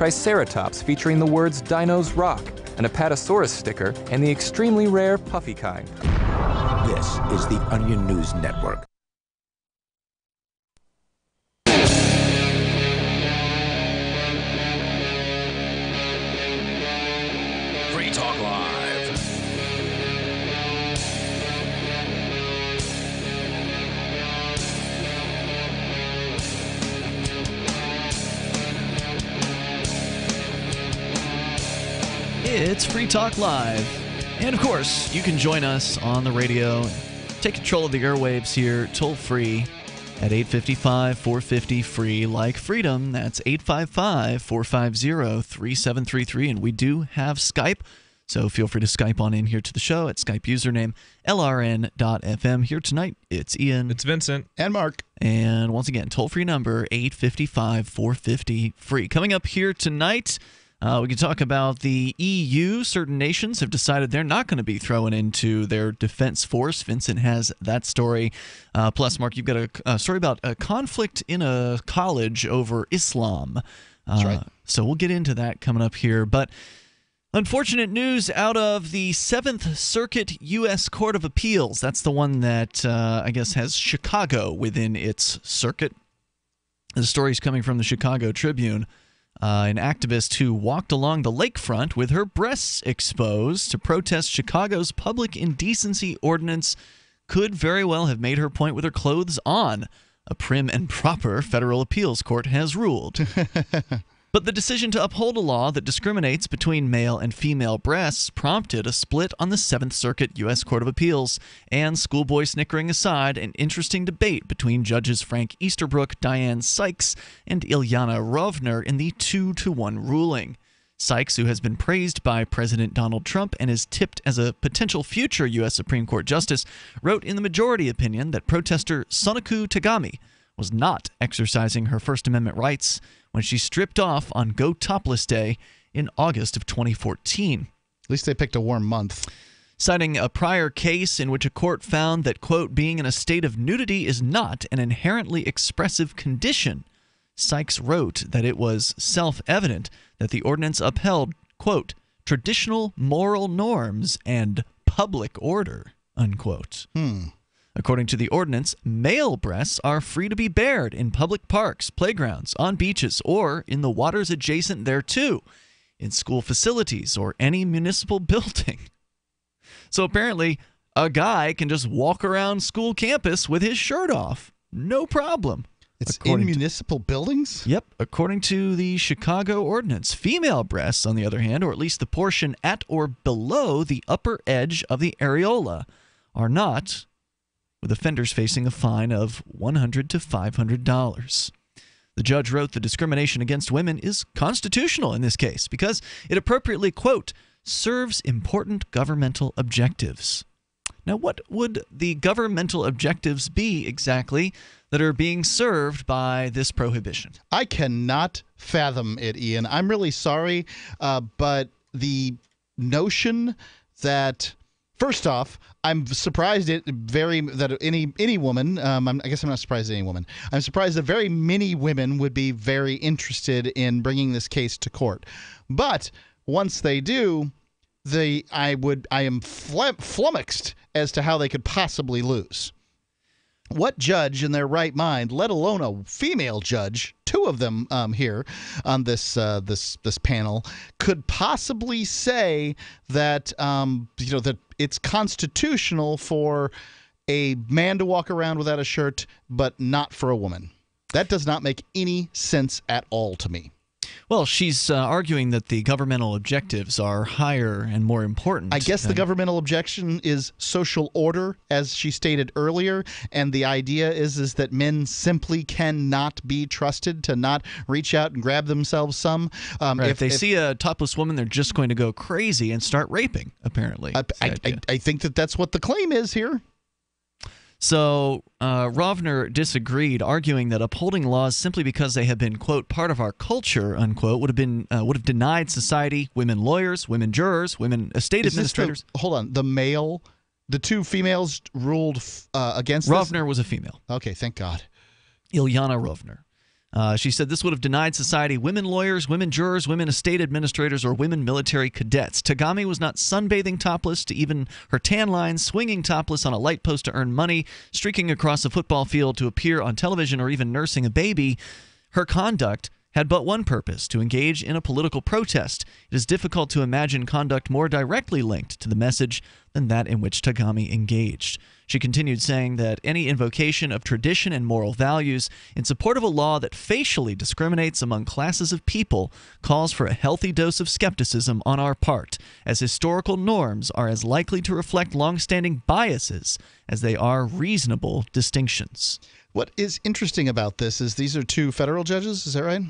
Triceratops featuring the words Dinos Rock, an Apatosaurus sticker, and the extremely rare puffy kind. This is the Onion News Network. Free Talk Live. It's Free Talk Live. And of course, you can join us on the radio. Take control of the airwaves here, toll free at 855-450-FREE, like freedom. That's 855-450-3733. And we do have Skype, so feel free to Skype on in here to the show at Skype username LRN.FM. Here tonight, it's Ian. It's Vincent. And Mark. And once again, toll-free number 855-450-FREE. Coming up here tonight, we can talk about the EU. Certain nations have decided they're not going to be thrown into their defense force. Vincent has that story. Plus, Mark, you've got a story about a conflict in a college over Islam. That's right. So we'll get into that coming up here. But unfortunate news out of the 7th Circuit U.S. Court of Appeals. That's the one that, I guess, has Chicago within its circuit. The story's coming from the Chicago Tribune. An activist who walked along the lakefront with her breasts exposed to protest Chicago's public indecency ordinance could very well have made her point with her clothes on, a prim and proper federal appeals court has ruled. But the decision to uphold a law that discriminates between male and female breasts prompted a split on the 7th Circuit U.S. Court of Appeals, and schoolboy snickering aside, an interesting debate between Judges Frank Easterbrook, Diane Sykes, and Ilyana Rovner in the 2-1 ruling. Sykes, who has been praised by President Donald Trump and is tipped as a potential future U.S. Supreme Court justice, wrote in the majority opinion that protester Sonoku Tagami was not exercising her First Amendment rights when she stripped off on Go Topless Day in August of 2014. At least they picked a warm month. Citing a prior case in which a court found that, quote, being in a state of nudity is not an inherently expressive condition, Sykes wrote that it was self-evident that the ordinance upheld, quote, traditional moral norms and public order, unquote. According to the ordinance, male breasts are free to be bared in public parks, playgrounds, on beaches, or in the waters adjacent thereto, in school facilities, or any municipal building. So apparently, a guy can just walk around school campus with his shirt off. No problem. It's in municipal buildings? Yep. According to the Chicago ordinance, female breasts, on the other hand, or at least the portion at or below the upper edge of the areola, are not, with offenders facing a fine of $100 to $500. The judge wrote the discrimination against women is constitutional in this case because it appropriately, quote, serves important governmental objectives. Now, what would the governmental objectives be exactly that are being served by this prohibition? I cannot fathom it, Ian. I'm really sorry, but the notion that... First off, I'm surprised that any woman. I guess I'm not surprised at any woman. I'm surprised that very many women would be very interested in bringing this case to court. But once they do, I am flummoxed as to how they could possibly lose. What judge in their right mind, let alone a female judge, two of them here on this panel, could possibly say that that it's constitutional for a man to walk around without a shirt, but not for a woman? That does not make any sense at all to me. Well, she's arguing that the governmental objectives are higher and more important. I guess the governmental objection is social order, as she stated earlier, and the idea is that men simply cannot be trusted to not reach out and grab themselves some. Right. If they see a topless woman, they're just going to go crazy and start raping, apparently. I think that's what the claim is here. So Rovner disagreed, arguing that upholding laws simply because they have been, quote, part of our culture, unquote, would have denied society, women lawyers, women jurors, women estate administrators. Hold on. The two females ruled against Rovner this? was a female. Okay, thank God. Ilyana Rovner. She said this would have denied society women lawyers, women jurors, women estate administrators, or women military cadets. Tagami was not sunbathing topless to even her tan line, swinging topless on a light post to earn money, streaking across a football field to appear on television, or even nursing a baby. Her conduct had but one purpose: to engage in a political protest. It is difficult to imagine conduct more directly linked to the message than that in which Tagami engaged. She continued, saying that any invocation of tradition and moral values in support of a law that facially discriminates among classes of people calls for a healthy dose of skepticism on our part, as historical norms are as likely to reflect long-standing biases as they are reasonable distinctions. What is interesting about this is these are two federal judges, is that right?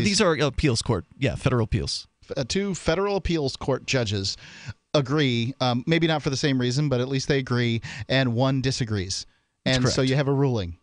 These are appeals court. Yeah, federal appeals. Two federal appeals court judges agree, maybe not for the same reason, but at least they agree, and one disagrees. And so you have a ruling.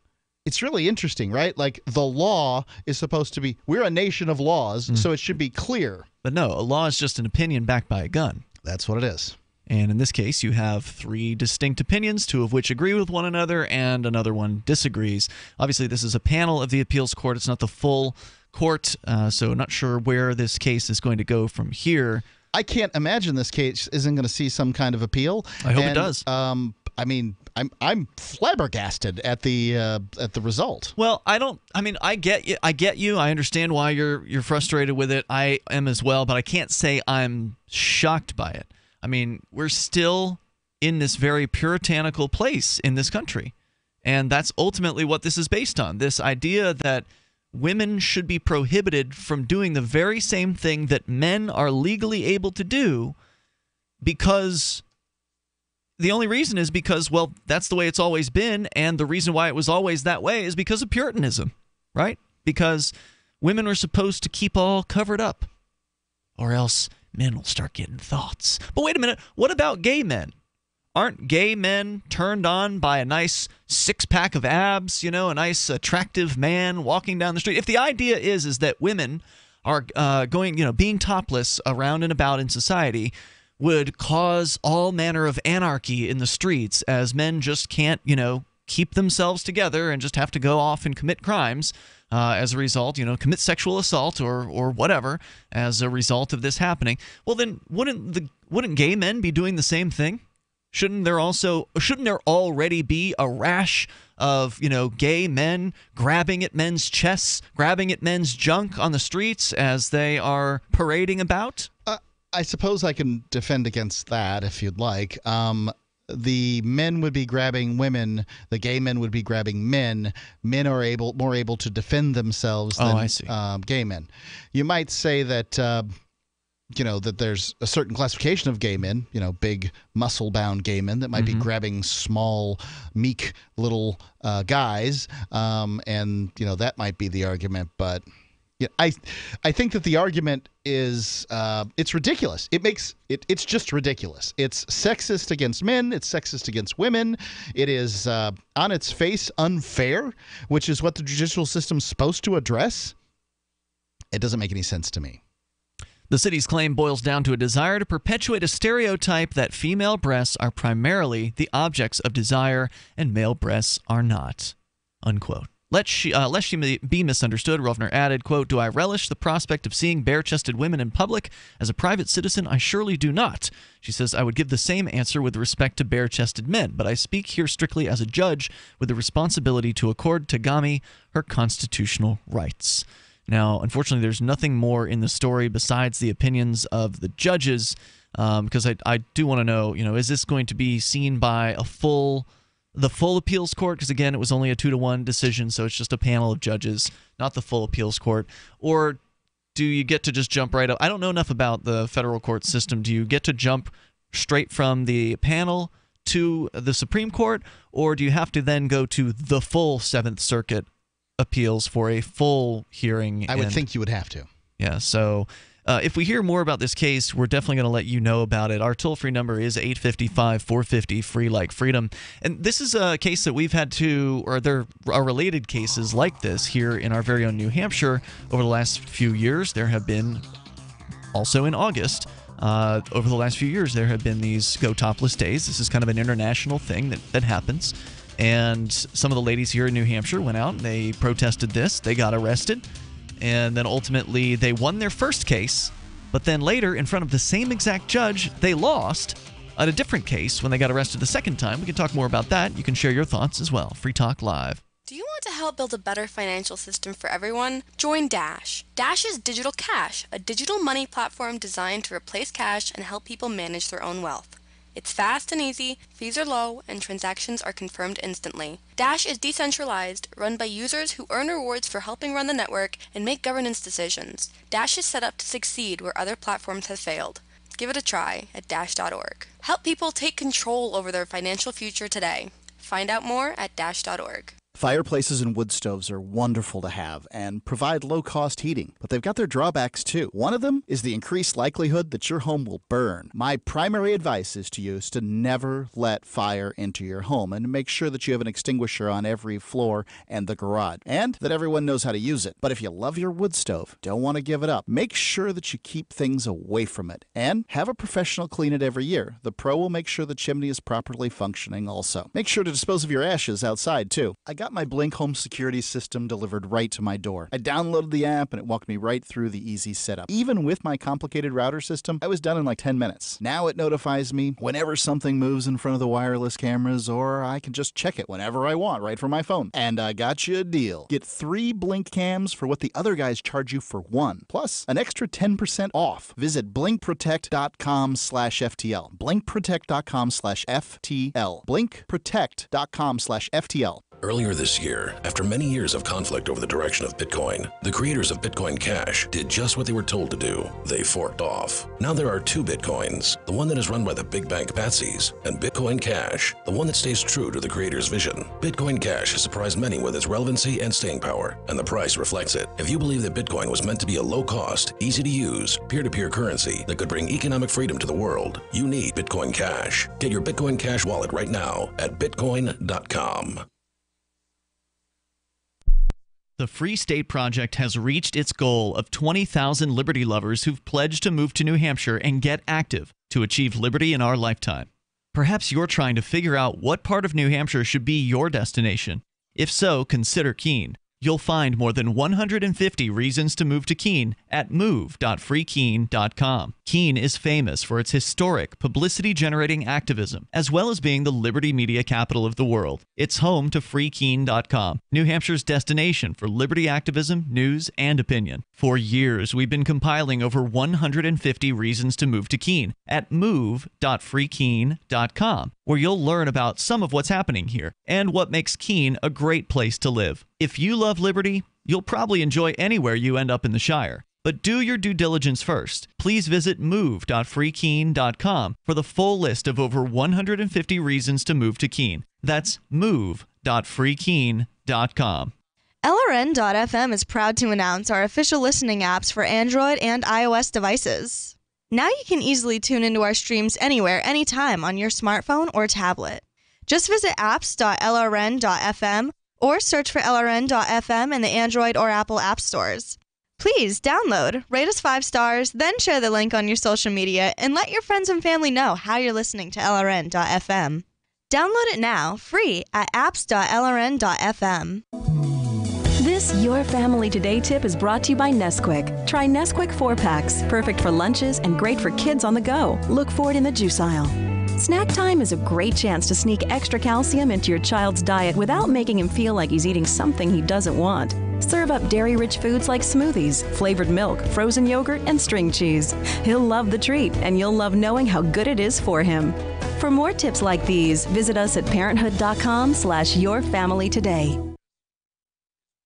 It's really interesting, right? Like, the law is supposed to be, we're a nation of laws, so it should be clear. But no, a law is just an opinion backed by a gun. That's what it is. And in this case, you have three distinct opinions, two of which agree with one another, and another one disagrees. Obviously, this is a panel of the appeals court. It's not the full court, so not sure where this case is going to go from here. I can't imagine this case isn't going to see some kind of appeal. I hope it does. I mean, I'm flabbergasted at the result. Well, I get you. I understand why you're frustrated with it. I am as well, but I can't say I'm shocked by it. I mean, we're still in this very puritanical place in this country, and that's ultimately what this is based on. This idea that women should be prohibited from doing the very same thing that men are legally able to do, because the only reason is because, well, that's the way it's always been, and the reason why it was always that way is because of Puritanism, right? Because women are supposed to keep all covered up, or else men will start getting thoughts. But wait a minute, what about gay men? Aren't gay men turned on by a nice six-pack of abs, a nice attractive man walking down the street? If the idea is that women are being topless around and about in society would cause all manner of anarchy in the streets, as men just can't, keep themselves together and just have to go off and commit crimes as a result, commit sexual assault or whatever as a result of this happening, well, then wouldn't gay men be doing the same thing? Shouldn't there already be a rash of, gay men grabbing at men's chests, grabbing at men's junk on the streets as they are parading about? I suppose I can defend against that if you'd like. The men would be grabbing women. The gay men would be grabbing men. Men are more able to defend themselves than gay men. You might say that that there's a certain classification of gay men, big muscle-bound gay men that might be grabbing small, meek little guys, and that might be the argument. But I think that the argument is it's ridiculous. It's just ridiculous. It's sexist against men. It's sexist against women. It is on its face unfair, which is what the judicial system's supposed to address. It doesn't make any sense to me. The city's claim boils down to a desire to perpetuate a stereotype that female breasts are primarily the objects of desire and male breasts are not, unquote. Lest she be misunderstood, Rovner added, quote, "Do I relish the prospect of seeing bare-chested women in public? As a private citizen, I surely do not." She says, "I would give the same answer with respect to bare-chested men, but I speak here strictly as a judge with the responsibility to accord Tagami her constitutional rights." Now, unfortunately, there's nothing more in the story besides the opinions of the judges, because I do want to know, is this going to be seen by the full appeals court? Because, again, it was only a 2-1 decision, so it's just a panel of judges, not the full appeals court. Or do you get to just jump right up? I don't know enough about the federal court system. Do you get to jump straight from the panel to the Supreme Court, or do you have to then go to the full Seventh Circuit appeals for a full hearing? I would think you would have to. Yeah, so if we hear more about this case, we're definitely going to let you know about it. Our toll-free number is 855-450-FREE like freedom. And this is a case that we've had to, or there are related cases like this here in our very own New Hampshire over the last few years. There have been, also in August, over the last few years, there have been these Go Topless days. This is kind of an international thing that happens. And some of the ladies here in New Hampshire went out and they protested this. They got arrested. And then ultimately they won their first case. But then later, in front of the same exact judge, they lost at a different case when they got arrested the second time. We can talk more about that. You can share your thoughts as well. Free Talk Live. Do you want to help build a better financial system for everyone? Join Dash. Dash is Digital Cash, a digital money platform designed to replace cash and help people manage their own wealth. It's fast and easy, fees are low, and transactions are confirmed instantly. Dash is decentralized, run by users who earn rewards for helping run the network and make governance decisions. Dash is set up to succeed where other platforms have failed. Give it a try at dash.org. Help people take control over their financial future today. Find out more at dash.org. Fireplaces and wood stoves are wonderful to have and provide low-cost heating, but they've got their drawbacks too. One of them is the increased likelihood that your home will burn. My primary advice is to never let fire into your home and make sure that you have an extinguisher on every floor and the garage, and that everyone knows how to use it. But if you love your wood stove, don't want to give it up, make sure that you keep things away from it and have a professional clean it every year. The pro will make sure the chimney is properly functioning also. Make sure to dispose of your ashes outside too. I got my Blink home security system delivered right to my door. I downloaded the app and it walked me right through the easy setup. Even with my complicated router system, I was done in like 10 minutes. Now it notifies me whenever something moves in front of the wireless cameras, or I can just check it whenever I want right from my phone. And I got you a deal. Get 3 Blink cams for what the other guys charge you for 1, plus an extra 10% off. Visit blinkprotect.com/FTL. blinkprotect.com/FTL. blinkprotect.com/FTL. Earlier this year, after many years of conflict over the direction of Bitcoin, the creators of Bitcoin Cash did just what they were told to do. They forked off. Now there are 2 Bitcoins, the one that is run by the big bank patsies, and Bitcoin Cash, the one that stays true to the creator's vision. Bitcoin Cash has surprised many with its relevancy and staying power, and the price reflects it. If you believe that Bitcoin was meant to be a low-cost, easy-to-use, peer-to-peer currency that could bring economic freedom to the world, you need Bitcoin Cash. Get your Bitcoin Cash wallet right now at bitcoin.com. The Free State Project has reached its goal of 20,000 liberty lovers who've pledged to move to New Hampshire and get active to achieve liberty in our lifetime. Perhaps you're trying to figure out what part of New Hampshire should be your destination. If so, consider Keene. You'll find more than 150 reasons to move to Keene at move.freekeene.com. Keene is famous for its historic, publicity-generating activism, as well as being the liberty media capital of the world. It's home to freekeene.com, New Hampshire's destination for liberty activism, news, and opinion. For years, we've been compiling over 150 reasons to move to Keene at move.freekeene.com, where you'll learn about some of what's happening here and what makes Keene a great place to live. If you love liberty, you'll probably enjoy anywhere you end up in the Shire. But do your due diligence first. Please visit move.freekeene.com for the full list of over 150 reasons to move to Keene. That's move.freekeene.com. LRN.FM is proud to announce our official listening apps for Android and iOS devices. Now you can easily tune into our streams anywhere, anytime on your smartphone or tablet. Just visit apps.lrn.fm or search for LRN.FM in the Android or Apple app stores. Please download, rate us 5 stars, then share the link on your social media, and let your friends and family know how you're listening to LRN.FM. Download it now, free at apps.lrn.fm. This Your Family Today tip is brought to you by Nesquik. Try Nesquik 4-packs, perfect for lunches and great for kids on the go. Look for it in the juice aisle. Snack time is a great chance to sneak extra calcium into your child's diet without making him feel like he's eating something he doesn't want. Serve up dairy-rich foods like smoothies, flavored milk, frozen yogurt, and string cheese. He'll love the treat, and you'll love knowing how good it is for him. For more tips like these, visit us at parenthood.com/yourfamilytoday.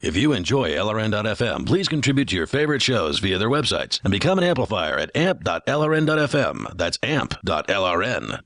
If you enjoy LRN.FM, please contribute to your favorite shows via their websites and become an amplifier at amp.lrn.fm. That's amp.lrn.fm.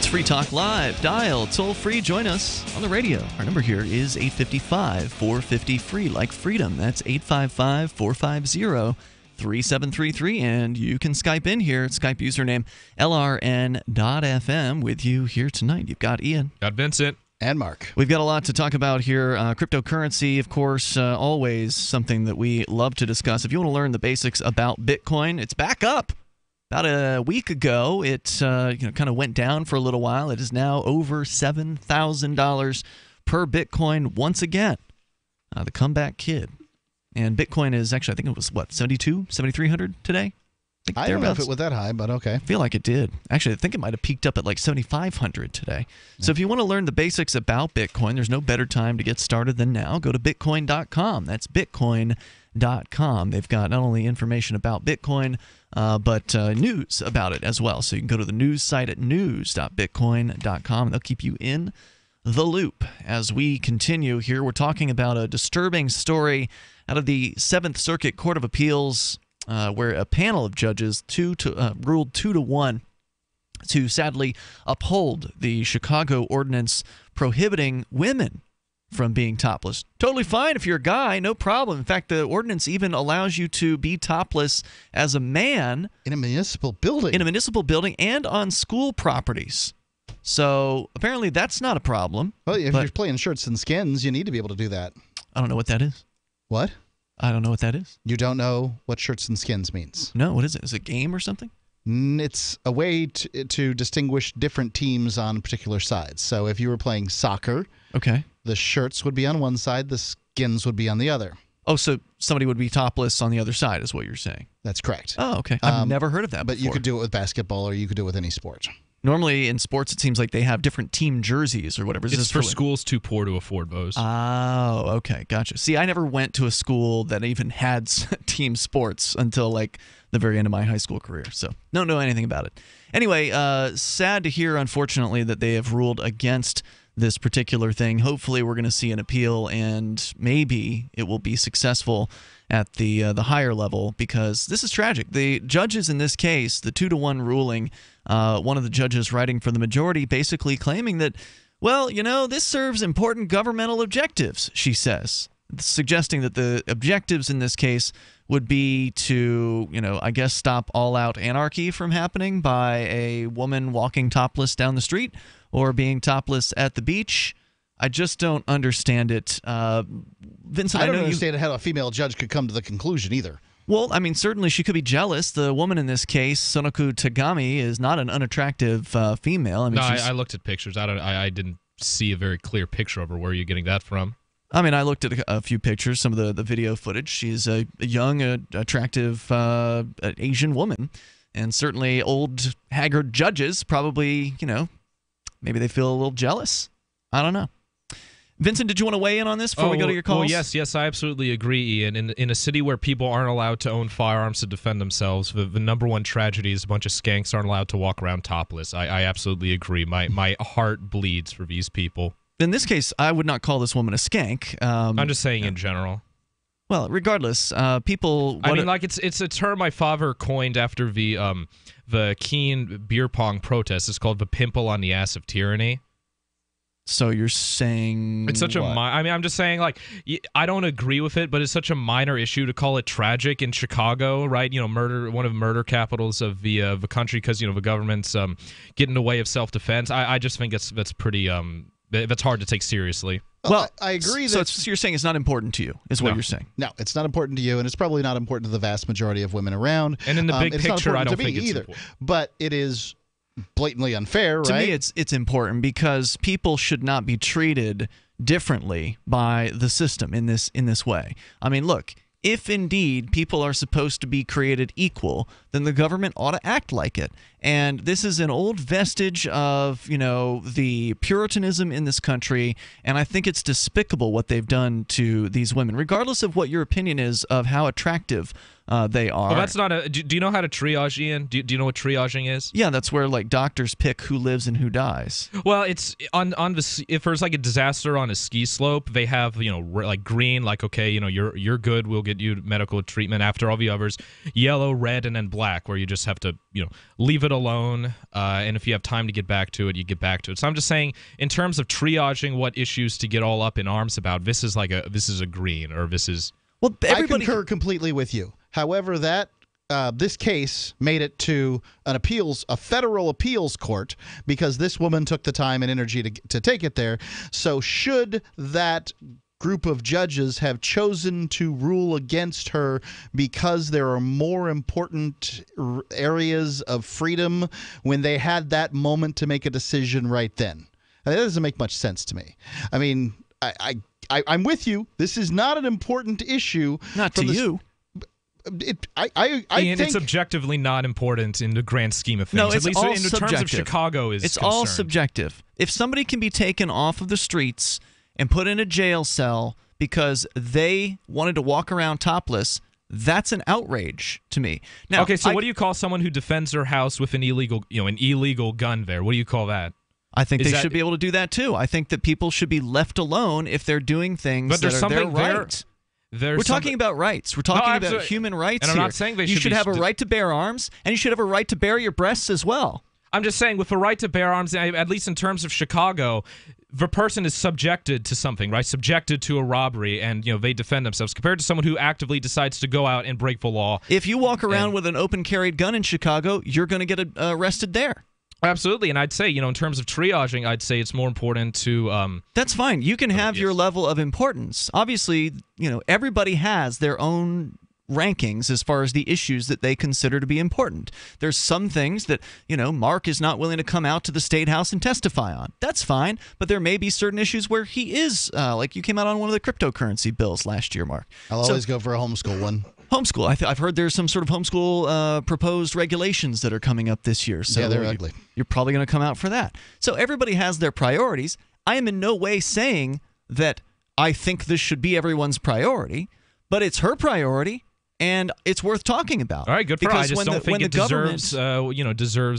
Free Talk Live. Dial toll free. Join us on the radio. Our number here is 855-450-FREE, like freedom. That's 855-450-3232. 888-3733, and you can Skype in here. Skype username LRN.FM with you here tonight. You've got Ian. Got Vincent. And Mark. We've got a lot to talk about here. Cryptocurrency, of course, always something that we love to discuss. If you want to learn the basics about Bitcoin, it's back up. About a week ago, it kind of went down for a little while. It is now over $7,000 per Bitcoin once again. The comeback kid. And Bitcoin is actually, I think it was, what, 7,300 today? I don't know if it was that high, but okay. I feel like it did. Actually, I think it might have peaked up at like 7,500 today. So if you want to learn the basics about Bitcoin, there's no better time to get started than now. Go to Bitcoin.com. That's Bitcoin.com. They've got not only information about Bitcoin, but news about it as well. So you can go to the news site at news.bitcoin.com, and they'll keep you in the loop. As we continue here, we're talking about a disturbing story out of the Seventh Circuit Court of Appeals, where a panel of judges ruled 2-1 to sadly uphold the Chicago ordinance prohibiting women from being topless. Totally fine if you're a guy, no problem. In fact, the ordinance even allows you to be topless as a man in a municipal building. In a municipal building and on school properties. So apparently that's not a problem. Well, if you're playing shirts and skins, you need to be able to do that. I don't know what that is. What? I don't know what that is. You don't know what shirts and skins means? No, what is it? Is it a game or something? It's a way to distinguish different teams on particular sides. So if you were playing soccer, okay, the shirts would be on one side, the skins would be on the other. Oh, so somebody would be topless on the other side is what you're saying. That's correct. Oh, okay. I've never heard of that But before. you could do it with basketball or you could do it with any sport. Normally in sports, it seems like they have different team jerseys or whatever. It's for schools too poor to afford those. Oh, okay. Gotcha. See, I never went to a school that even had team sports until like the very end of my high school career. So don't know anything about it. Anyway, sad to hear, unfortunately, that they have ruled against this particular thing. Hopefully we're going to see an appeal, and maybe it will be successful at the higher level, because this is tragic. The judges in this case, the 2-1 ruling, one of the judges writing for the majority basically claiming that, well, this serves important governmental objectives, she says, suggesting that the objectives in this case would be to, I guess, stop all-out anarchy from happening by a woman walking topless down the street or being topless at the beach. I just don't understand it. Vincent, I don't understand how a female judge could come to the conclusion either. Well, I mean, certainly she could be jealous. The woman in this case, Sonoku Tagami, is not an unattractive female. I mean, I looked at pictures. I didn't see a very clear picture of her. Where are you getting that from? I mean, I looked at a few pictures, some of the video footage. She's a young, attractive Asian woman. And certainly old, haggard judges probably, maybe they feel a little jealous. I don't know. Vincent, did you want to weigh in on this before we go to your calls? Well, yes, I absolutely agree, Ian. In a city where people aren't allowed to own firearms to defend themselves, the number one tragedy is a bunch of skanks aren't allowed to walk around topless. I absolutely agree. My heart bleeds for these people. In this case, I would not call this woman a skank. I'm just saying in general. Well, regardless, people... I mean, like, it's a term my father coined after the Keene beer pong protest. It's called the pimple on the ass of tyranny. So you're saying it's such a I'm just saying, like, I don't agree with it, but it's such a minor issue to call it tragic in Chicago, right? Murder, one of the murder capitals of the country, because the government's getting in the way of self-defense. I just think that's pretty that's hard to take seriously. Well, I agree. So you're saying it's not important to you, is what you're saying? No, it's not important to you, and it's probably not important to the vast majority of women around. And in the big picture, I don't think it's either. Important. But it is blatantly unfair, right? To me, it's important because people should not be treated differently by the system in this way. I mean, look, if indeed people are supposed to be created equal, then the government ought to act like it. And this is an old vestige of, the Puritanism in this country, and I think it's despicable what they've done to these women, regardless of what your opinion is of how attractive they are. Well, that's not a. Do you know how to triage, Ian? Do you know what triaging is? Yeah, that's where like doctors pick who lives and who dies. Well, it's on the if there's like a disaster on a ski slope, they have like green, like okay, you're good, we'll get you medical treatment after all the others. Yellow, red, and then black, where you just have to leave it alone. And if you have time to get back to it, you get back to it. So I'm just saying, in terms of triaging what issues to get all up in arms about, this is a green, or this is. Well, I concur completely with you. However, that this case made it to a federal appeals court because this woman took the time and energy to take it there. So should that group of judges have chosen to rule against her because there are more important areas of freedom when they had that moment to make a decision right then? That doesn't make much sense to me. I mean, I'm with you. This is not an important issue. Not to you. I think it's objectively not important in the grand scheme of things. No, it's at least all in subjective. terms of Chicago is It's concerned. all subjective. If somebody can be taken off of the streets and put in a jail cell because they wanted to walk around topless, that's an outrage to me. Now, okay, so what do you call someone who defends their house with an illegal gun there? What do you call that? I think they should be able to do that too. I think that people should be left alone if they're doing things but there's that are their something right. We're talking about rights. We're talking about human rights and here. I'm not saying you should have a right to bear arms, and you should have a right to bare your breasts as well. I'm just saying, with the right to bear arms, at least in terms of Chicago, the person is subjected to something, right? Subjected to a robbery, and they defend themselves, compared to someone who actively decides to go out and break the law. If you walk around with an open carried gun in Chicago, you're going to get arrested there. Absolutely, and I'd say, in terms of triaging, I'd say it's more important to... That's fine. You can have your level of importance. Obviously, everybody has their own rankings as far as the issues that they consider to be important. There's some things that, Mark is not willing to come out to the State House and testify on. That's fine, but there may be certain issues where he is, like you came out on one of the cryptocurrency bills last year, Mark. I'll always go for a homeschool one. Homeschool. I've heard there's some sort of homeschool proposed regulations that are coming up this year. So yeah, they're ugly. You're probably going to come out for that. So everybody has their priorities. I am in no way saying that I think this should be everyone's priority, but it's her priority, and it's worth talking about. All right, good for her. I just don't think it deserves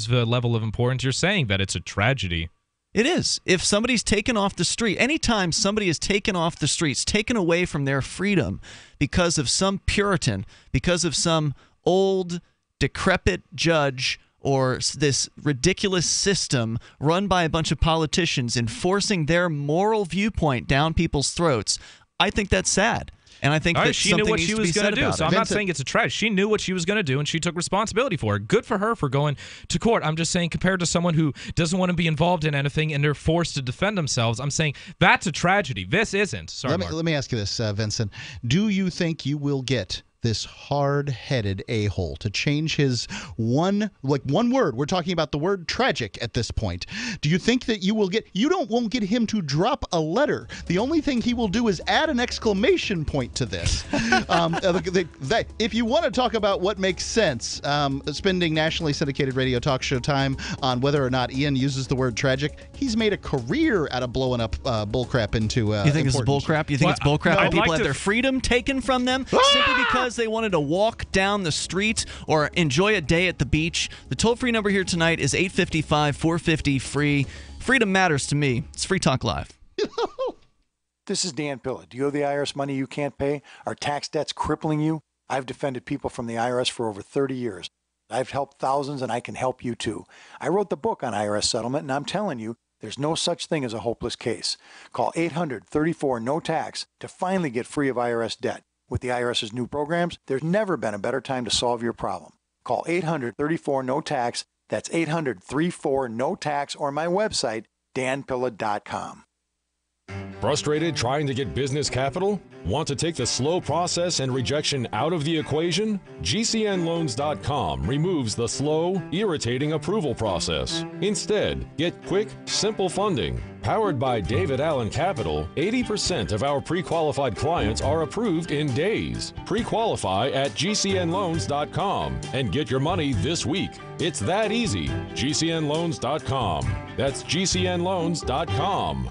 the level of importance you're saying, that it's a tragedy. It is. If somebody's taken off the street, anytime somebody is taken off the streets, taken away from their freedom because of some Puritan, because of some old, decrepit judge, or this ridiculous system run by a bunch of politicians enforcing their moral viewpoint down people's throats, I think that's sad. And I think that she knew what she was going to do. So I'm not saying it's a tragedy. She knew what she was going to do, and she took responsibility for it. Good for her for going to court. I'm just saying, compared to someone who doesn't want to be involved in anything and they're forced to defend themselves, I'm saying that's a tragedy. This isn't. Sorry, let me ask you this, Vincent. Do you think you will get this hard-headed a-hole to change his one word? We're talking about the word tragic at this point. Do you think that you will get? Won't get him to drop a letter. The only thing he will do is add an exclamation point to this. If you want to talk about what makes sense, spending nationally syndicated radio talk show time on whether or not Ian uses the word tragic, he's made a career out of blowing up bullcrap into. You think it's bullcrap? You think it's bullcrap when people have their freedom taken from them simply because they wanted to walk down the street or enjoy a day at the beach? The toll-free number here tonight is 855-450-FREE. Freedom matters to me. It's Free Talk Live. This is Dan Pilla. Do you owe the IRS money you can't pay? Are tax debts crippling you? I've defended people from the IRS for over 30 years. I've helped thousands, and I can help you too. I wrote the book on IRS settlement, and I'm telling you, there's no such thing as a hopeless case. Call 800-34-NO-TAX to finally get free of IRS debt. With the IRS's new programs, there's never been a better time to solve your problem. Call 800-34-NO-TAX. That's 800-34-NO-TAX, or my website, danpilla.com. Frustrated trying to get business capital? Want to take the slow process and rejection out of the equation? GCNloans.com removes the slow, irritating approval process. Instead, get quick, simple funding. Powered by David Allen Capital, 80% of our pre-qualified clients are approved in days. Pre-qualify at GCNloans.com and get your money this week. It's that easy. GCNloans.com. That's GCNloans.com.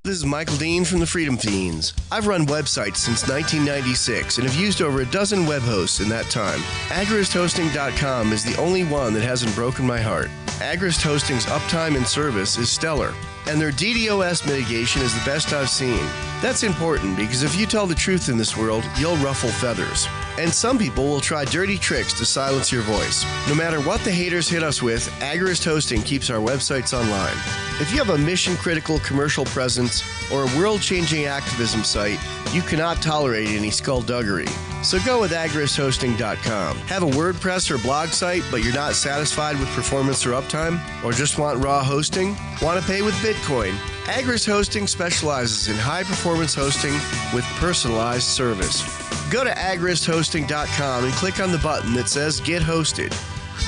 This is Michael Dean from the Freedom Fiends. I've run websites since 1996 and have used over a dozen web hosts in that time. AgristHosting.com is the only one that hasn't broken my heart. Agrist Hosting's uptime and service is stellar. and their DDoS mitigation is the best I've seen. That's important because if you tell the truth in this world, you'll ruffle feathers. And some people will try dirty tricks to silence your voice. No matter what the haters hit us with, Agorist Hosting keeps our websites online. If you have a mission-critical commercial presence or a world-changing activism site, you cannot tolerate any skullduggery. So go with agoristhosting.com. Have a WordPress or blog site, but you're not satisfied with performance or uptime? Or just want raw hosting? Want to pay with Bitcoin? Agorist Hosting specializes in high-performance hosting with personalized service. Go to agoristhosting.com and click on the button that says Get Hosted.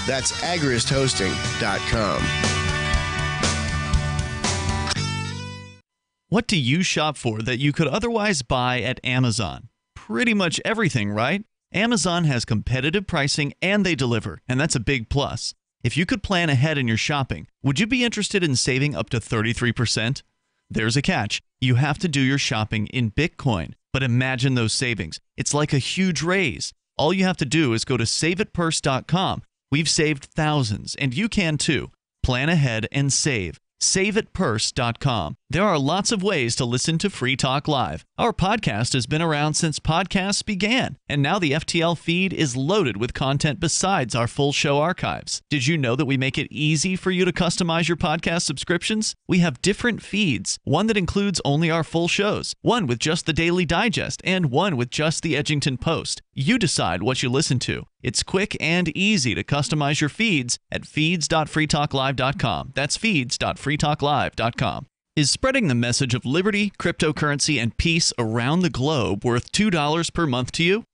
That's agoristhosting.com. What do you shop for that you could otherwise buy at Amazon? Pretty much everything, right? Amazon has competitive pricing and they deliver, and that's a big plus. If you could plan ahead in your shopping, would you be interested in saving up to 33%? There's a catch. You have to do your shopping in Bitcoin. But imagine those savings. It's like a huge raise. All you have to do is go to saveitpurse.com. We've saved thousands, and you can too. Plan ahead and save. SaveItPurse.com. There are lots of ways to listen to Free Talk Live. Our podcast has been around since podcasts began, and now the FTL feed is loaded with content besides our full show archives. Did you know that we make it easy for you to customize your podcast subscriptions? We have different feeds, one that includes only our full shows, one with just the Daily Digest, and one with just the Edgington Post. You decide what you listen to. It's quick and easy to customize your feeds at feeds.freetalklive.com. That's feeds.freetalklive.com. Is spreading the message of liberty, cryptocurrency, and peace around the globe worth $2 per month to you?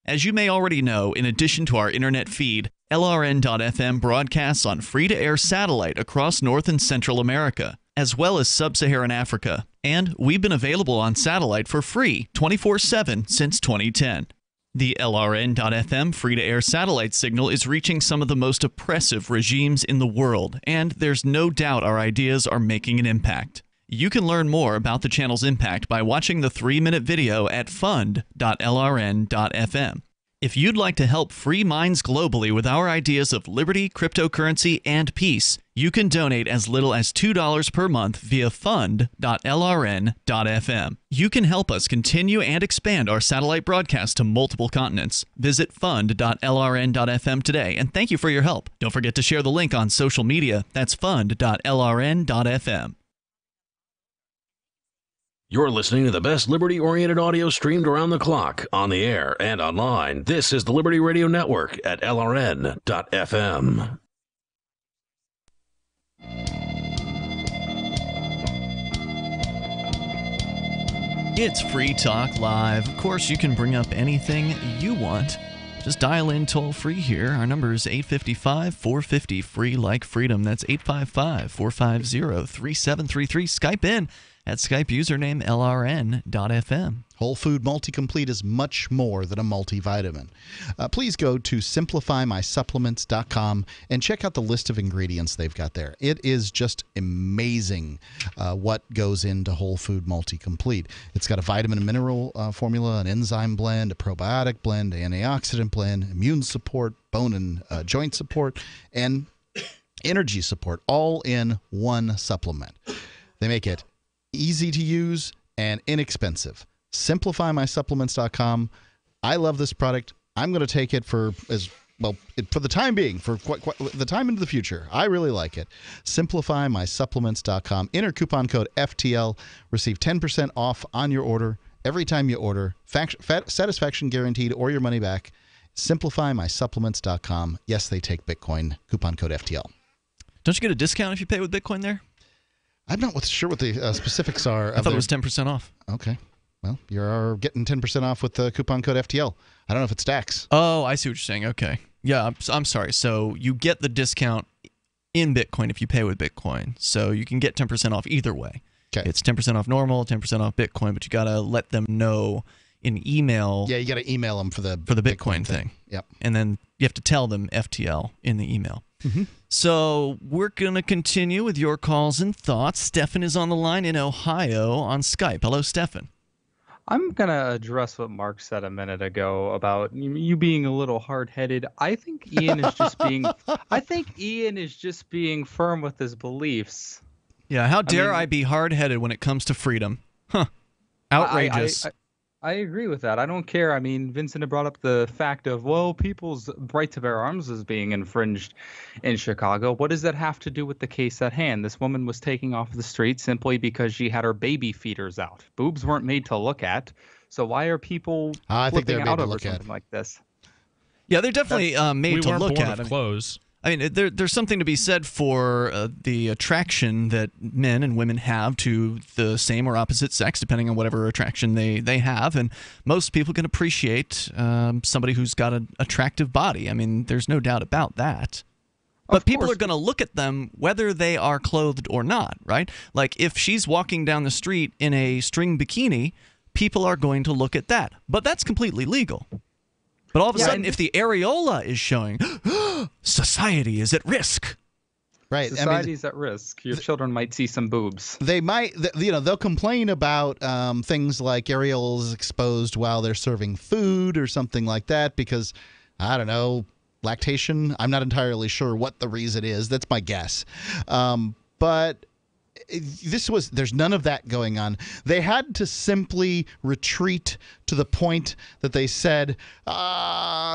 As you may already know, in addition to our internet feed, LRN.FM broadcasts on free-to-air satellite across North and Central America, as well as Sub-Saharan Africa. And we've been available on satellite for free 24/7 since 2010. The LRN.FM free-to-air satellite signal is reaching some of the most oppressive regimes in the world, and there's no doubt our ideas are making an impact. You can learn more about the channel's impact by watching the 3-minute video at fund.lrn.fm. If you'd like to help free minds globally with our ideas of liberty, cryptocurrency, and peace, you can donate as little as $2 per month via fund.lrn.fm. You can help us continue and expand our satellite broadcast to multiple continents. Visit fund.lrn.fm today, and thank you for your help. Don't forget to share the link on social media. That's fund.lrn.fm. You're listening to the best liberty-oriented audio streamed around the clock, on the air, and online. This is the Liberty Radio Network at LRN.FM. It's Free Talk Live. Of course, you can bring up anything you want. Just dial in toll-free here. Our number is 855-450-FREE like freedom. That's 855-450-3733. Skype in at Skype username LRN.FM. Whole Food Multi-Complete is much more than a multivitamin. Please go to simplifymysupplements.com and check out the list of ingredients they've got there. It is just amazing what goes into Whole Food Multi-Complete. It's got a vitamin and mineral formula, an enzyme blend, a probiotic blend, antioxidant blend, immune support, bone and joint support, and energy support, all in one supplement. They make it easy to use and inexpensive. SimplifyMySupplements.com. I love this product. I'm going to take it for the time being, for quite the time into the future. I really like it. SimplifyMySupplements.com. Enter coupon code FTL. Receive 10% off on your order every time you order. Satisfaction guaranteed or your money back. SimplifyMySupplements.com. Yes, they take Bitcoin. Coupon code FTL. Don't you get a discount if you pay with Bitcoin there? I'm not sure what the specifics are. I thought it was 10% off. Okay. Well, you're getting 10% off with the coupon code FTL. I don't know if it's tax. Oh, I see what you're saying. Okay. Yeah, I'm sorry. So you get the discount in Bitcoin if you pay with Bitcoin. So you can get 10% off either way. Okay. It's 10% off normal, 10% off Bitcoin, but you got to let them know in email. Yeah, you got to email them for the Bitcoin thing. Yep. And then you have to tell them FTL in the email. Mm-hmm. So we're going to continue with your calls and thoughts. Stefan is on the line in Ohio on Skype. Hello, Stefan. I'm going to address what Mark said a minute ago about you being a little hard-headed. I think Ian is just being firm with his beliefs. Yeah, how dare I be hard-headed when it comes to freedom? Huh. Outrageous. I agree with that. I don't care. I mean, Vincent had brought up the fact of, well, people's right to bear arms is being infringed in Chicago. What does that have to do with the case at hand? This woman was taking off the street simply because she had her baby feeders out. Boobs weren't made to look at. So why are people flipping out over something like this? Yeah, they're definitely made to look at. Clothes. I mean, there's something to be said for the attraction that men and women have to the same or opposite sex, depending on whatever attraction they have. And most people can appreciate somebody who's got an attractive body. I mean, there's no doubt about that. But people are going to look at them whether they are clothed or not, right? Like if she's walking down the street in a string bikini, people are going to look at that. But that's completely legal. But all of a sudden, if the areola is showing, society is at risk. Right. Society's at risk. Your children might see some boobs. They might, they'll complain about things like areolas exposed while they're serving food or something like that because, I don't know, lactation. I'm not entirely sure what the reason is. That's my guess. But there's none of that going on. They had to simply retreat to the point that they said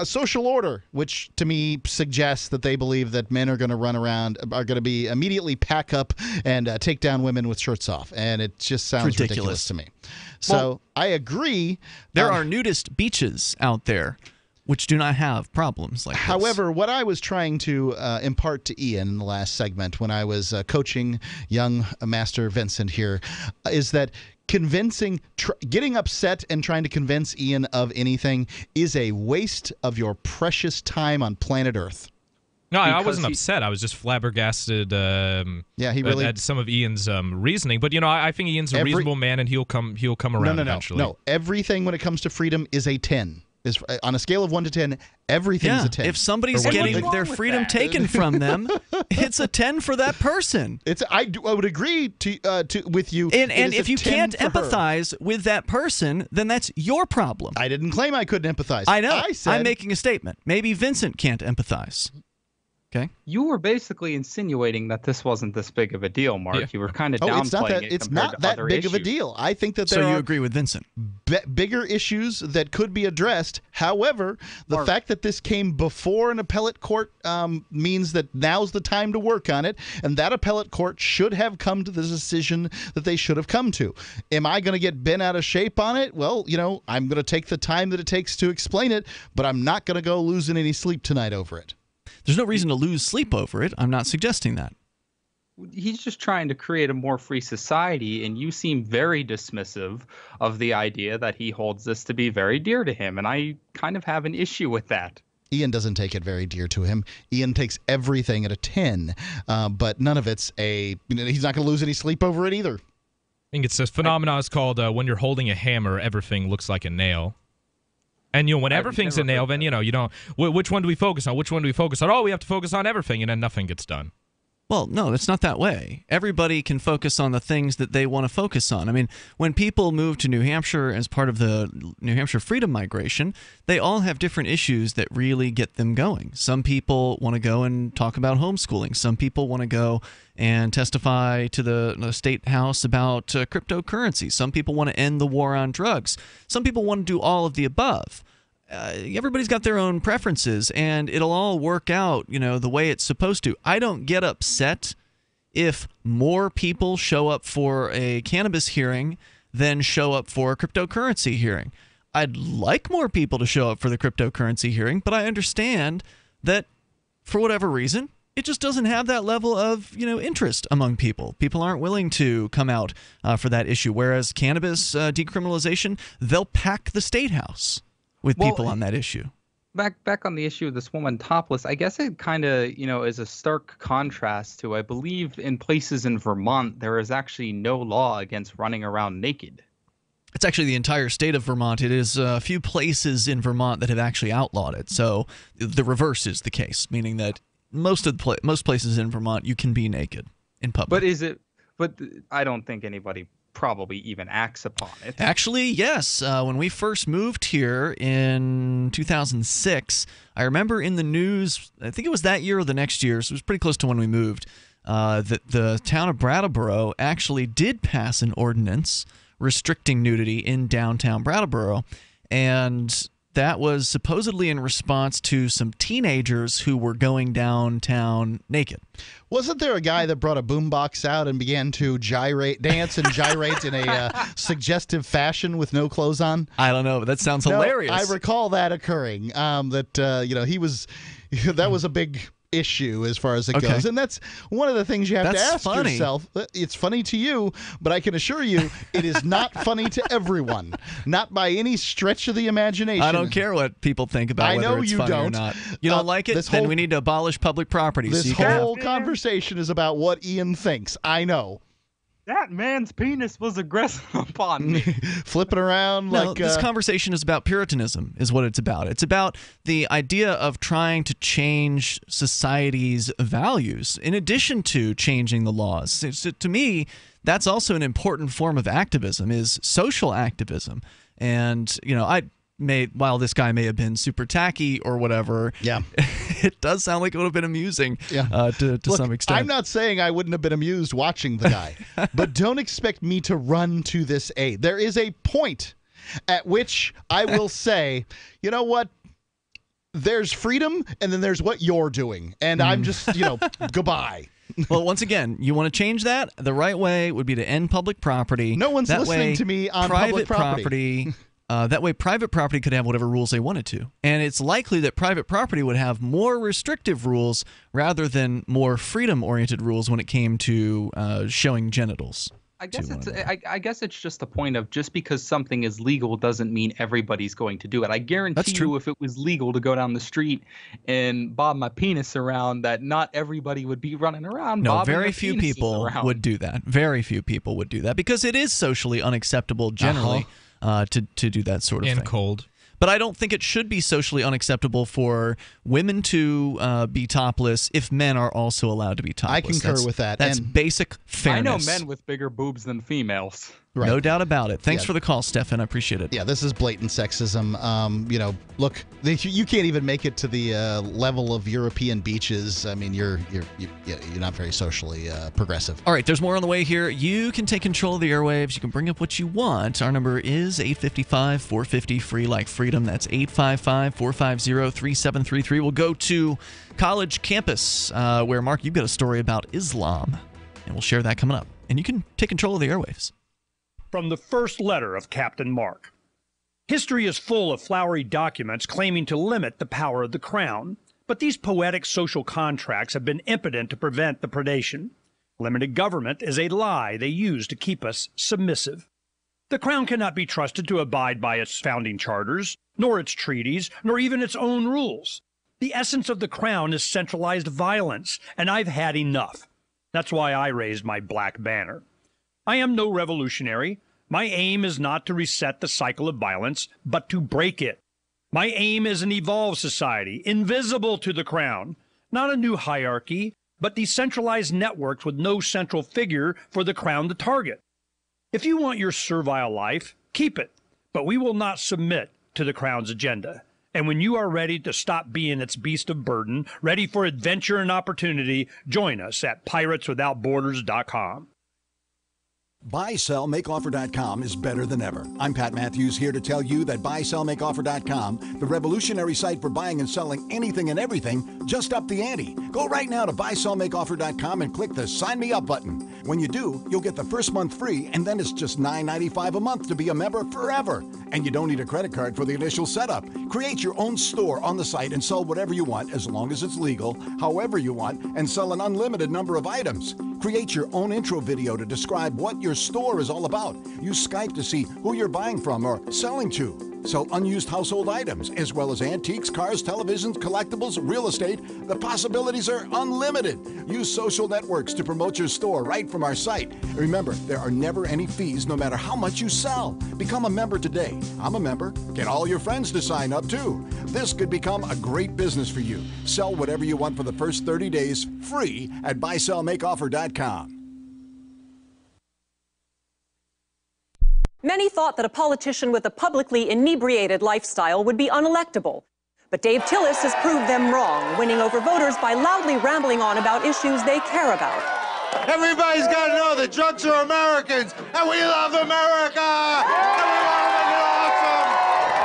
social order, which to me suggests that they believe that men are going to run around, are going to be immediately pack up and take down women with shirts off. And it just sounds ridiculous to me. So I agree. There are nudist beaches out there which do not have problems like this. However, what I was trying to impart to Ian in the last segment when I was coaching young Master Vincent here is that getting upset and trying to convince Ian of anything is a waste of your precious time on planet Earth. No, I wasn't upset. I was just flabbergasted he really at some of Ian's reasoning. But, I think Ian's a reasonable man, and he'll come around eventually. No, everything when it comes to freedom is a 10. On a scale of 1 to 10, everything's a 10. If somebody's getting their freedom taken from them, it's a 10 for that person. I would agree with you. And if you can't empathize with that person, then that's your problem. I didn't claim I couldn't empathize. I know. I'm making a statement. Maybe Vincent can't empathize. Okay. You were basically insinuating that this wasn't this big of a deal, Mark. Yeah. You were kind of downplaying it. It's not that big of a deal. I think that there are. So you agree with Vincent? Bigger issues that could be addressed. However, the fact that this came before an appellate court means that now's the time to work on it, and that appellate court should have come to the decision that they should have come to. Am I going to get bent out of shape on it? Well, I'm going to take the time that it takes to explain it, but I'm not going to go losing any sleep tonight over it. There's no reason to lose sleep over it. I'm not suggesting that. He's just trying to create a more free society, and you seem very dismissive of the idea that he holds this to be very dear to him, and I kind of have an issue with that. Ian doesn't take it very dear to him. Ian takes everything at a 10, but none of it's he's not going to lose any sleep over it either. I think it's this phenomenon is called when you're holding a hammer, everything looks like a nail. And, when everything's a nail, then, you don't, which one do we focus on? Which one do we focus on? Oh, we have to focus on everything, and then nothing gets done. Well, no, it's not that way. Everybody can focus on the things that they want to focus on. I mean, when people move to New Hampshire as part of the New Hampshire Freedom Migration, they all have different issues that really get them going. Some people want to go and talk about homeschooling. Some people want to go and testify to the state house about cryptocurrency. Some people want to end the war on drugs. Some people want to do all of the above. Everybody's got their own preferences, and it'll all work out, the way it's supposed to. I don't get upset if more people show up for a cannabis hearing than show up for a cryptocurrency hearing. I'd like more people to show up for the cryptocurrency hearing, but I understand that for whatever reason, it just doesn't have that level of, interest among people. People aren't willing to come out for that issue, whereas cannabis decriminalization, they'll pack the state house with people on that issue. Back on the issue of this woman topless, I guess it kind of, is a stark contrast to, I believe in places in Vermont, there is actually no law against running around naked. It's actually the entire state of Vermont. It is a few places in Vermont that have actually outlawed it. So the reverse is the case, meaning that most places in Vermont you can be naked in public. But I don't think anybody probably even acts upon it. Actually, yes. When we first moved here in 2006, I remember in the news, I think it was that year or the next year, so it was pretty close to when we moved, that the town of Brattleboro actually did pass an ordinance restricting nudity in downtown Brattleboro, and that was supposedly in response to some teenagers who were going downtown naked. Wasn't there a guy that brought a boombox out and began to dance and gyrate in a suggestive fashion with no clothes on? I don't know, but that sounds hilarious. I recall that occurring. That was a big issue as far as it goes, and that's one of the things you have to ask yourself. It's funny to you, but I can assure you it is not funny to everyone, not by any stretch of the imagination. I don't care what people think about whether it's funny or not. You don't like it? Then we need to abolish public property. This whole conversation is about what Ian thinks. I know. That man's penis was aggressive upon me. Flipping around like... this conversation is about Puritanism, is what it's about. It's about the idea of trying to change society's values in addition to changing the laws. So to me, that's also an important form of activism, is social activism. And, while this guy may have been super tacky or whatever, it does sound like it would have been amusing to some extent. I'm not saying I wouldn't have been amused watching the guy, but don't expect me to run to this aid. There is a point at which I will say, you know what? There's freedom, and then there's what you're doing. And I'm just, goodbye. Well, once again, you want to change that? The right way would be to end public property. No one's listening to me on public property. That way, private property could have whatever rules they wanted to. And it's likely that private property would have more restrictive rules rather than more freedom-oriented rules when it came to showing genitals. I guess it's just the point of just because something is legal doesn't mean everybody's going to do it. I guarantee you if it was legal to go down the street and bob my penis around, that not everybody would be running around bobbing very few people would do that. Very few people would do that because it is socially unacceptable generally. To do that sort of thing. And cold. But I don't think it should be socially unacceptable for women to be topless if men are also allowed to be topless. I concur with that. That's basic fairness. I know men with bigger boobs than females. Right. No doubt about it. Thanks for the call, Stefan. I appreciate it. Yeah, this is blatant sexism. Look, you can't even make it to the level of European beaches. I mean, you're not very socially progressive. All right, there's more on the way here. You can take control of the airwaves. You can bring up what you want. Our number is 855-450 free like freedom. That's 855-450-3733. We'll go to college campus where, Mark, you've got a story about Islam, and we'll share that coming up. And you can take control of the airwaves. From the first letter of Captain Mark. History is full of flowery documents claiming to limit the power of the crown, but these poetic social contracts have been impotent to prevent the predation. Limited government is a lie they use to keep us submissive. The crown cannot be trusted to abide by its founding charters, nor its treaties, nor even its own rules. The essence of the crown is centralized violence, and I've had enough. That's why I raised my black banner. I am no revolutionary. My aim is not to reset the cycle of violence, but to break it. My aim is an evolved society, invisible to the crown. Not a new hierarchy, but decentralized networks with no central figure for the crown to target. If you want your servile life, keep it, but we will not submit to the crown's agenda. And when you are ready to stop being its beast of burden, ready for adventure and opportunity, join us at pirateswithoutborders.com. BuySellMakeOffer.com is better than ever. I'm Pat Matthews here to tell you that BuySellMakeOffer.com, the revolutionary site for buying and selling anything and everything, just upped the ante. Go right now to BuySellMakeOffer.com and click the Sign Me Up button. When you do, you'll get the first month free, and then it's just $9.95 a month to be a member forever. And you don't need a credit card for the initial setup. Create your own store on the site and sell whatever you want, as long as it's legal, however you want, and sell an unlimited number of items. Create your own intro video to describe what your store is all about. Use Skype to see who you're buying from or selling to. Sell unused household items, as well as antiques, cars, televisions, collectibles, real estate. The possibilities are unlimited. Use social networks to promote your store right from our site. Remember, there are never any fees, no matter how much you sell. Become a member today. I'm a member. Get all your friends to sign up, too. This could become a great business for you. Sell whatever you want for the first 30 days, free at BuySellMakeOffer.com. Many thought that a politician with a publicly inebriated lifestyle would be unelectable. But Dave Tillis has proved them wrong, winning over voters by loudly rambling on about issues they care about. Everybody's got to know that drunks are Americans, and we love America, and we want to make it awesome.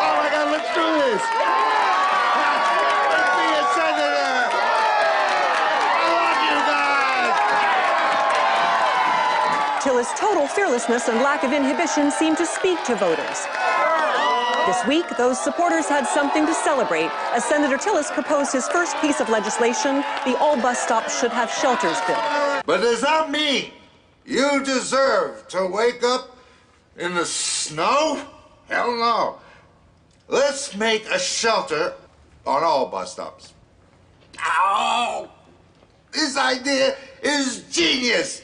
Oh my God, let's do this. Let's be a senator. I love you guys. Tillis' total fearlessness and lack of inhibition seemed to speak to voters. This week, those supporters had something to celebrate as Senator Tillis proposed his first piece of legislation, the All Bus Stops Should Have Shelters bill. But does that mean you deserve to wake up in the snow? Hell no. Let's make a shelter on all bus stops. Ow! This idea is genius.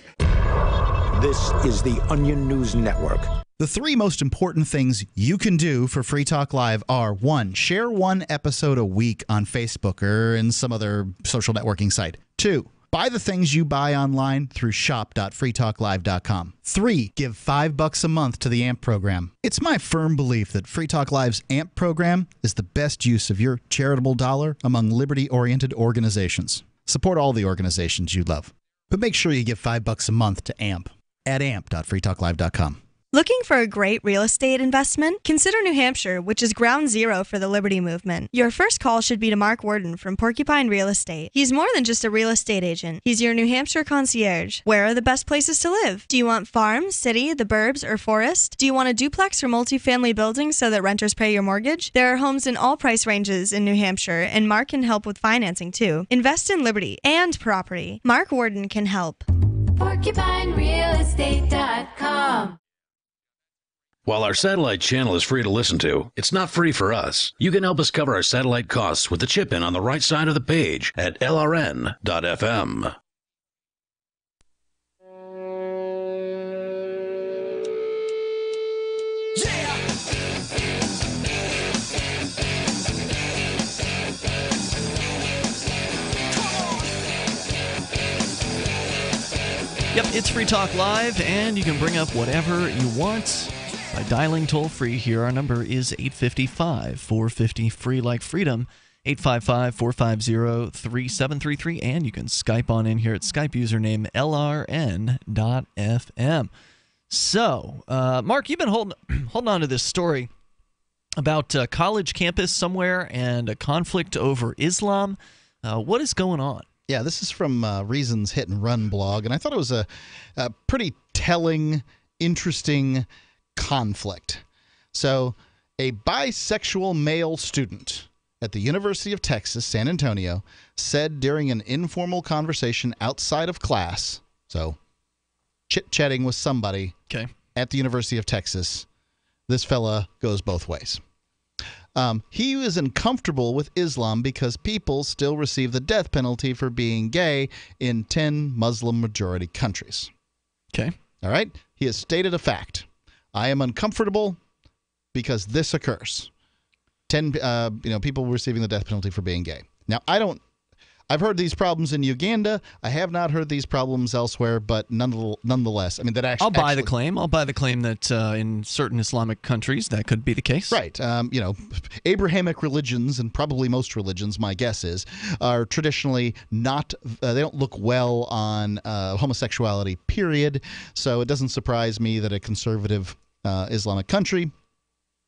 This is the Onion News Network. The three most important things you can do for Free Talk Live are: 1, share one episode a week on Facebook or in some other social networking site. 2, buy the things you buy online through shop.freetalklive.com. 3, give $5 a month to the AMP program. It's my firm belief that Free Talk Live's AMP program is the best use of your charitable dollar among liberty-oriented organizations. Support all the organizations you love, but make sure you give $5 a month to AMP at amp.freetalklive.com. Looking for a great real estate investment? Consider New Hampshire, which is ground zero for the Liberty Movement. Your first call should be to Mark Worden from Porcupine Real Estate. He's more than just a real estate agent. He's your New Hampshire concierge. Where are the best places to live? Do you want farm, city, the burbs, or forest? Do you want a duplex or multifamily building so that renters pay your mortgage? There are homes in all price ranges in New Hampshire, and Mark can help with financing too. Invest in liberty and property. Mark Worden can help. PorcupineRealEstate.com. While our satellite channel is free to listen to, it's not free for us. You can help us cover our satellite costs with the chip-in on the right side of the page at lrn.fm. Yep, it's Free Talk Live, and you can bring up whatever you want by dialing toll-free here. Our number is 855-450-FREE like freedom, 855-450-3733, and you can Skype on in here at Skype username lrn.fm. So, Mark, you've been holding on to this story about a college campus somewhere and a conflict over Islam. What is going on? Yeah, this is from Reason's Hit and Run blog, and I thought it was a pretty telling, interesting conflict. So, a bisexual male student at the University of Texas, San Antonio, said during an informal conversation outside of class, so chit-chatting with somebody at the University of Texas, this fella goes both ways. He was uncomfortable with Islam because people still receive the death penalty for being gay in 10 Muslim-majority countries. Okay. All right? He has stated a fact. I am uncomfortable because this occurs. 10 people receiving the death penalty for being gay. Now, I've heard these problems in Uganda. I have not heard these problems elsewhere, but nonetheless, I mean, that actually... I'll buy the claim. I'll buy the claim that in certain Islamic countries that could be the case. Right. Abrahamic religions, and probably most religions, my guess is, are traditionally not... they don't look well on homosexuality, period. So it doesn't surprise me that a conservative Islamic country,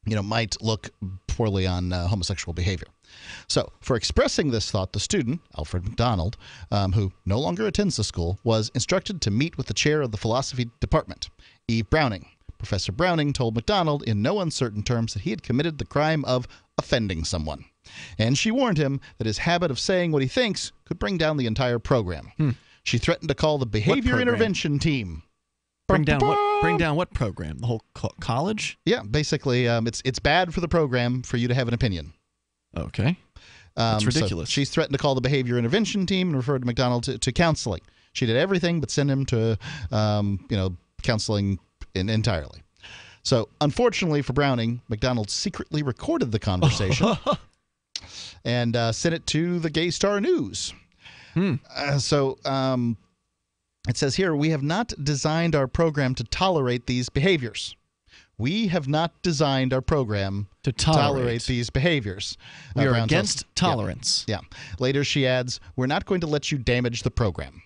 might look poorly on homosexual behavior. So, for expressing this thought, the student, Alfred McDonald, who no longer attends the school, was instructed to meet with the chair of the philosophy department, Eve Browning. Professor Browning told McDonald in no uncertain terms that he had committed the crime of offending someone. And she warned him that his habit of saying what he thinks could bring down the entire program. She threatened to call the behavior intervention team. Bring down what program? The whole college? Yeah, basically, it's bad for the program for you to have an opinion. Okay. That's ridiculous. So she's threatened to call the behavior intervention team and referred McDonald to counseling. She did everything but send him to, counseling entirely. So, unfortunately for Browning, McDonald secretly recorded the conversation and sent it to the Gay Star News. It says here, we have not designed our program to tolerate these behaviors. We have not designed our program to tolerate these behaviors. We are against tolerance. Yeah. Later, she adds, we're not going to let you damage the program.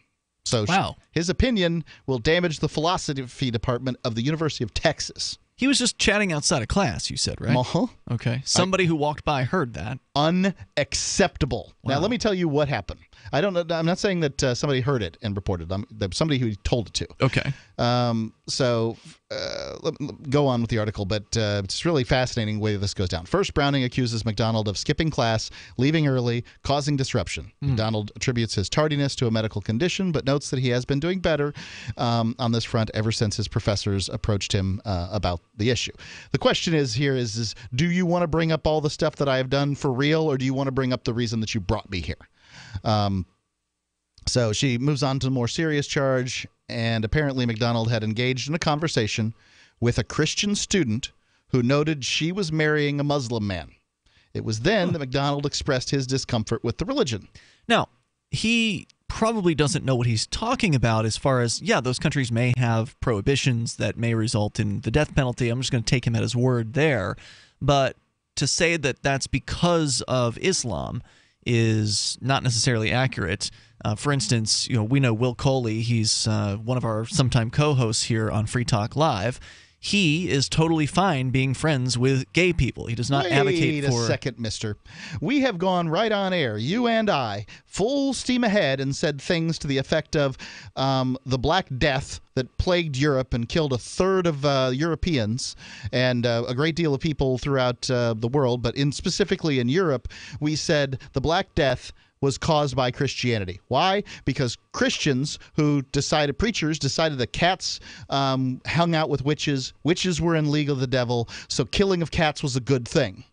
So his opinion will damage the philosophy department of the University of Texas. He was just chatting outside of class, you said, right? Uh-huh. Okay. Somebody who walked by heard that. Unacceptable. Wow. Now, let me tell you what happened. I don't know. I'm not saying that somebody heard it and reported. Somebody who told it to. Okay. Let me go on with the article, but it's really fascinating the way this goes down. First, Browning accuses McDonald of skipping class, leaving early, causing disruption. McDonald attributes his tardiness to a medical condition, but notes that he has been doing better on this front ever since his professors approached him about the issue. The question is do you want to bring up all the stuff that I have done for real, or do you want to bring up the reason that you brought me here? So she moves on to a more serious charge, and apparently McDonald had engaged in a conversation with a Christian student who noted she was marrying a Muslim man. It was then that McDonald expressed his discomfort with the religion. Now, he probably doesn't know what he's talking about as far as, those countries may have prohibitions that may result in the death penalty. I'm just going to take him at his word there. But to say that that's because of Islam is not necessarily accurate. For instance, we know Will Coley. He's one of our sometime co-hosts here on Free Talk Live. He is totally fine being friends with gay people. He does not advocate for... Wait a second, mister. We have gone right on air, you and I, full steam ahead, and said things to the effect of the Black Death that plagued Europe and killed a third of Europeans and a great deal of people throughout the world, but specifically in Europe, we said the Black Death was caused by Christianity. Why? Because Christians preachers decided that cats hung out with witches. Witches were in league of the devil, so killing of cats was a good thing.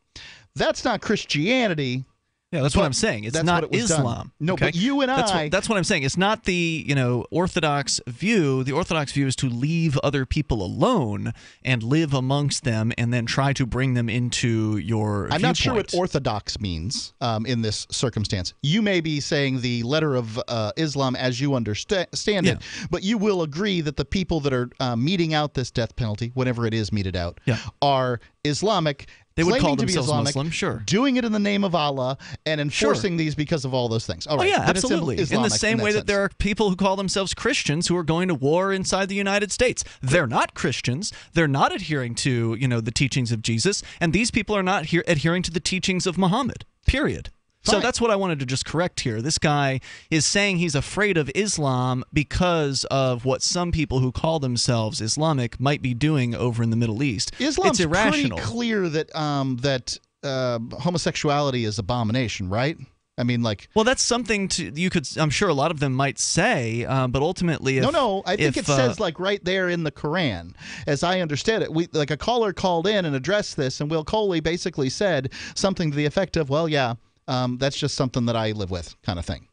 That's not Christianity. Yeah, that's what I'm saying. It's not Islam. No, okay? But you and that's what I'm saying. It's not the Orthodox view. The Orthodox view is to leave other people alone and live amongst them, and then try to bring them into your. I'm not sure what Orthodox means in this circumstance. You may be saying the letter of Islam as you understand it, but you will agree that the people that are meting out this death penalty, whenever it is meted out, are Islamic. They would call to be themselves Islamic, Muslim, sure. Doing it in the name of Allah and enforcing these because of all those things. All right. Oh, yeah, absolutely. In the same way that there are people who call themselves Christians who are going to war inside the United States. They're not Christians. They're not adhering to, the teachings of Jesus. And these people are not adhering to the teachings of Muhammad, period. So that's what I wanted to just correct here. This guy is saying he's afraid of Islam because of what some people who call themselves Islamic might be doing over in the Middle East. Islam's it's irrational. Pretty clear that homosexuality is abomination, right? I mean, well, that's something you could. I'm sure a lot of them might say, but ultimately, I think it says right there in the Quran, as I understand it. A caller called in and addressed this, and Will Coley basically said something to the effect of, "Well, yeah." That's just something that I live with, kind of thing.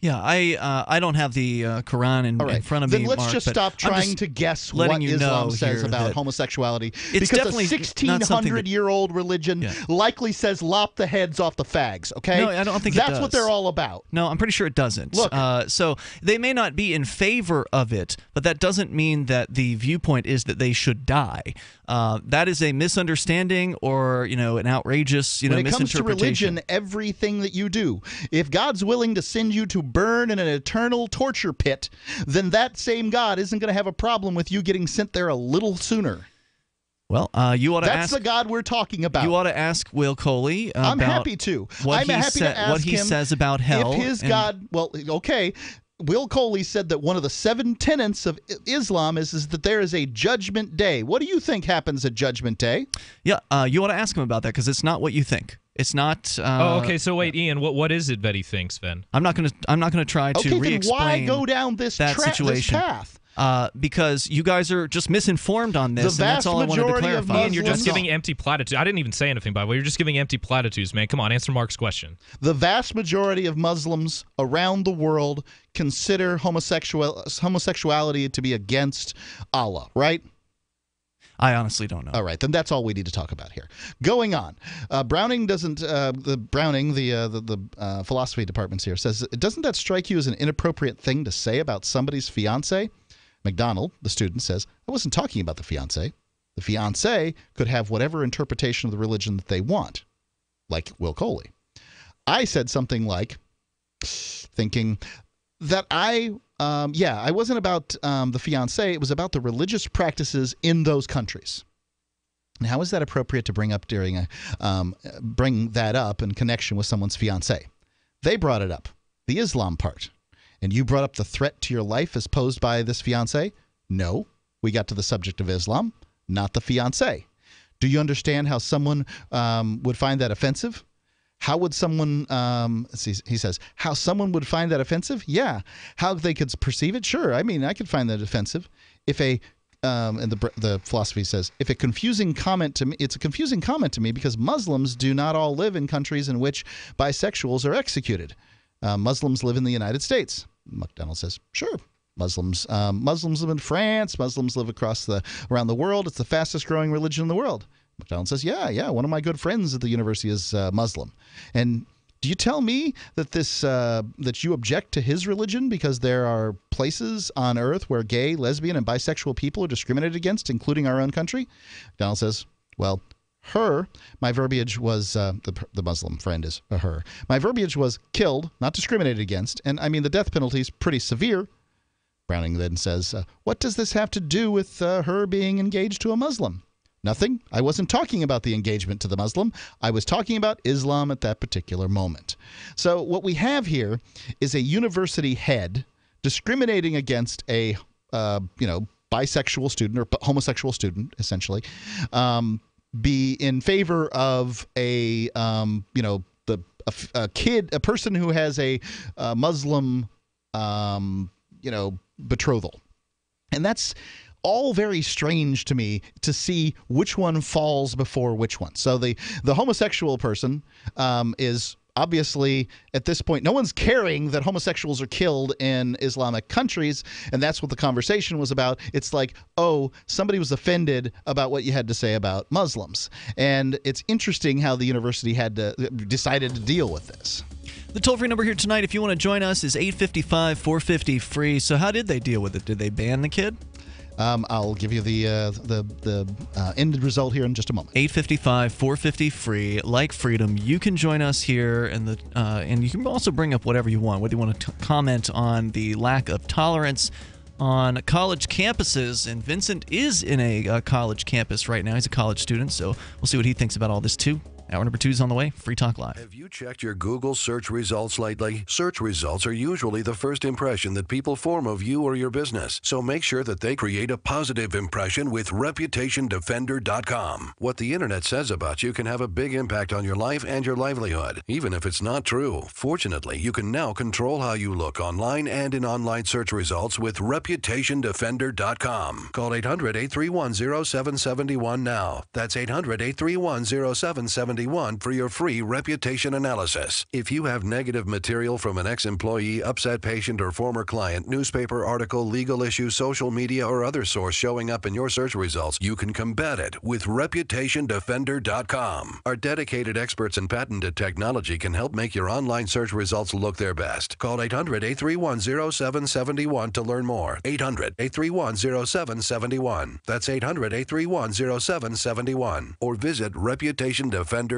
Yeah, I don't have the Quran in front of me. Then let's just stop trying to guess what Islam says about homosexuality. Because a 1,600-year-old religion likely says lop the heads off the fags, okay? No, I don't think that's what they're all about. No, I'm pretty sure it doesn't. Look. So they may not be in favor of it, but that doesn't mean that the viewpoint is that they should die. That is a misunderstanding or, an outrageous, when it comes to misinterpretation. religion, everything that you do, if God's willing to send you to burn in an eternal torture pit, then that same God isn't going to have a problem with you getting sent there a little sooner. Well, you ought to That's the God we're talking about. You ought to ask Will Coley about I'm happy to. What he him says about hell. If his God, Will Coley said that one of the 7 tenets of Islam is that there is a judgment day. What do you think happens at Judgment Day? Yeah, you ought to ask him about that because it's not what you think. It's not. Okay. So wait, Ian, what is it that he thinks then? I'm not gonna try to re-explain. Then why go down this situation? This path? Because you guys are just misinformed on this, and that's all I wanted to clarify. Ian, you're just giving empty platitudes. I didn't even say anything, by the way. You're just giving empty platitudes, man. Come on, answer Mark's question. The vast majority of Muslims around the world consider homosexuality to be against Allah, right? I honestly don't know. All right, then that's all we need to talk about here. Going on, Browning doesn't. The philosophy department here says, doesn't that strike you as an inappropriate thing to say about somebody's fiance? McDonald, the student, says, I wasn't talking about the fiance. The fiance could have whatever interpretation of the religion that they want, like Will Coley. I said something like, thinking, that I wasn't about the fiancé. It was about the religious practices in those countries. And how is that appropriate to bring that up in connection with someone's fiancé? They brought it up, the Islam part. And you brought up the threat to your life as posed by this fiancé? No. We got to the subject of Islam, not the fiancé. Do you understand how someone would find that offensive? How would someone, he says, how someone would find that offensive? Yeah. How they could perceive it? Sure. I mean, I could find that offensive. If and the philosophy says, if a confusing comment to me, it's a confusing comment to me because Muslims do not all live in countries in which bisexuals are executed. Muslims live in the United States. McDonald says, sure. Muslims live in France. Muslims live around the world. It's the fastest growing religion in the world. McDonald says, yeah. One of my good friends at the university is Muslim. And do you tell me that that you object to his religion because there are places on earth where gay, lesbian, and bisexual people are discriminated against, including our own country? McDonald says, well, my verbiage was, the Muslim friend is a her. My verbiage was killed, not discriminated against. And I mean, the death penalty is pretty severe. Browning then says, what does this have to do with her being engaged to a Muslim? Nothing. I wasn't talking about the engagement to the Muslim. I was talking about Islam at that particular moment. So what we have here is a university head discriminating against a bisexual student or homosexual student, essentially, be in favor of a person who has a Muslim betrothal. And that's all very strange to me to see which one falls before which one. So the homosexual person is obviously, at this point, no one's caring that homosexuals are killed in Islamic countries, and that's what the conversation was about. It's like, oh, somebody was offended about what you had to say about Muslims. And it's interesting how the university decided to deal with this. The toll-free number here tonight, if you want to join us, is 855-450-FREE. So how did they deal with it? Did they ban the kid? I'll give you the ended result here in just a moment. 855-450-FREE. Like freedom, you can join us here, and you can also bring up whatever you want, whether you want to comment on the lack of tolerance on college campuses. And Vincent is in a college campus right now. He's a college student, so we'll see what he thinks about all this, too. Hour number 2 is on the way. Free Talk Live. Have you checked your Google search results lately? Search results are usually the first impression that people form of you or your business. So make sure that they create a positive impression with ReputationDefender.com. What the internet says about you can have a big impact on your life and your livelihood, even if it's not true. Fortunately, you can now control how you look online and in online search results with ReputationDefender.com. Call 800-831-0771 now. That's 800-831-0771 for your free reputation analysis. If you have negative material from an ex-employee, upset patient, or former client, newspaper article, legal issue, social media, or other source showing up in your search results, you can combat it with ReputationDefender.com. Our dedicated experts in patented technology can help make your online search results look their best. Call 800-831-0771 to learn more. 800-831-0771. That's 800-831-0771. Or visit ReputationDefender.com.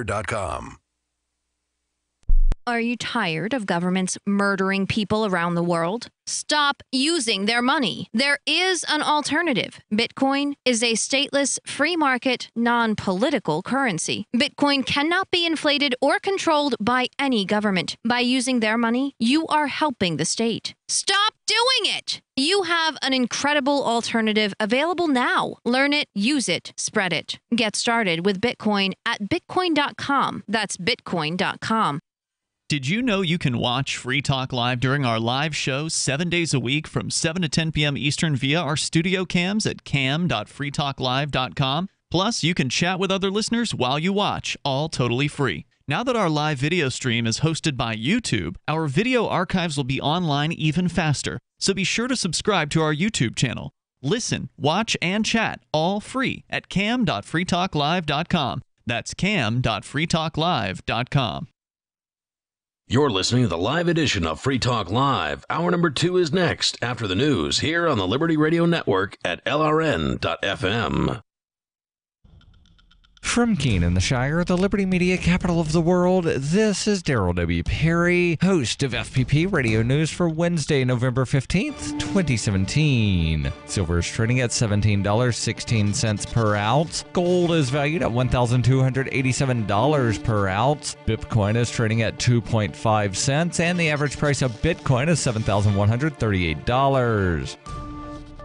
Are you tired of governments murdering people around the world? Stop using their money. There is an alternative. Bitcoin is a stateless, free market, non-political currency. Bitcoin cannot be inflated or controlled by any government. By using their money, you are helping the state. Stop doing it! You have an incredible alternative available now. Learn it, use it, spread it. Get started with Bitcoin at Bitcoin.com. That's Bitcoin.com. Did you know you can watch Free Talk Live during our live show 7 days a week from 7 to 10 p.m. Eastern via our studio cams at cam.freetalklive.com? Plus, you can chat with other listeners while you watch, all totally free. Now that our live video stream is hosted by YouTube, our video archives will be online even faster. So be sure to subscribe to our YouTube channel. Listen, watch, and chat all free at cam.freetalklive.com. That's cam.freetalklive.com. You're listening to the live edition of Free Talk Live. Hour number 2 is next, after the news, here on the Liberty Radio Network at LRN.FM. From Keene in the Shire, the Liberty Media capital of the world, this is Daryl W. Perry, host of FPP Radio News for Wednesday, November 15th, 2017. Silver is trading at $17.16 per ounce. Gold is valued at $1,287 per ounce. Bitcoin is trading at 2.5 cents, and the average price of Bitcoin is $7,138.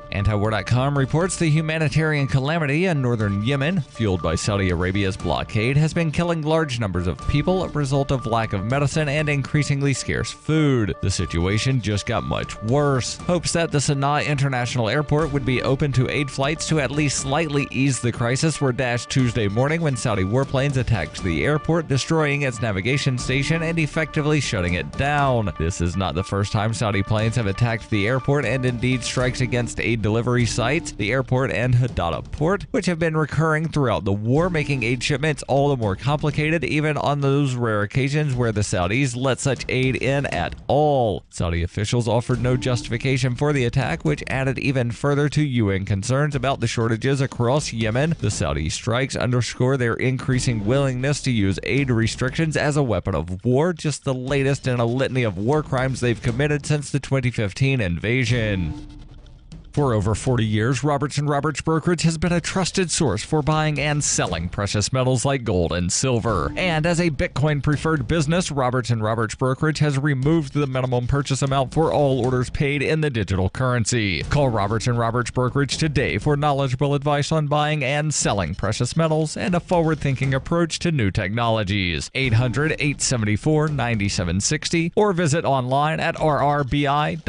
Antiwar.com reports the humanitarian calamity in northern Yemen, fueled by Saudi Arabia's blockade, has been killing large numbers of people as a result of lack of medicine and increasingly scarce food. The situation just got much worse. Hopes that the Sana'a International Airport would be open to aid flights to at least slightly ease the crisis were dashed Tuesday morning when Saudi warplanes attacked the airport, destroying its navigation station and effectively shutting it down. This is not the first time Saudi planes have attacked the airport, and indeed strikes against aid delivery sites, the airport and Hadada port, which have been recurring throughout the war, making aid shipments all the more complicated, even on those rare occasions where the Saudis let such aid in at all. Saudi officials offered no justification for the attack, which added even further to UN concerns about the shortages across Yemen. The Saudi strikes underscore their increasing willingness to use aid restrictions as a weapon of war, just the latest in a litany of war crimes they've committed since the 2015 invasion. For over 40 years, Roberts & Roberts Brokerage has been a trusted source for buying and selling precious metals like gold and silver. And as a Bitcoin-preferred business, Roberts & Roberts Brokerage has removed the minimum purchase amount for all orders paid in the digital currency. Call Roberts & Roberts Brokerage today for knowledgeable advice on buying and selling precious metals and a forward-thinking approach to new technologies. 800-874-9760 or visit online at rrbi.co.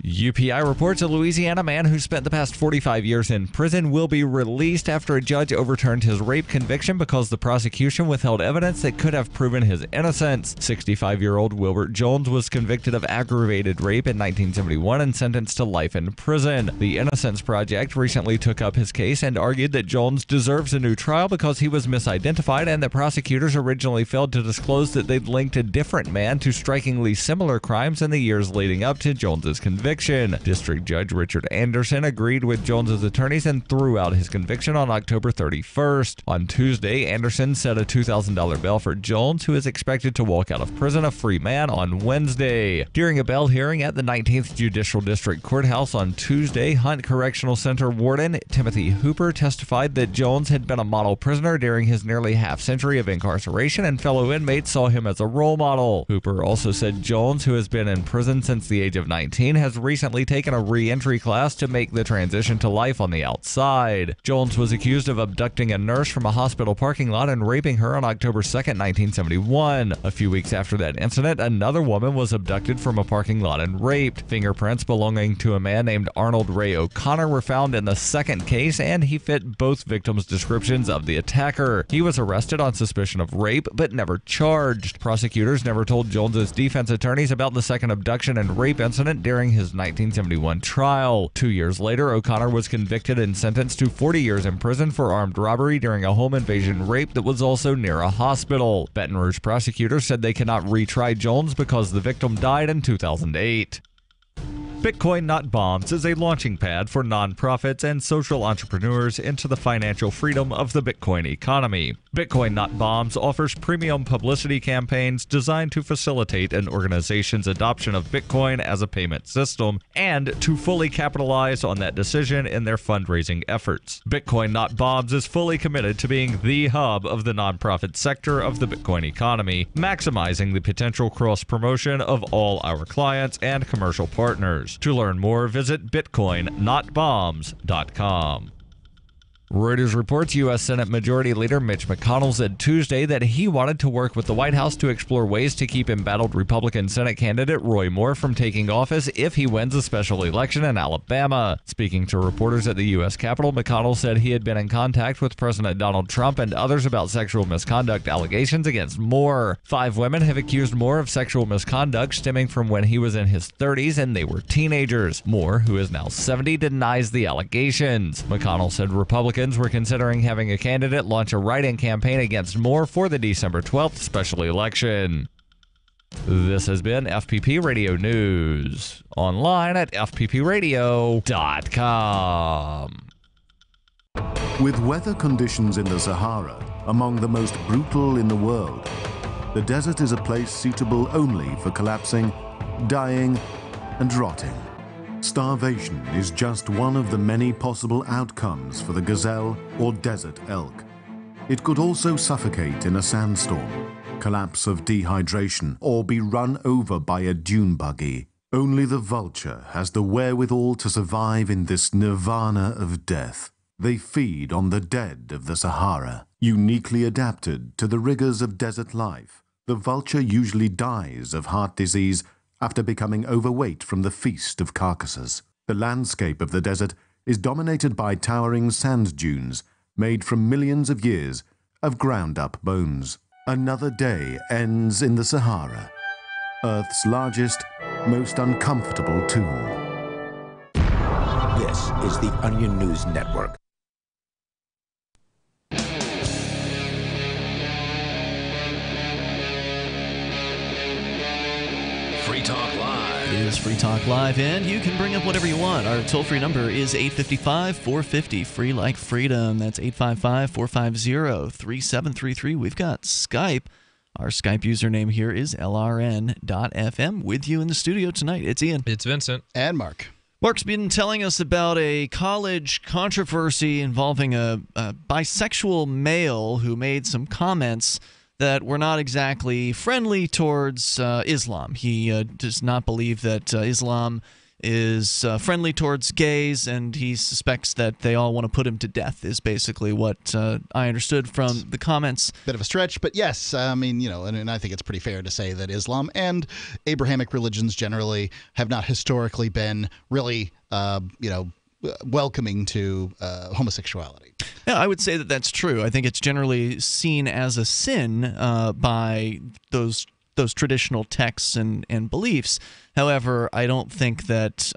UPI reports a Louisiana man who spent the past 45 years in prison will be released after a judge overturned his rape conviction because the prosecution withheld evidence that could have proven his innocence. 65-year-old Wilbert Jones was convicted of aggravated rape in 1971 and sentenced to life in prison. The Innocence Project recently took up his case and argued that Jones deserves a new trial because he was misidentified and that prosecutors originally failed to disclose that they'd linked a different man to strikingly similar crimes in the years leading up to Jones's conviction. District Judge Richard Anderson agreed with Jones's attorneys and threw out his conviction on October 31st. On Tuesday, Anderson set a $2,000 bail for Jones, who is expected to walk out of prison a free man on Wednesday. During a bail hearing at the 19th Judicial District Courthouse on Tuesday, Hunt Correctional Center Warden Timothy Hooper testified that Jones had been a model prisoner during his nearly half-century of incarceration, and fellow inmates saw him as a role model. Hooper also said Jones, who has been in prison since the age of 19, has recently taken a re-entry class to make the transition to life on the outside. Jones was accused of abducting a nurse from a hospital parking lot and raping her on October 2nd, 1971. A few weeks after that incident, another woman was abducted from a parking lot and raped. Fingerprints belonging to a man named Arnold Ray O'Connor were found in the second case, and he fit both victims' descriptions of the attacker. He was arrested on suspicion of rape, but never charged. Prosecutors never told Jones's defense attorneys about the second abduction and rape incident during his 1971 trial. 2 years later, O'Connor was convicted and sentenced to 40 years in prison for armed robbery during a home invasion rape that was also near a hospital. Baton Rouge prosecutors said they cannot retry Jones because the victim died in 2008. Bitcoin Not Bombs is a launching pad for nonprofits and social entrepreneurs into the financial freedom of the Bitcoin economy. Bitcoin Not Bombs offers premium publicity campaigns designed to facilitate an organization's adoption of Bitcoin as a payment system and to fully capitalize on that decision in their fundraising efforts. Bitcoin Not Bombs is fully committed to being the hub of the nonprofit sector of the Bitcoin economy, maximizing the potential cross-promotion of all our clients and commercial partners. To learn more, visit bitcoinnotbombs.com. Reuters reports U.S. Senate Majority Leader Mitch McConnell said Tuesday that he wanted to work with the White House to explore ways to keep embattled Republican Senate candidate Roy Moore from taking office if he wins a special election in Alabama. Speaking to reporters at the U.S. Capitol, McConnell said he had been in contact with President Donald Trump and others about sexual misconduct allegations against Moore. 5 women have accused Moore of sexual misconduct stemming from when he was in his 30s and they were teenagers. Moore, who is now 70, denies the allegations. McConnell said Republicans were considering having a candidate launch a write-in campaign against Moore for the December 12th special election. This has been FPP Radio News. Online at fppradio.com. With weather conditions in the Sahara among the most brutal in the world, the desert is a place suitable only for collapsing, dying, and rotting. Starvation is just one of the many possible outcomes for the gazelle or desert elk. It could also suffocate in a sandstorm, collapse of dehydration, or be run over by a dune buggy. Only the vulture has the wherewithal to survive in this nirvana of death. They feed on the dead of the Sahara. Uniquely adapted to the rigors of desert life, the vulture usually dies of heart disease after becoming overweight from the feast of carcasses. The landscape of the desert is dominated by towering sand dunes made from millions of years of ground-up bones. Another day ends in the Sahara, Earth's largest, most uncomfortable tomb. This is the Onion News Network. Free Talk Live. It is Free Talk Live, and you can bring up whatever you want. Our toll-free number is 855-450, free like freedom. That's 855-450-3733. We've got Skype. Our Skype username here is LRN.FM. With you in the studio tonight, it's Ian. It's Vincent. And Mark. Mark's been telling us about a college controversy involving a bisexual male who made some comments that were not exactly friendly towards Islam. He does not believe that Islam is friendly towards gays, and he suspects that they all want to put him to death, is basically what I understood from the comments. Bit of a stretch, but yes, I mean, you know, and I think it's pretty fair to say that Islam and Abrahamic religions generally have not historically been really, welcoming to homosexuality. Yeah, I would say that that's true. I think it's generally seen as a sin by those traditional texts and beliefs. However, I don't think that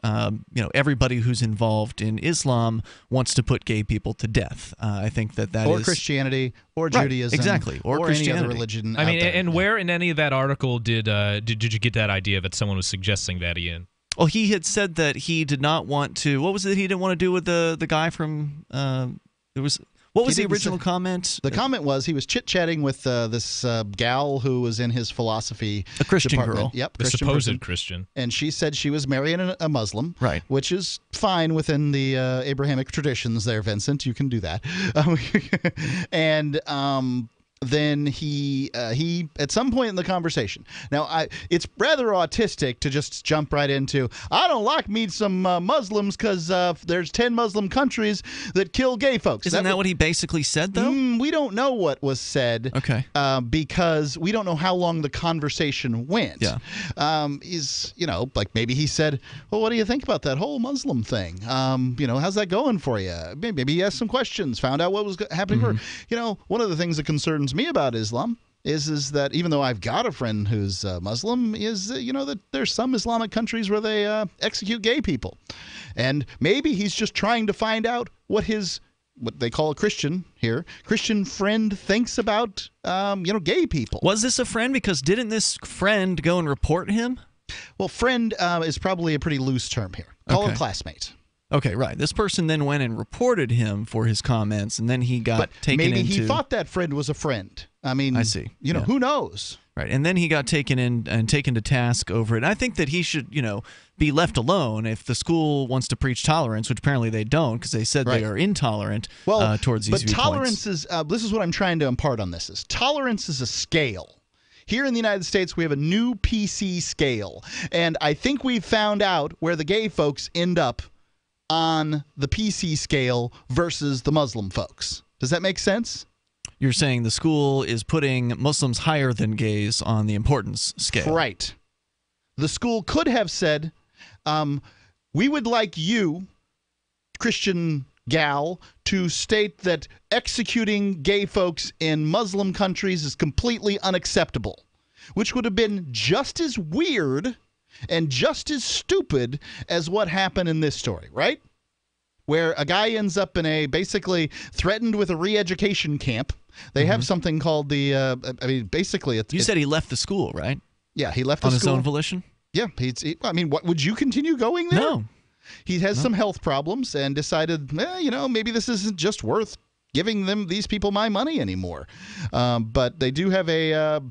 everybody who's involved in Islam wants to put gay people to death. I think that is Christianity or Judaism, exactly, or any other religion. I mean, out there. and where in any of that article did you get that idea that someone was suggesting that, Ian? Well, he had said that he did not want to. What was it he didn't want to do with the guy from? What was the original comment? The comment was he was chit-chatting with this gal who was in his philosophy a Christian department. girl. Yep, the Christian supposed person. Christian. And she said she was marrying a Muslim, right? Which is fine within the Abrahamic traditions there, Vincent. You can do that. And then he at some point in the conversation. Now, it's rather autistic to just jump right into, I don't like me some Muslims because there's 10 Muslim countries that kill gay folks. Isn't that what he basically said, though? We don't know what was said. Okay. Because we don't know how long the conversation went. Yeah. Like maybe he said, well, what do you think about that whole Muslim thing? How's that going for you? Maybe he asked some questions, found out what was happening for her. One of the things that concerns me about Islam is that even though I've got a friend who's Muslim, is that there's some Islamic countries where they execute gay people, and maybe he's just trying to find out what they call a Christian friend thinks about gay people. Was this a friend? Because didn't this friend go and report him? Well, friend is probably a pretty loose term here. Call him classmate. Okay, right. This person then went and reported him for his comments, and then he got taken into... Maybe he thought that friend was a friend. I mean, I see. Who knows? Right, and then he got taken in and taken to task over it. And I think that he should, be left alone if the school wants to preach tolerance, which apparently they don't, because they said they are intolerant towards these viewpoints. But tolerance is... this is what I'm trying to impart on this. Tolerance is a scale. Here in the United States, we have a new PC scale, and I think we've found out where the gay folks end up on the PC scale versus the Muslim folks. Does that make sense? You're saying the school is putting Muslims higher than gays on the importance scale. Right. The school could have said, we would like you, Christian gal, to state that executing gay folks in Muslim countries is completely unacceptable, which would have been just as weird and just as stupid as what happened in this story, right? Where a guy ends up in a basically threatened with a re-education camp. They have something called the, basically... You said he left the school, right? Yeah, he left the school. school. On his own volition? Yeah. What would you continue going there? No. He has some health problems and decided, maybe this isn't just worth giving these people my money anymore. But they do have a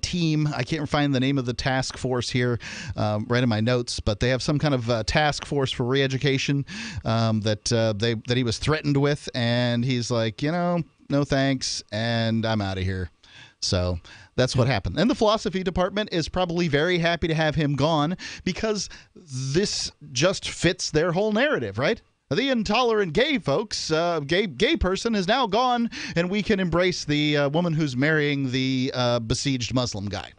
team. I can't find the name of the task force here right in my notes, but they have some kind of task force for re-education that he was threatened with, and he's like, no thanks, and I'm out of here. So that's what happened. And the philosophy department is probably very happy to have him gone because this just fits their whole narrative, right? The intolerant gay folks, gay person is now gone, and we can embrace the woman who's marrying the besieged Muslim guy.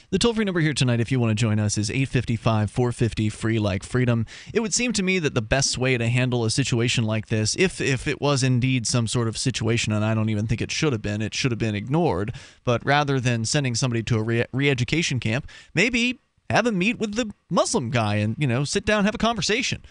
The toll-free number here tonight, if you want to join us, is 855-450-FREE like freedom. It would seem to me that the best way to handle a situation like this, if it was indeed some sort of situation, and I don't even think it should have been ignored, but rather than sending somebody to a re-education camp, maybe have him meet with the Muslim guy and, sit down and have a conversation.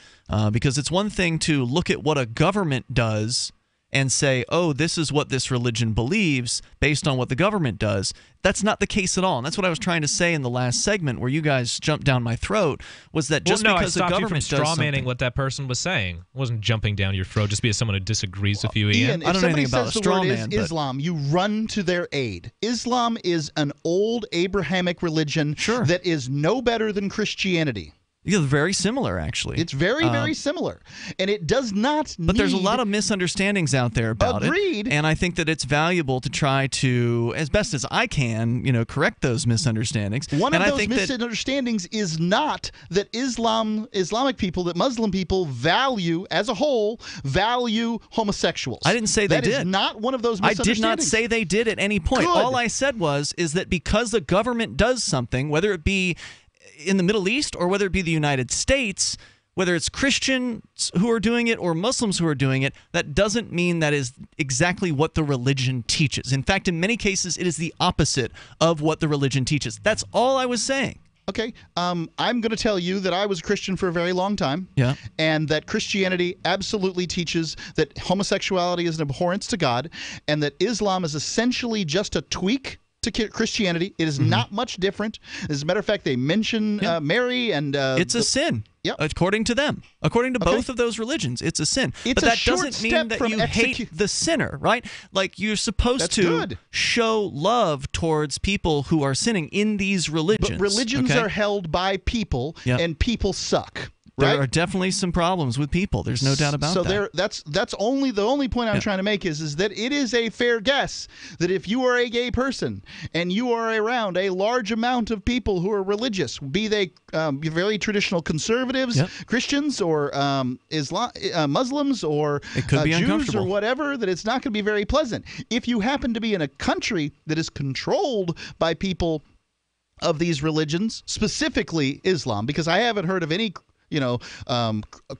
Because it's one thing to look at what a government does and say, oh, this is what this religion believes based on what the government does. That's not the case at all. And that's what I was trying to say in the last segment where you guys jumped down my throat, was that just because the government does something... I stopped you from strawmanning what that person was saying. I wasn't jumping down your throat just because someone who disagrees with you, Ian. I don't know anything about a straw man. Islam, you run to their aid. Islam is an old Abrahamic religion that is no better than Christianity. Yeah, very similar, actually. It's very, very similar. And it does not But there's a lot of misunderstandings out there about Agreed. it. And I think that it's valuable to try to, as best as I can, correct those misunderstandings. One of those misunderstandings is not that Islamic people, that Muslim people as a whole, value homosexuals. I didn't say they did. That is not one of those misunderstandings. I did not say they did at any point. Good. All I said is that because the government does something, whether it be in the Middle East or whether it be the United States, whether it's Christians who are doing it or Muslims who are doing it, that doesn't mean that is exactly what the religion teaches. In fact, in many cases, it is the opposite of what the religion teaches. That's all I was saying. Okay, I'm going to tell you that I was a Christian for a very long time, and that Christianity absolutely teaches that homosexuality is an abhorrence to God, and that Islam is essentially just a tweak to Christianity. It is not much different. As a matter of fact, they mention Mary and... it's a sin. Yep. According to them. According to both of those religions, it's a sin. It's but that doesn't mean that you hate the sinner, right? Like, you're supposed to show love towards people who are sinning in these religions. But religions are held by people, and people suck. Right? There are definitely some problems with people. There's no doubt about that. So that's only the only point I'm trying to make is that it is a fair guess that if you are a gay person and you are around a large amount of people who are religious, be they very traditional conservatives, Christians, or Muslims, or Jews, or whatever, that it's not going to be very pleasant. If you happen to be in a country that is controlled by people of these religions, specifically Islam, because I haven't heard of any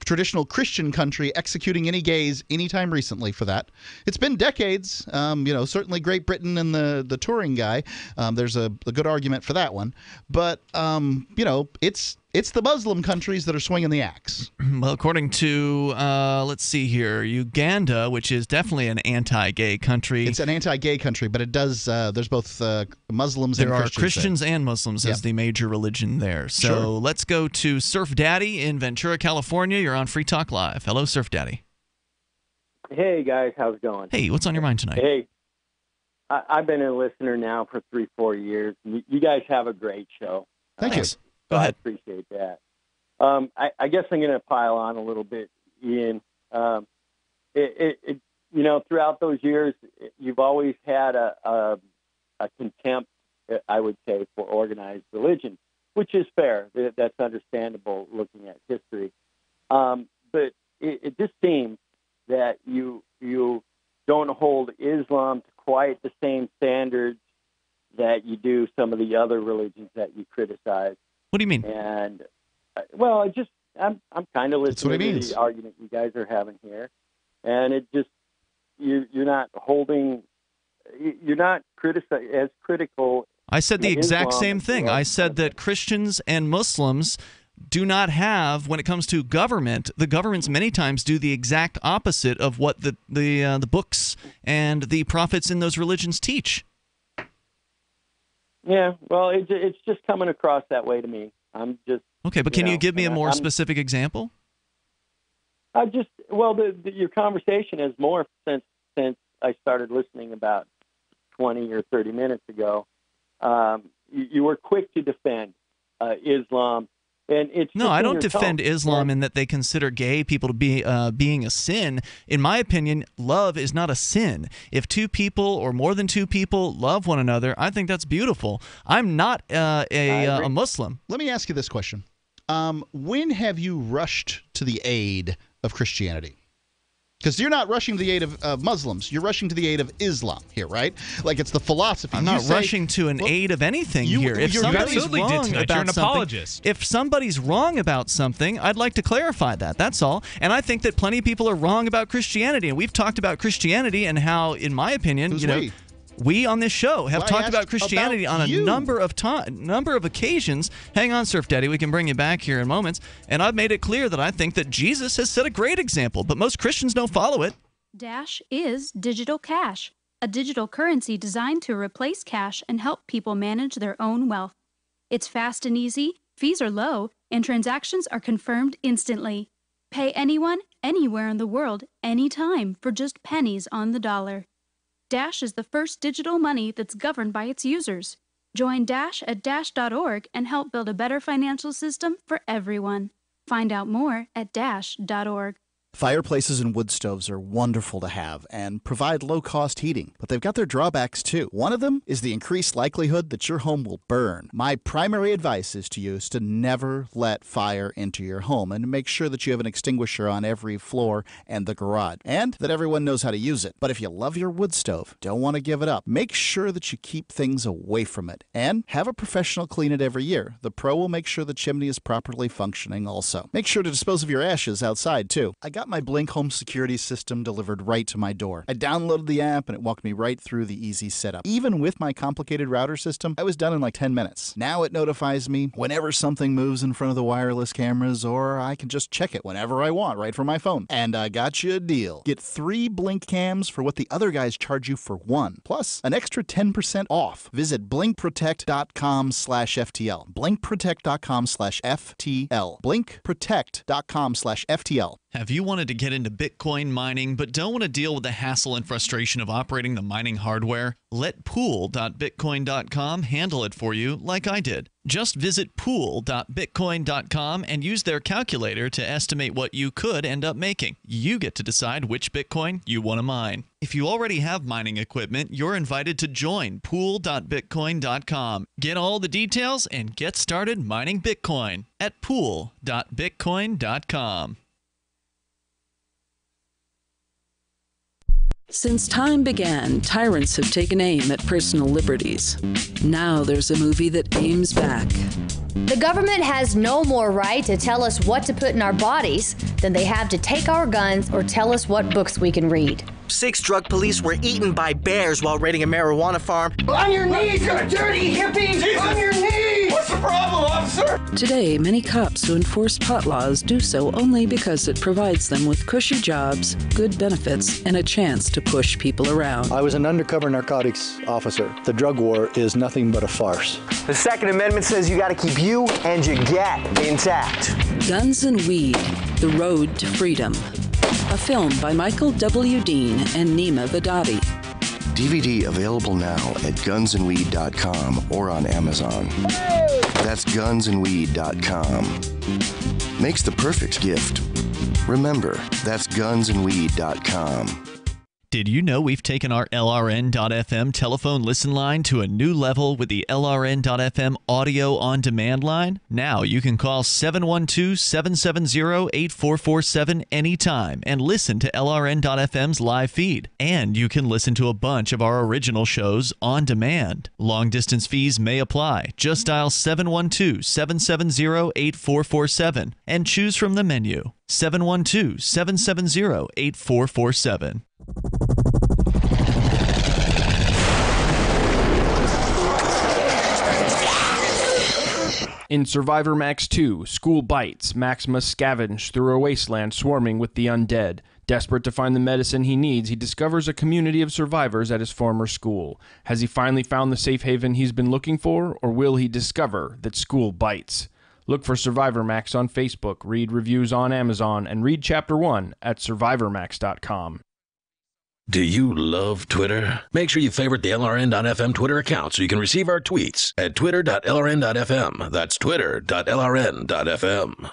traditional Christian country executing any gays anytime recently for that. It's been decades. Certainly Great Britain and the Turing guy. There's a good argument for that one. But, it's the Muslim countries that are swinging the axe. Well, according to, let's see here, Uganda, which is definitely an anti-gay country. It's an anti-gay country, but it does, there's both Muslims and Christians. There are Christians and Muslims as the major religion there. So let's go to Surf Daddy in Ventura, California. You're on Free Talk Live. Hello, Surf Daddy. Hey, guys. How's it going? Hey, what's on your mind tonight? Hey, I've been a listener now for 3-4 years. You guys have a great show. Thank you. Go ahead. I appreciate that. I guess I'm going to pile on a little bit, Ian. Throughout those years, you've always had a contempt, I would say, for organized religion, which is fair. That's understandable looking at history. But it just seems that you don't hold Islam to quite the same standards that you do some of the other religions that you criticize. What do you mean? And I'm kind of listening to the argument you guys are having here, and it just you're not as critical. I said the exact same thing. I said that Christians and Muslims do not have, when it comes to government, the governments many times do the exact opposite of what the books and the prophets in those religions teach. Yeah, well, it's just coming across that way to me. I'm just okay, but can you give me a more specific example? Your conversation has morphed since since I started listening about 20 or 30 minutes ago, you were quick to defend Islam. And it's no, just I in don't your defend tone. Islam in that they consider gay people to be being a sin. In my opinion, love is not a sin. If two people or more than two people love one another, I think that's beautiful. I'm not a Muslim. Let me ask you this question. When have you rushed to the aid of Christianity? Because you're not rushing to the aid of Muslims. You're rushing to the aid of Islam here, right? Like it's the philosophy. I'm not rushing to an aid of anything here. If somebody's wrong about You're an something, apologist. if somebody's wrong about something, I'd like to clarify that. That's all. And I think that plenty of people are wrong about Christianity. And we've talked about Christianity and how, in my opinion, we on this show have talked about Christianity on a number of occasions. Hang on, Surf Daddy, we can bring you back here in moments. And I've made it clear that I think that Jesus has set a great example, but most Christians don't follow it. Dash is digital cash, a digital currency designed to replace cash and help people manage their own wealth. It's fast and easy, fees are low, and transactions are confirmed instantly. Pay anyone, anywhere in the world, anytime for just pennies on the dollar. Dash is the first digital money that's governed by its users. Join Dash at dash.org and help build a better financial system for everyone. Find out more at dash.org. Fireplaces and wood stoves are wonderful to have and provide low-cost heating, but they've got their drawbacks too. One of them is the increased likelihood that your home will burn. My primary advice is to you is to never let fire into your home and make sure that you have an extinguisher on every floor and the garage, and that everyone knows how to use it. But if you love your wood stove, don't want to give it up, make sure that you keep things away from it and have a professional clean it every year. The pro will make sure the chimney is properly functioning also. Make sure to dispose of your ashes outside too. I got my Blink home security system delivered right to my door. I downloaded the app and it walked me right through the easy setup. Even with my complicated router system, I was done in like 10 minutes. Now it notifies me whenever something moves in front of the wireless cameras, or I can just check it whenever I want right from my phone. And I got you a deal. Get 3 Blink cams for what the other guys charge you for 1, plus an extra 10% off. Visit blinkprotect.com/FTL. blinkprotect.com/FTL. blinkprotect.com/FTL. Have you wanted to get into Bitcoin mining but don't want to deal with the hassle and frustration of operating the mining hardware? Let pool.bitcoin.com handle it for you like I did. Just visit pool.bitcoin.com and use their calculator to estimate what you could end up making. You get to decide which Bitcoin you want to mine. If you already have mining equipment, you're invited to join pool.bitcoin.com. Get all the details and get started mining Bitcoin at pool.bitcoin.com. Since time began, tyrants have taken aim at personal liberties. Now there's a movie that aims back. The government has no more right to tell us what to put in our bodies than they have to take our guns or tell us what books we can read. 6 drug police were eaten by bears while raiding a marijuana farm. On your knees, you dirty hippies! Jesus. On your knees! What's the problem, officer? Today, many cops who enforce pot laws do so only because it provides them with cushy jobs, good benefits, and a chance to push people around. I was an undercover narcotics officer. The drug war is nothing but a farce. The Second Amendment says you got to keep you and your gat intact. Guns and Weed, The Road to Freedom. A film by Michael W. Dean and Nima Vadadi. DVD available now at gunsandweed.com or on Amazon. That's gunsandweed.com. Makes the perfect gift. Remember, that's gunsandweed.com. Did you know we've taken our LRN.FM telephone listen line to a new level with the LRN.FM audio on demand line? Now you can call 712-770-8447 anytime and listen to LRN.FM's live feed. And you can listen to a bunch of our original shows on demand. Long distance fees may apply. Just dial 712-770-8447 and choose from the menu. 712-770-8447. In Survivor Max 2, School Bites, Max must scavenge through a wasteland swarming with the undead. Desperate to find the medicine he needs, he discovers a community of survivors at his former school. Has he finally found the safe haven he's been looking for, or will he discover that school bites? Look for Survivor Max on Facebook, read reviews on Amazon, and read Chapter 1 at survivormax.com. Do you love Twitter? Make sure you favorite the LRN.FM Twitter account so you can receive our tweets at twitter.lrn.fm. That's twitter.lrn.fm.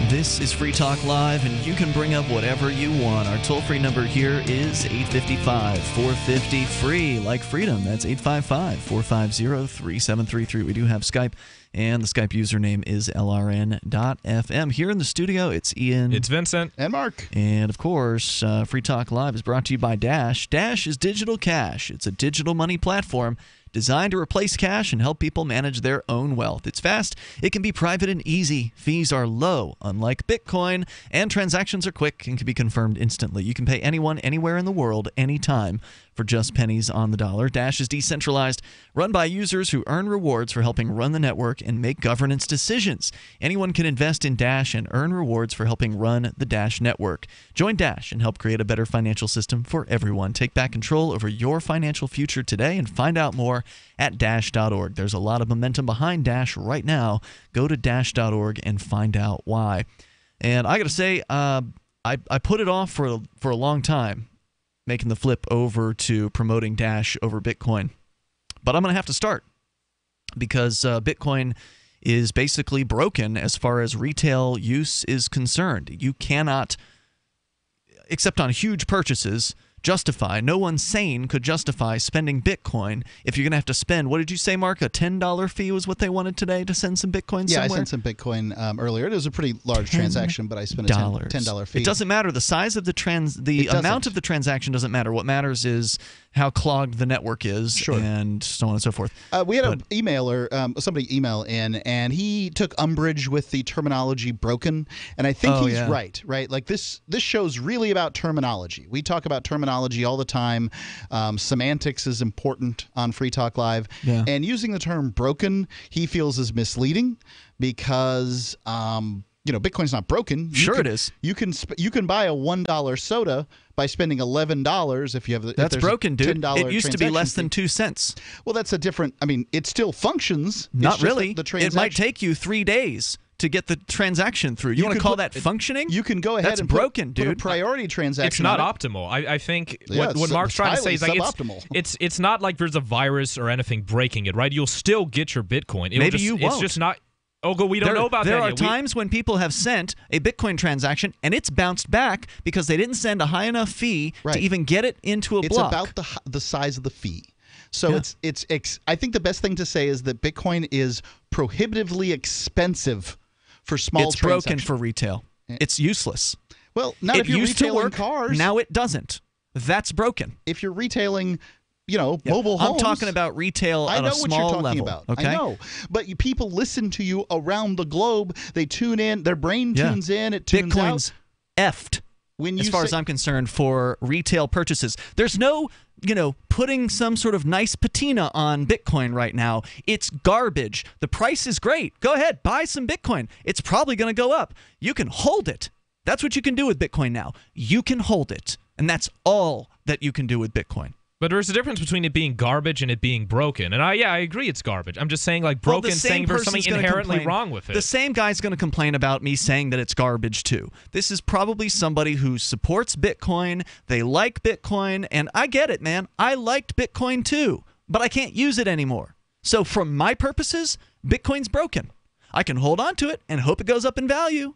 This is Free Talk Live, and you can bring up whatever you want. Our toll-free number here is 855-450-FREE, like freedom. That's 855-450-3733. We do have Skype, and the Skype username is LRN.FM. Here in the studio, it's Ian. It's Vincent. And Mark. And, of course, Free Talk Live is brought to you by Dash. Dash is digital cash. It's a digital money platform designed to replace cash and help people manage their own wealth. It's fast, it can be private and easy, fees are low, unlike Bitcoin, and transactions are quick and can be confirmed instantly. You can pay anyone, anywhere in the world, anytime, for just pennies on the dollar. Dash is decentralized, run by users who earn rewards for helping run the network and make governance decisions. Anyone can invest in Dash and earn rewards for helping run the Dash network. Join Dash and help create a better financial system for everyone. Take back control over your financial future today and find out more at Dash.org. There's a lot of momentum behind Dash right now. Go to Dash.org and find out why. And I got to say, I put it off for a long time, making the flip over to promoting Dash over Bitcoin. But I'm going to have to start because Bitcoin is basically broken as far as retail use is concerned. You cannot, except on huge purchases, no one sane could justify spending Bitcoin if you're going to have to spend, what did you say, Mark? A $10 fee was what they wanted today to send some Bitcoin somewhere? Yeah, I sent some Bitcoin earlier. It was a pretty large transaction, but I spent a $10 fee. It doesn't matter. The size of the amount of the transaction doesn't matter. What matters is how clogged the network is, and so on and so forth. We had an emailer, somebody email in, and he took umbrage with the terminology broken, and I think he's right? Like this show's really about terminology. We talk about terminology all the time. Semantics is important on Free Talk Live, and using the term broken, he feels is misleading because Bitcoin's not broken. It is. You can buy a $1 soda by spending $11 if you have that's broken, dude. $10 it used to be less than 2 cents. Well, that's a different. I mean, it still functions. Not really. It might take you 3 days to get the transaction through. You want to call that functioning? You can go ahead That's and broken, put dude. a priority transaction. It's not optimal. I think what Mark's trying to say is like it's not like there's a virus or anything breaking it, right? You'll still get your Bitcoin. Maybe you won't. It's just not. Oh, we don't know about that yet. There are times when people have sent a Bitcoin transaction and it's bounced back because they didn't send a high enough fee to even get it into a block. It's about the size of the fee. So it's I think the best thing to say is that Bitcoin is prohibitively expensive for small transactions. It's broken for retail. It's useless. Well, not if you're retailing cars. Now it doesn't. That's broken. If you're retailing mobile homes. I'm talking about retail on a small level. Okay? I know. But people listen to you around the globe. They tune in. Their brain tunes in. It tunes Bitcoin's effed, as far as I'm concerned, for retail purchases. There's no, putting some sort of nice patina on Bitcoin right now. It's garbage. The price is great. Go ahead. Buy some Bitcoin. It's probably going to go up. You can hold it. That's what you can do with Bitcoin now. You can hold it. And that's all that you can do with Bitcoin. But there's a difference between it being garbage and it being broken. And I agree it's garbage. I'm just saying broken, saying there's something inherently wrong with it. The same guy's going to complain about me saying that it's garbage too. This is probably somebody who supports Bitcoin. They like Bitcoin. And I get it, man. I liked Bitcoin too. But I can't use it anymore. So from my purposes, Bitcoin's broken. I can hold on to it and hope it goes up in value.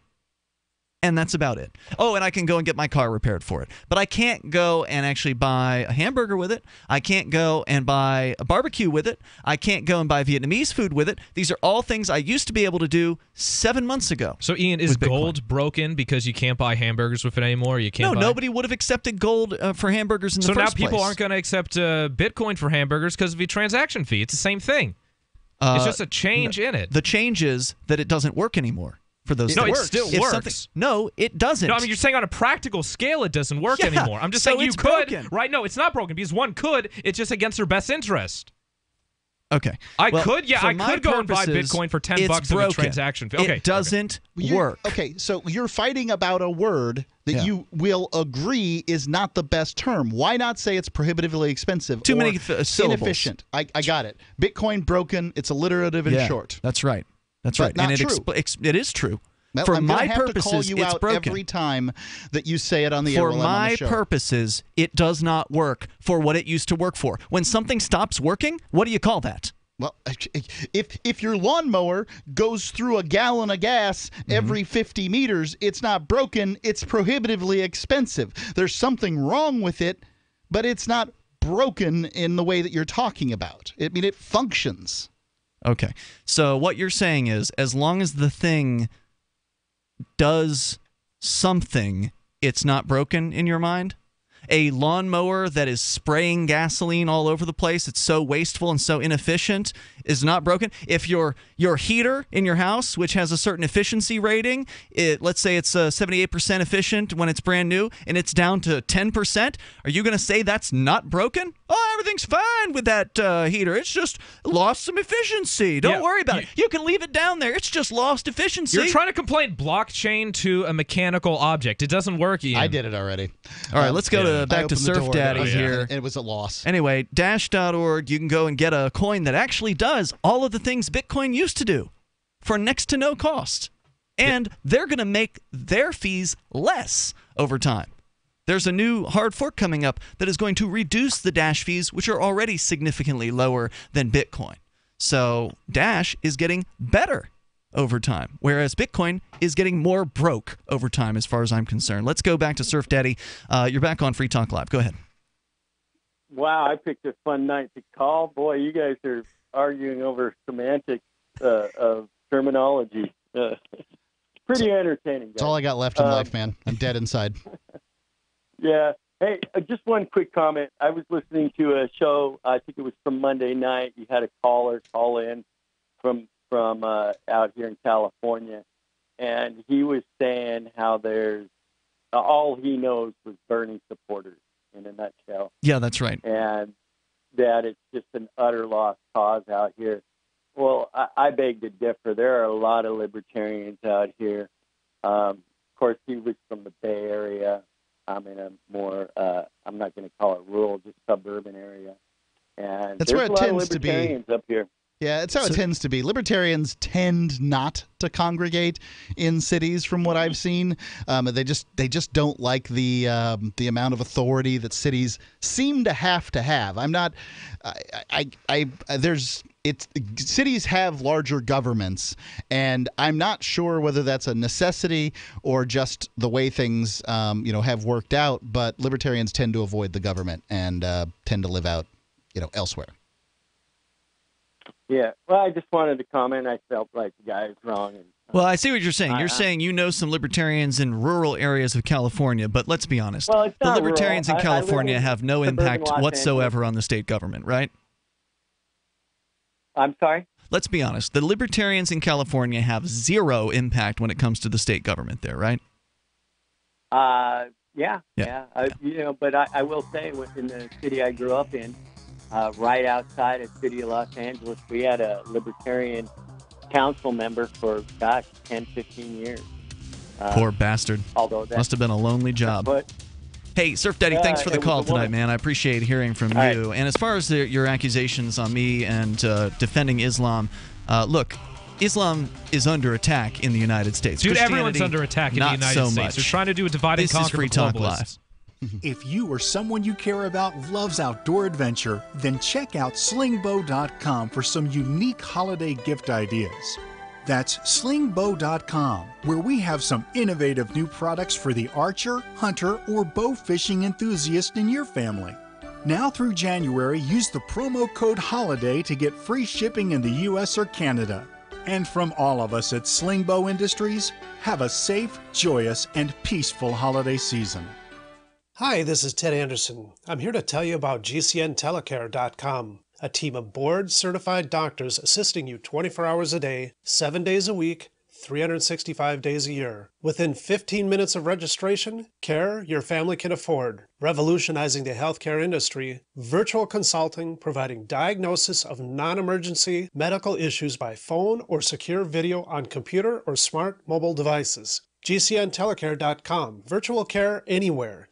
And that's about it. Oh, and I can go and get my car repaired for it. But I can't go and actually buy a hamburger with it. I can't go and buy a barbecue with it. I can't go and buy Vietnamese food with it. These are all things I used to be able to do 7 months ago. So, Ian, is gold broken because you can't buy hamburgers with it anymore? Nobody would have accepted gold for hamburgers in the first place. So now people aren't going to accept Bitcoin for hamburgers because of the transaction fee. It's the same thing. It's just a change in it. The change is that it doesn't work anymore. For those it still works. No, it doesn't. No, I mean, you're saying on a practical scale it doesn't work anymore. I'm just saying you could. Broken. Right? No, it's not broken because one could. It's just against their best interest. Okay. I could go and buy Bitcoin for $10 of a transaction fee. Okay. It doesn't work. Okay, so you're fighting about a word that you will agree is not the best term. Why not say it's prohibitively expensive? Too many syllables. Inefficient. I got it. Bitcoin broken. It's alliterative and short. That's right. That's But right. not And true. it is true. Well, For I'm my gonna have purposes, to call you it's out broken. every time that you say it on the air. For while I'm on my the show. purposes, it does not work for what it used to work for. When something stops working, what do you call that? Well, if your lawnmower goes through a gallon of gas every 50 meters, it's not broken. It's prohibitively expensive. There's something wrong with it, but it's not broken in the way that you're talking about. I mean, it functions. Okay. So what you're saying is, as long as the thing does something, it's not broken in your mind? A lawnmower that is spraying gasoline all over the place, it's so wasteful and so inefficient, is not broken. If your heater in your house, which has a certain efficiency rating, let's say it's 78% efficient when it's brand new, and it's down to 10%, are you going to say that's not broken? Oh, everything's fine with that heater. It's just lost some efficiency. Don't worry about it. You can leave it down there. It's just lost efficiency. You're trying to complain blockchain to a mechanical object. It doesn't work, Ian. I did it already. All right, let's go back to Surf Daddy here. And it was a loss. Anyway, Dash.org, you can go and get a coin that actually does all of the things Bitcoin used to do for next to no cost. And they're going to make their fees less over time. There's a new hard fork coming up that is going to reduce the Dash fees, which are already significantly lower than Bitcoin. So Dash is getting better over time, whereas Bitcoin is getting more broke over time as far as I'm concerned. Let's go back to Surf Daddy. You're back on Free Talk Live. Go ahead. Wow, I picked a fun night to call. Boy, you guys are arguing over semantics of terminology. Pretty entertaining, guys. That's all I got left in life, man. I'm dead inside. Yeah. Hey, just one quick comment. I was listening to a show, I think it was from Monday night. You had a caller call in from out here in California, and he was saying how there's all he knows was Bernie supporters in a nutshell. Yeah, that's right. And that it's just an utter lost cause out here. Well, I beg to differ. There are a lot of libertarians out here. Of course, he was from the Bay Area. I'm in a more, I'm not going to call it rural, just suburban area. And That's there's where it a lot of tends to be. libertarians up here. Yeah, it's how it tends to be. Libertarians tend not to congregate in cities, from what I've seen. They just don't like the amount of authority that cities seem to have. I'm not. Cities have larger governments, and I'm not sure whether that's a necessity or just the way things have worked out. But libertarians tend to avoid the government and tend to live out elsewhere. Yeah, well, I just wanted to comment. I felt like the guy is wrong. Well, I see what you're saying. You're saying you know some libertarians in rural areas of California, but let's be honest. Well, it's the not libertarians rural. in California have no suburban impact Los whatsoever on the state government, right? I'm sorry? Let's be honest. The libertarians in California have zero impact when it comes to the state government there, right? Yeah. But I will say, in the city I grew up in, right outside of the city of Los Angeles, we had a libertarian council member for, 10, 15 years. Poor bastard. Must have been a lonely job. But, hey, Surf Daddy, thanks for the call tonight, man. I appreciate hearing from you. Right. And as far as your accusations on me and defending Islam, look, Islam is under attack in the United States. Dude, everyone's under attack in the United so States. Much. They're trying to do a divide and conquer This is Free Talk Live. If you or someone you care about loves outdoor adventure, then check out slingbow.com for some unique holiday gift ideas. That's slingbow.com, where we have some innovative new products for the archer, hunter, or bow fishing enthusiast in your family. Now through January, use the promo code HOLIDAY to get free shipping in the U.S. or Canada. And from all of us at Slingbow Industries, have a safe, joyous, and peaceful holiday season. Hi, this is Ted Anderson. I'm here to tell you about GCNtelecare.com, a team of board-certified doctors assisting you 24 hours a day, 7 days a week, 365 days a year. Within 15 minutes of registration, care your family can afford. Revolutionizing the healthcare industry, virtual consulting providing diagnosis of non-emergency medical issues by phone or secure video on computer or smart mobile devices. GCNtelecare.com. Virtual care anywhere.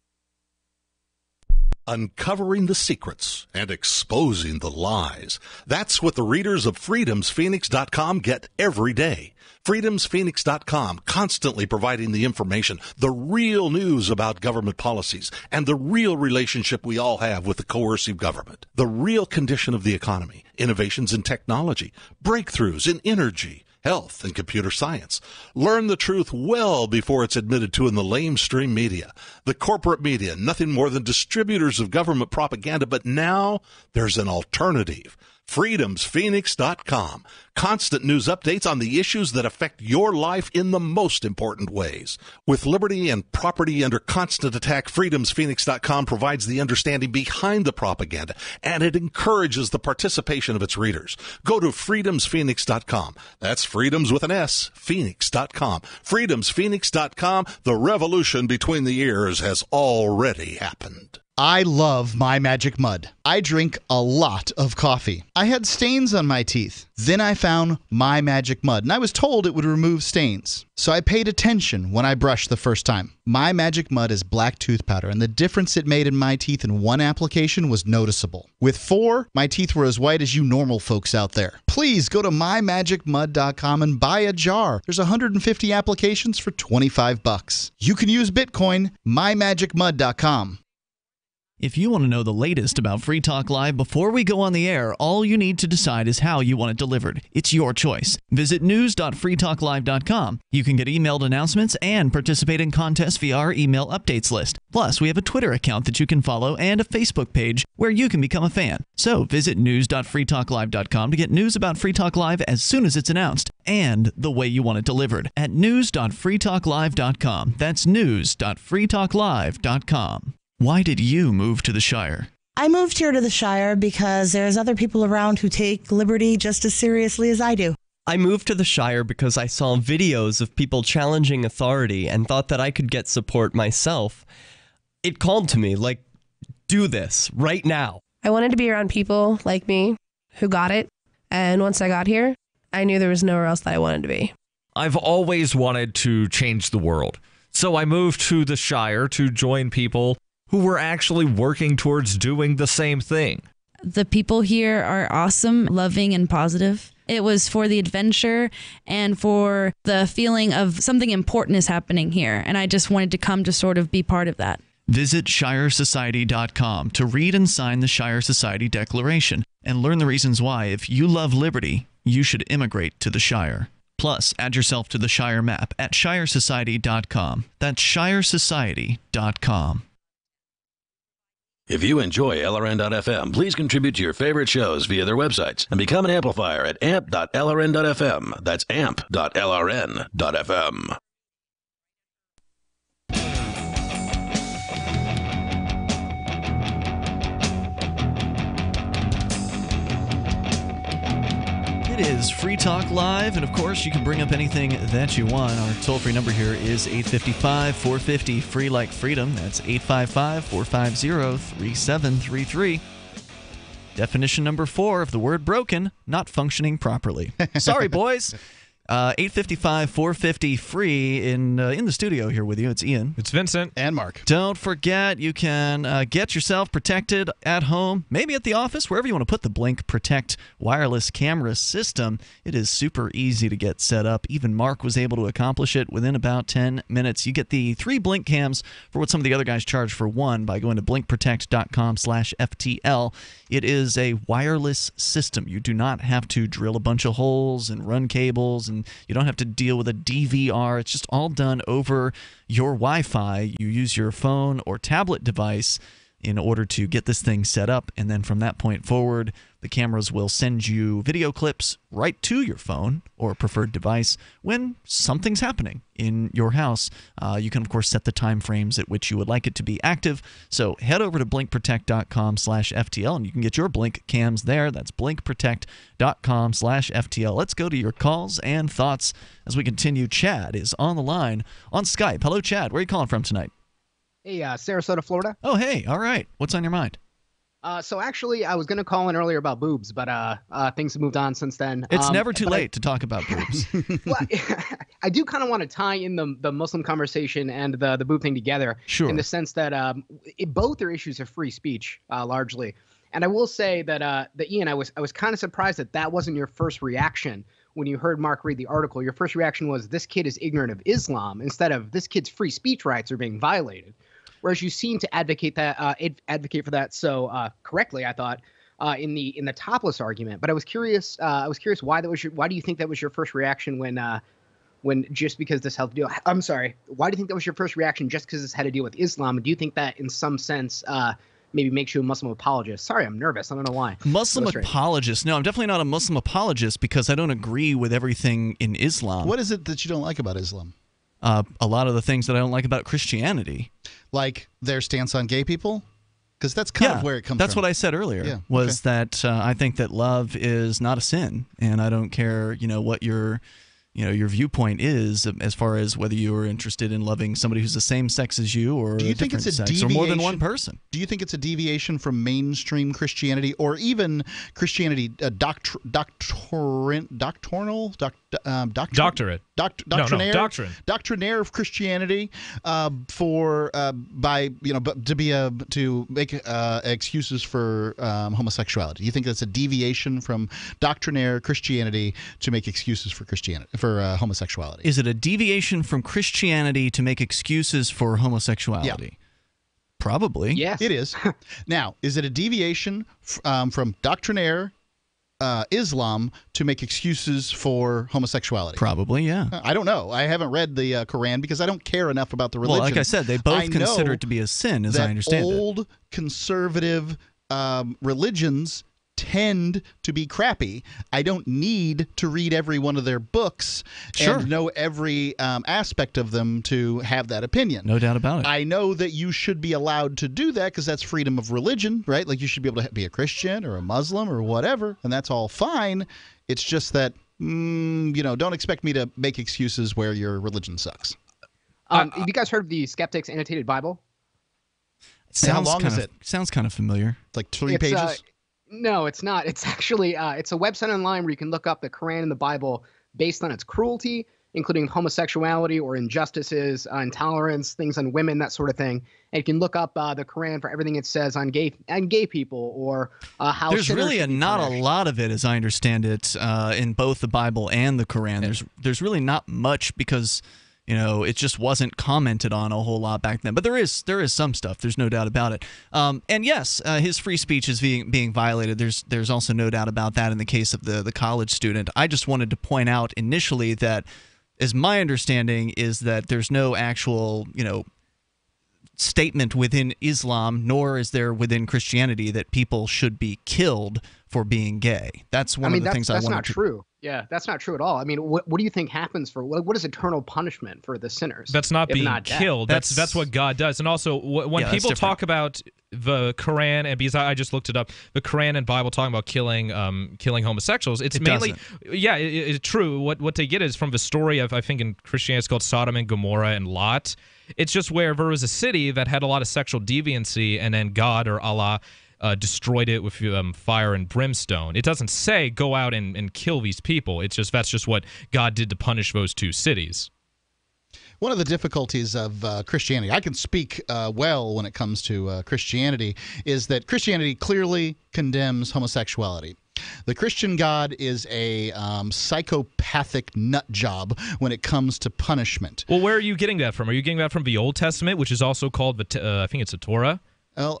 Uncovering the secrets and exposing the lies. That's what the readers of freedomsphoenix.com get every day. freedomsphoenix.com, constantly providing the information, the real news about government policies, and the real relationship we all have with the coercive government, the real condition of the economy, innovations in technology, breakthroughs in energy, health, and computer science. Learn the truth well before it's admitted to in the lamestream media. The corporate media, nothing more than distributors of government propaganda, but now there's an alternative. freedomsphoenix.com. Constant news updates on the issues that affect your life in the most important ways. With liberty and property under constant attack, freedomsphoenix.com provides the understanding behind the propaganda, and it encourages the participation of its readers. Go to freedomsphoenix.com. That's freedoms with an S, phoenix.com. freedomsphoenix.com. The revolution between the ears has already happened. I love My Magic Mud. I drink a lot of coffee. I had stains on my teeth. Then I found My Magic Mud, and I was told it would remove stains. So I paid attention when I brushed the first time. My Magic Mud is black tooth powder, and the difference it made in my teeth in one application was noticeable. With 4, my teeth were as white as you normal folks out there. Please go to mymagicmud.com and buy a jar. There's 150 applications for $25. You can use Bitcoin, mymagicmud.com. If you want to know the latest about Free Talk Live before we go on the air, all you need to decide is how you want it delivered. It's your choice. Visit news.freetalklive.com. You can get emailed announcements and participate in contests via our email updates list. Plus, we have a Twitter account that you can follow and a Facebook page where you can become a fan. So visit news.freetalklive.com to get news about Free Talk Live as soon as it's announced and the way you want it delivered at news.freetalklive.com. That's news.freetalklive.com. Why did you move to the Shire? I moved here to the Shire because there's other people around who take liberty just as seriously as I do. I moved to the Shire because I saw videos of people challenging authority and thought that I could get support myself. It called to me, like, do this right now. I wanted to be around people like me who got it. And once I got here, I knew there was nowhere else that I wanted to be. I've always wanted to change the world. So I moved to the Shire to join people who were actually working towards doing the same thing. The people here are awesome, loving, and positive. It was for the adventure and for the feeling of something important is happening here. And I just wanted to come to sort of be part of that. Visit shiresociety.com to read and sign the Shire Society Declaration and learn the reasons why, if you love liberty, you should immigrate to the Shire. Plus, add yourself to the Shire map at shiresociety.com. That's shiresociety.com. If you enjoy LRN.FM, please contribute to your favorite shows via their websites and become an amplifier at amp.lrn.fm. That's amp.lrn.fm. It is Free Talk Live, and of course, you can bring up anything that you want. Our toll-free number here is 855-450, free like freedom. That's 855-450-3733. Definition number 4 of the word broken, not functioning properly. Sorry, boys. 855-450-FREE in the studio here with you. It's Ian. It's Vincent. And Mark. Don't forget, you can get yourself protected at home, maybe at the office, wherever you want to put the Blink Protect wireless camera system. It is super easy to get set up. Even Mark was able to accomplish it within about 10 minutes. You get the 3 Blink cams for what some of the other guys charge for one by going to blinkprotect.com/FTL. It is a wireless system. You do not have to drill a bunch of holes and run cables, and you don't have to deal with a DVR. It's just all done over your Wi-Fi. You use your phone or tablet device in order to get this thing set up, and then from that point forward, the cameras will send you video clips right to your phone or preferred device when something's happening in your house. You can, of course, set the time frames at which you would like it to be active. So head over to blinkprotect.com/FTL, and you can get your Blink cams there. That's blinkprotect.com/FTL. Let's go to your calls and thoughts as we continue. Chad is on the line on Skype. Hello, Chad. Where are you calling from tonight? Hey, Sarasota, Florida. Oh, hey. All right. What's on your mind? So actually, I was going to call in earlier about boobs, but things have moved on since then. It's never too late to talk about boobs. Well, I do kind of want to tie in the Muslim conversation and the boob thing together. Sure. In the sense that both are issues of free speech, largely. And I will say that Ian, I was kind of surprised that wasn't your first reaction when you heard Mark read the article. Your first reaction was, this kid is ignorant of Islam, instead of, this kid's free speech rights are being violated. Whereas you seem to advocate for that so correctly, I thought, in the topless argument. But I was curious. Why do you think that was your first reaction when just because this had to deal? I'm sorry. Why do you think that was your first reaction just because this had to deal with Islam? And do you think that in some sense maybe makes you a Muslim apologist? Sorry, I'm nervous. I don't know why. Muslim apologist? No, I'm definitely not a Muslim apologist because I don't agree with everything in Islam. What is it that you don't like about Islam? A lot of the things that I don't like about Christianity. Like their stance on gay people? Because that's kind of where it comes from. That's what I said earlier, was that I think that love is not a sin, and I don't care, what your viewpoint is as far as whether you are interested in loving somebody who's the same sex as you or do you think it's a deviation, or more than one person. Do you think it's a deviation from mainstream Christianity or even Christianity doctrine? Doctrinaire of Christianity to make excuses for homosexuality. Do you think that's a deviation from doctrinaire Christianity to make excuses for homosexuality? Is it a deviation from Christianity to make excuses for homosexuality? Yeah. Probably. Yes. It is. Now, is it a deviation from doctrinaire Islam to make excuses for homosexuality? Probably, yeah. I don't know. I haven't read the Quran because I don't care enough about the religion. Well, like I said, they both consider it to be a sin, as I understand it. Old conservative religions tend to be crappy. I don't need to read every one of their books and know every aspect of them to have that opinion. No doubt about it. I know that you should be allowed to do that because that's freedom of religion, right? Like you should be able to be a Christian or a Muslim or whatever, and that's all fine. It's just that, don't expect me to make excuses where your religion sucks. Have you guys heard of the Skeptics Annotated Bible? How long is it? Sounds kind of familiar. It's like 3 pages? No, it's not. It's actually it's a website online where you can look up the Quran and the Bible based on its cruelty, including homosexuality or injustices, intolerance, things on women, that sort of thing. And you can look up the Quran for everything it says on gay people or how there's really not a lot of it, as I understand it, in both the Bible and the Quran. There's really not much because it just wasn't commented on a whole lot back then. But there is some stuff. There's no doubt about it. And yes, his free speech is being violated. There's also no doubt about that in the case of the college student. I just wanted to point out initially that, as my understanding, is that there's no actual statement within Islam, nor is there within Christianity, that people should be killed for being gay. That's one of the things I wanted to... That's not true. Yeah, that's not true at all. I mean, what do you think happens for what is eternal punishment for the sinners? That's not being killed. That's what God does. And also, when people talk about the Quran, and because I just looked it up, the Quran and Bible talking about killing homosexuals, it's mainly it's true. What they get is from the story of, I think in Christianity it's called Sodom and Gomorrah and Lot. It's just where there was a city that had a lot of sexual deviancy, and then God or Allah destroyed it with fire and brimstone. It doesn't say go out and kill these people. It's just that's just what God did to punish those two cities. One of the difficulties of Christianity, I can speak well when it comes to Christianity, is that Christianity clearly condemns homosexuality. The Christian God is a psychopathic nut job when it comes to punishment. Well, where are you getting that from? Are you getting that from the Old Testament, which is also called I think it's the Torah? Well,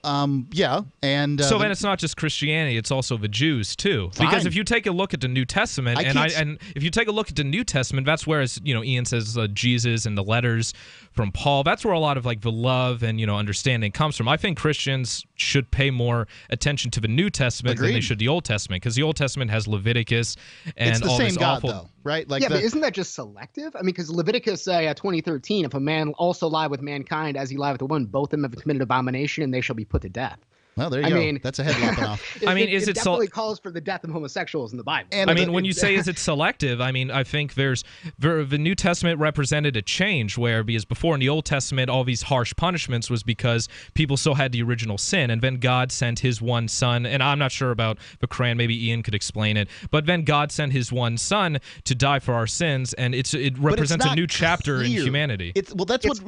yeah, and so then it's not just Christianity; it's also the Jews too. Fine. Because if you take a look at the New Testament, and if you take a look at the New Testament, that's where, as Ian says, Jesus and the letters from Paul. That's where a lot of the love and understanding comes from. I think Christians should pay more attention to the New Testament than they should the Old Testament, because the Old Testament has Leviticus and it's the all same this God, awful. Though, right? But isn't that just selective? I mean, because Leviticus 20:13, if a man also lie with mankind as he lie with a woman, both of them have committed abomination, and they shall be put to death. Well, there you I go. Mean, that's a head lopping off. It definitely calls for the death of homosexuals in the Bible. And I mean, when you say is it selective, I mean, I think the New Testament represented a change because before in the Old Testament, all these harsh punishments was because people still had the original sin, and then God sent his one son, and I'm not sure about the Quran, maybe Ian could explain it, but then God sent his one son to die for our sins, and it represents a new chapter in humanity. That's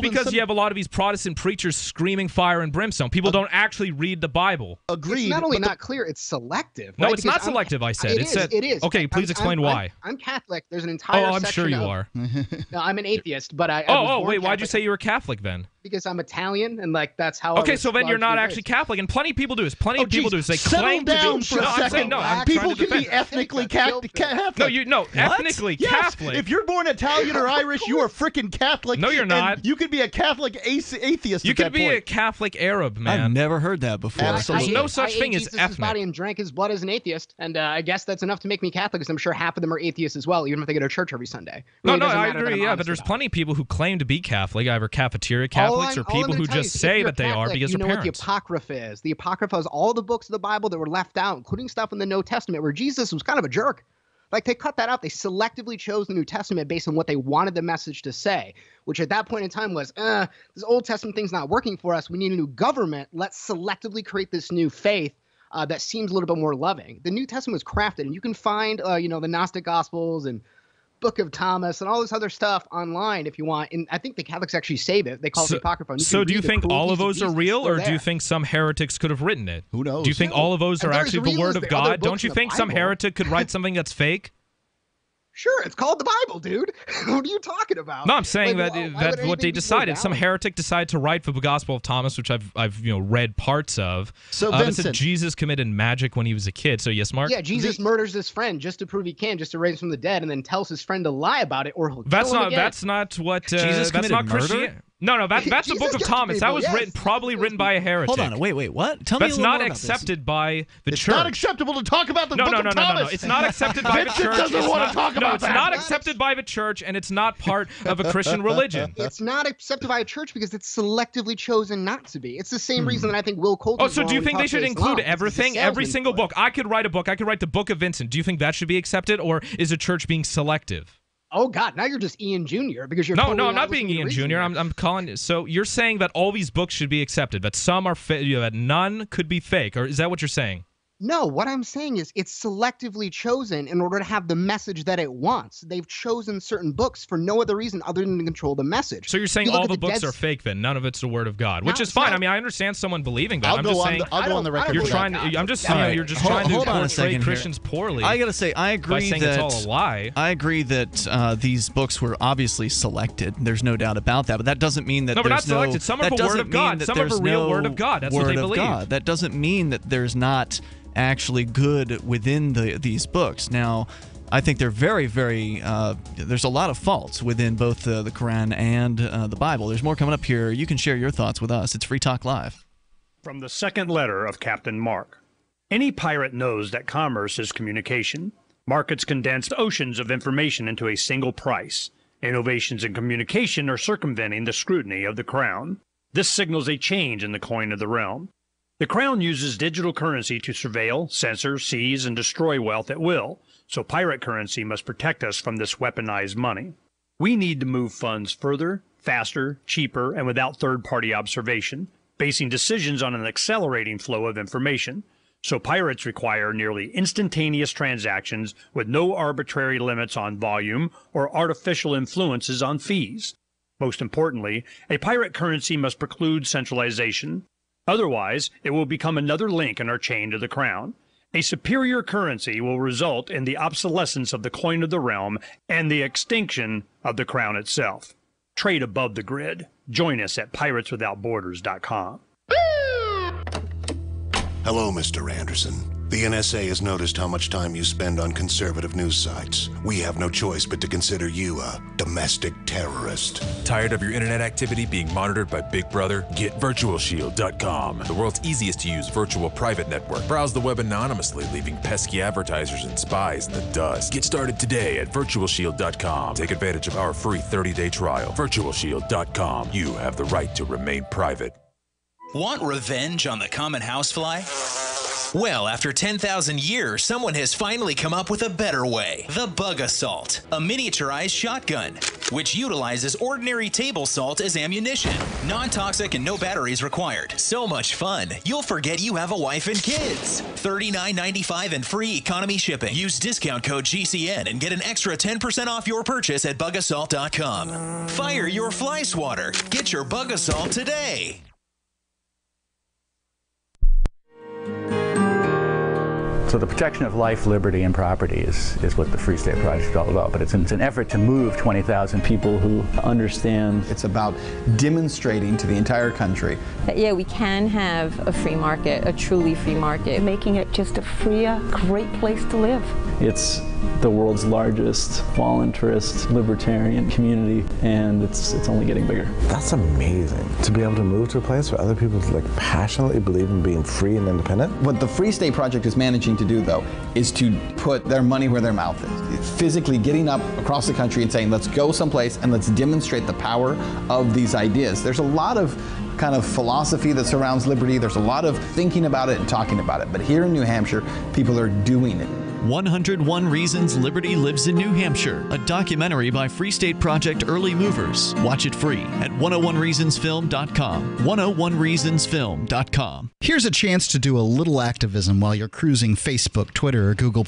because you have a lot of these Protestant preachers screaming fire and brimstone. People don't actually read the Bible. Agreed. It's not only not clear, it's selective. No, right? it's not selective, I said. It is. Okay, please explain why. I'm Catholic. There's an entire I'm sure you are. No, I'm an atheist, but I wait, why'd you say you were Catholic then? Because I'm Italian, and that's how. Okay, so then you're not actually Catholic, and plenty of people do this. Plenty of people do this. They claim down to be. For a second. People can be ethnically Catholic. Ethnically Catholic. If you're born Italian or Irish, you are freaking Catholic. No, you're not. You could be a Catholic atheist. You could be a Catholic Arab, man. I've never heard that before. There's no such thing as Jesus' ethnic. body and drank his blood as an atheist, and I guess that's enough to make me Catholic, because I'm sure half of them are atheists as well, even if they go to church every Sunday. No, I agree. Yeah, but there's plenty of people who claim to be Catholic, either cafeteria Catholics or people who just say that they are because of parents. You know what the Apocrypha is. The Apocrypha is all the books of the Bible that were left out, including stuff in the New Testament where Jesus was kind of a jerk. Like, they cut that out. They selectively chose the New Testament based on what they wanted the message to say, which at that point in time was, this Old Testament thing's not working for us. We need a new government. Let's selectively create this new faith that seems a little bit more loving. The New Testament was crafted, and you can find, the Gnostic Gospels and Book of Thomas and all this other stuff online if you want. And I think the Catholics actually save it. They call it the Apocrypha. So do you think all of those are real, or do you think some heretics could have written it? Who knows? Do you think all of those are actually the Word of God? Don't you think some heretic could write something that's fake? Sure, it's called the Bible, dude. What are you talking about? No, I'm saying that's what they decided. Some heretic decided to write the Gospel of Thomas, which I've read parts of. So Vincent, Vincent, said Jesus committed magic when he was a kid. So yes, Mark. Yeah, Jesus murders his friend just to prove he can, just to raise him from the dead, and then tells his friend to lie about it, or he'll kill him again. That's not what Jesus that's committed not murder. Christianity. No, that's the Book of Thomas. That was probably written by a heretic. Hold on, wait, what? Tell me a That's little not more about accepted by the church. It's not acceptable to talk about the Book of Thomas. No. It's not accepted by the church. Vincent doesn't want to talk about that. It's not accepted by the church, and it's not part of a Christian religion. It's not accepted by a church because it's selectively chosen not to be. It's the same reason that I think Will Coulter. Oh, so do you think they should include everything, every single book? I could write a book. I could write the Book of Vincent. Do you think that should be accepted, or is a church being selective? Oh God! Now you're just Ian Jr. because you're. No, I'm not being Ian Jr. I'm calling. So you're saying that all these books should be accepted, that some are that none could be fake, or is that what you're saying? No, what I'm saying is it's selectively chosen in order to have the message that it wants. They've chosen certain books for no other reason other than to control the message. So you're saying all the books are fake then? None of it's the Word of God, which is fine. I mean, I understand someone believing that. I'll go on the record. You're trying to. I'm just saying you're just trying to portray Christians poorly. I gotta say, I agree by saying that it's all a lie. I agree that these books were obviously selected. There's no doubt about that. But that doesn't mean that but not selected. Some are the Word of God. Some are the real Word of God. That's what they believe. That doesn't mean that there's not actually good within these books. Now, I think they're very, very. There's a lot of faults within both the Quran and the Bible. There's more coming up here. You can share your thoughts with us. It's Free Talk Live. From the second letter of Captain Mark. Any pirate knows that commerce is communication. Markets condense oceans of information into a single price. Innovations in communication are circumventing the scrutiny of the crown. This signals a change in the coin of the realm. The crown uses digital currency to surveil, censor, seize, and destroy wealth at will, so pirate currency must protect us from this weaponized money. We need to move funds further, faster, cheaper, and without third-party observation, basing decisions on an accelerating flow of information, so pirates require nearly instantaneous transactions with no arbitrary limits on volume or artificial influences on fees. Most importantly, a pirate currency must preclude centralization. Otherwise, it will become another link in our chain to the crown. A superior currency will result in the obsolescence of the coin of the realm and the extinction of the crown itself. Trade above the grid. Join us at pirateswithoutborders.com. Hello, Mr. Anderson. The NSA has noticed how much time you spend on conservative news sites. We have no choice but to consider you a domestic terrorist. Tired of your internet activity being monitored by Big Brother? Get virtualshield.com, the world's easiest to use virtual private network. Browse the web anonymously, leaving pesky advertisers and spies in the dust. Get started today at virtualshield.com. Take advantage of our free 30-day trial. Virtualshield.com. You have the right to remain private. Want revenge on the common housefly? Well, after 10,000 years, someone has finally come up with a better way. The Bug Assault, a miniaturized shotgun, which utilizes ordinary table salt as ammunition. Non-toxic and no batteries required. So much fun, you'll forget you have a wife and kids. $39.95 and free economy shipping. Use discount code GCN and get an extra 10% off your purchase at bugassault.com. Fire your fly swatter. Get your Bug Assault today. So the protection of life, liberty, and property is what the Free State Project is all about. But it's an effort to move 20,000 people who understand. It's about demonstrating to the entire country that, yeah, we can have a free market, a truly free market. Making it just a freer, great place to live. It's the world's largest voluntarist libertarian community, and it's only getting bigger. That's amazing, to be able to move to a place where other people passionately believe in being free and independent. What the Free State Project is managing to do, though, is to put their money where their mouth is. It's physically getting up across the country and saying, let's go someplace and let's demonstrate the power of these ideas. There's a lot of kind of philosophy that surrounds liberty. There's a lot of thinking about it and talking about it. But here in New Hampshire, people are doing it. 101 Reasons Liberty Lives in New Hampshire, a documentary by Free State Project early movers. Watch it free at 101reasonsfilm.com. 101reasonsfilm.com. Here's a chance to do a little activism while you're cruising Facebook, Twitter, or Google+.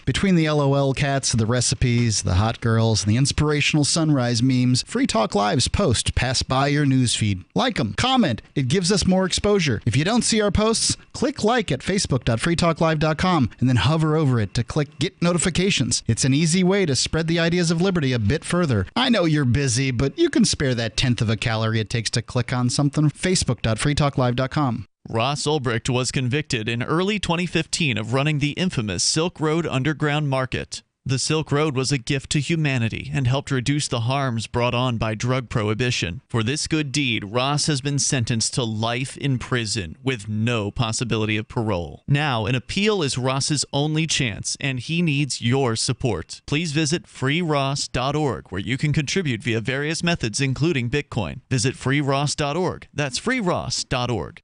Between the LOL cats, the recipes, the hot girls, and the inspirational sunrise memes, Free Talk Live's posts pass by your newsfeed. Like them, comment. It gives us more exposure. If you don't see our posts, click like at facebook.freetalklive.com and then hover over it to click Get Notifications. It's an easy way to spread the ideas of liberty a bit further. I know you're busy, but you can spare that 1/10 of a calorie it takes to click on something. Facebook.freetalklive.com. Ross Ulbricht was convicted in early 2015 of running the infamous Silk Road Underground Market. The Silk Road was a gift to humanity and helped reduce the harms brought on by drug prohibition. For this good deed, Ross has been sentenced to life in prison with no possibility of parole. Now, an appeal is Ross's only chance, and he needs your support. Please visit freeross.org, where you can contribute via various methods, including Bitcoin. Visit freeross.org. That's freeross.org.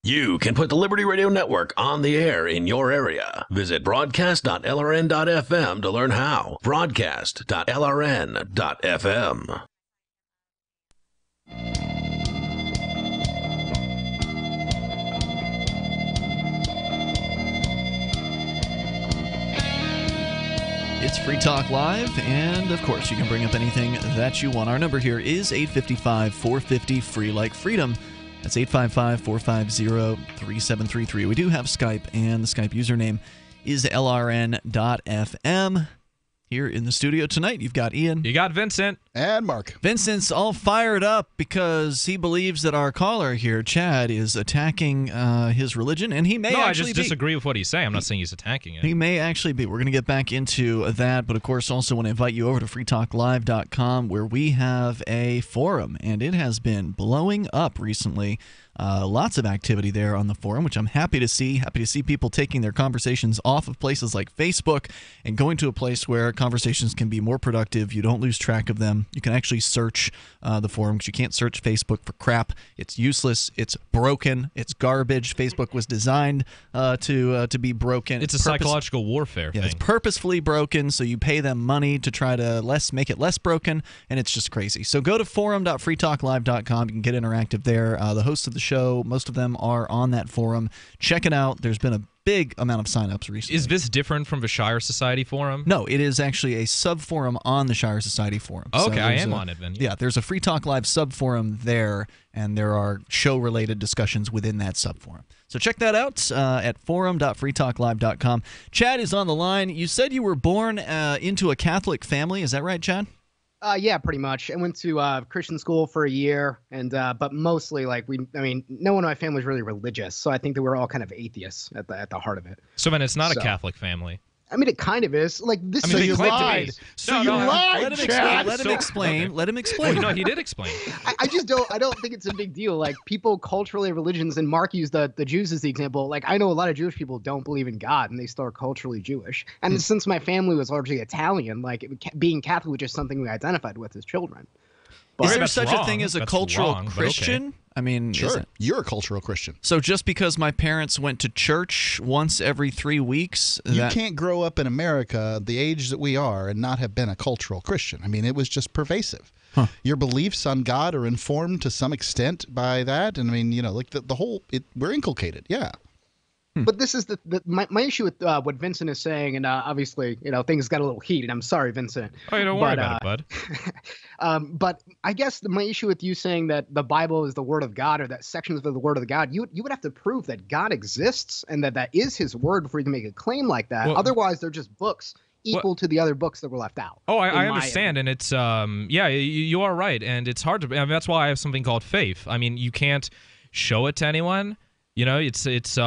You can put the Liberty Radio Network on the air in your area. Visit broadcast.lrn.fm to learn how. Broadcast.lrn.fm. It's Free Talk Live, and of course you can bring up anything that you want. Our number here is 855-450 free like freedom. That's 855-450-3733. We do have Skype, and the Skype username is lrn.fm. Here in the studio tonight, you've got Ian. You got Vincent. And Mark. Vincent's all fired up because he believes that our caller here, Chad, is attacking his religion, and he may actually I just disagree with what he's saying. I'm not saying he's attacking it. He may actually be. We're going to get back into that, but of course also want to invite you over to freetalklive.com, where we have a forum, and it has been blowing up recently. Lots of activity there on the forum, which I'm happy to see. Happy to see people taking their conversations off of places like Facebook and going to a place where conversations can be more productive. You don't lose track of them. You can actually search the forum, because you can't search Facebook for crap. It's useless. It's broken. It's garbage. Facebook was designed to be broken. It's a psychological warfare thing. It's purposefully broken, so you pay them money to try to make it less broken, and it's just crazy. So go to forum.freetalklive.com. You can get interactive there. The hosts of the show, most of them are on that forum. Check it out. There's been a big amount of signups recently. Is this different from the Shire Society forum? No, it is actually a sub-forum on the Shire Society forum. Oh, okay, I am on it then. Yeah, there's a Free Talk Live sub-forum there, and there are show-related discussions within that sub-forum. So check that out at forum.freetalklive.com. Chad is on the line. You said you were born into a Catholic family. Is that right, Chad? Yeah, pretty much. I went to Christian school for a year, and but mostly no one in my family was really religious, so I think that we're all kind of atheists at the heart of it. So then it's not a Catholic family. I mean, it kind of is. Like this. So you lied. So you lied. Let him explain. Okay. Let him explain. Well, he did explain. I just don't. I don't think it's a big deal. Like people culturally, religions, and Mark used the Jews as the example. Like I know a lot of Jewish people don't believe in God, and they still are culturally Jewish. And since my family was largely Italian, like being Catholic was just something we identified with as children. Is there such a thing as a cultural Christian? Okay. I mean, Sure, you're a cultural Christian. So just because my parents went to church once every 3 weeks, You can't grow up in America the age that we are and not have been a cultural Christian. I mean, it was just pervasive. Your beliefs on God are informed to some extent by that. And I mean, like the whole, we're inculcated. Yeah. But this is my issue with what Vincent is saying, and obviously, things got a little heated. I'm sorry, Vincent. Oh, you don't worry about it, bud. But I guess my issue with you saying that the Bible is the Word of God, or that sections of the Word of God, you would have to prove that God exists and that is His Word before you can make a claim like that. Well, Otherwise, they're just books equal to the other books that were left out. Oh, I understand, and it's you are right, and it's hard to. I mean, that's why I have something called faith. I mean, you can't show it to anyone. It's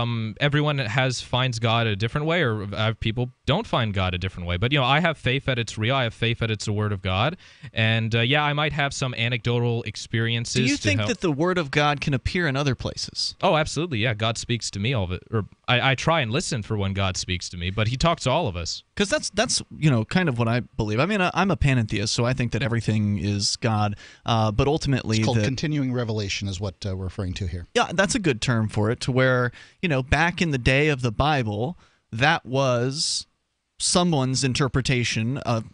everyone finds God a different way, or people don't find God a different way. But I have faith that it's real. I have faith that it's the Word of God, and I might have some anecdotal experiences. Do you think that the Word of God can appear in other places? Oh, absolutely. Yeah, God speaks to me all of it, or I try and listen for when God speaks to me, but He talks to all of us. Because that's kind of what I believe. I mean, I'm a panentheist, so I think that everything is God. But ultimately, it's called continuing revelation, is what we're referring to here. Yeah, that's a good term for it. To where back in the day of the Bible, that was someone's interpretation of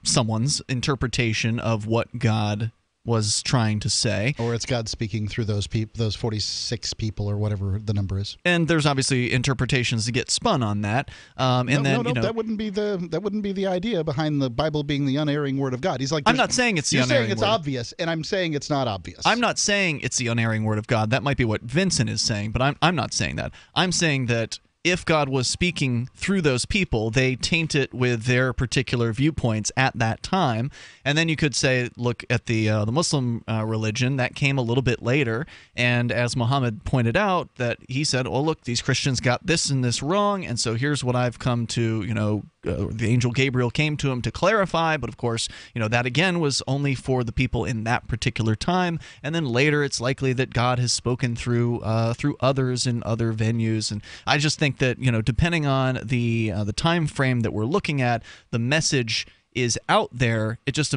someone's interpretation of what God was trying to say. Or it's God speaking through those 46 people or whatever the number is. And there's obviously interpretations that get spun on that. That wouldn't be the idea behind the Bible being the unerring Word of God. He's like, I'm not saying it's the unerring You're saying it's word. obvious, and I'm saying it's not obvious. I'm not saying it's the unerring Word of God. That might be what Vincent is saying, but I'm not saying that. I'm saying that if God was speaking through those people, they taint it with their particular viewpoints at that time. And then you could say, look at the Muslim religion, that came a little bit later. And as Muhammad pointed out, that he said, oh, look, these Christians got this and this wrong, and so here's what I've come to, the angel Gabriel came to him to clarify. But of course, that again was only for the people in that particular time. And then later, it's likely that God has spoken through others in other venues. And I just think that depending on the time frame that we're looking at, the message is out there. It just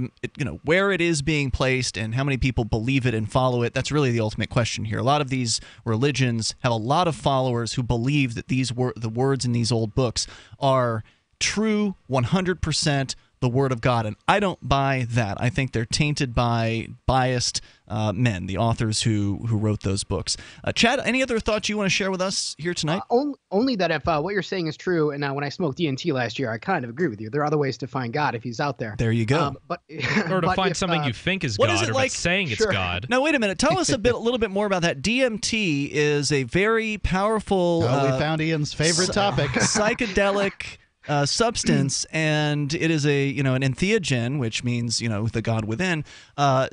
where it is being placed and how many people believe it and follow it. That's really the ultimate question here. A lot of these religions have a lot of followers who believe that the words in these old books are true 100%. The Word of God, and I don't buy that. I think they're tainted by biased men, the authors who wrote those books. Chad, any other thoughts you want to share with us here tonight? Only that if what you're saying is true, and when I smoked DMT last year, I kind of agree with you. There are other ways to find God if He's out there. There you go. Or to find something you think is God, or like saying it's God. Now, wait a minute. Tell us a little bit more about that. DMT is a very powerful. We found Ian's favorite topic. Psychedelic. Substance, and it is an entheogen, which means the God within.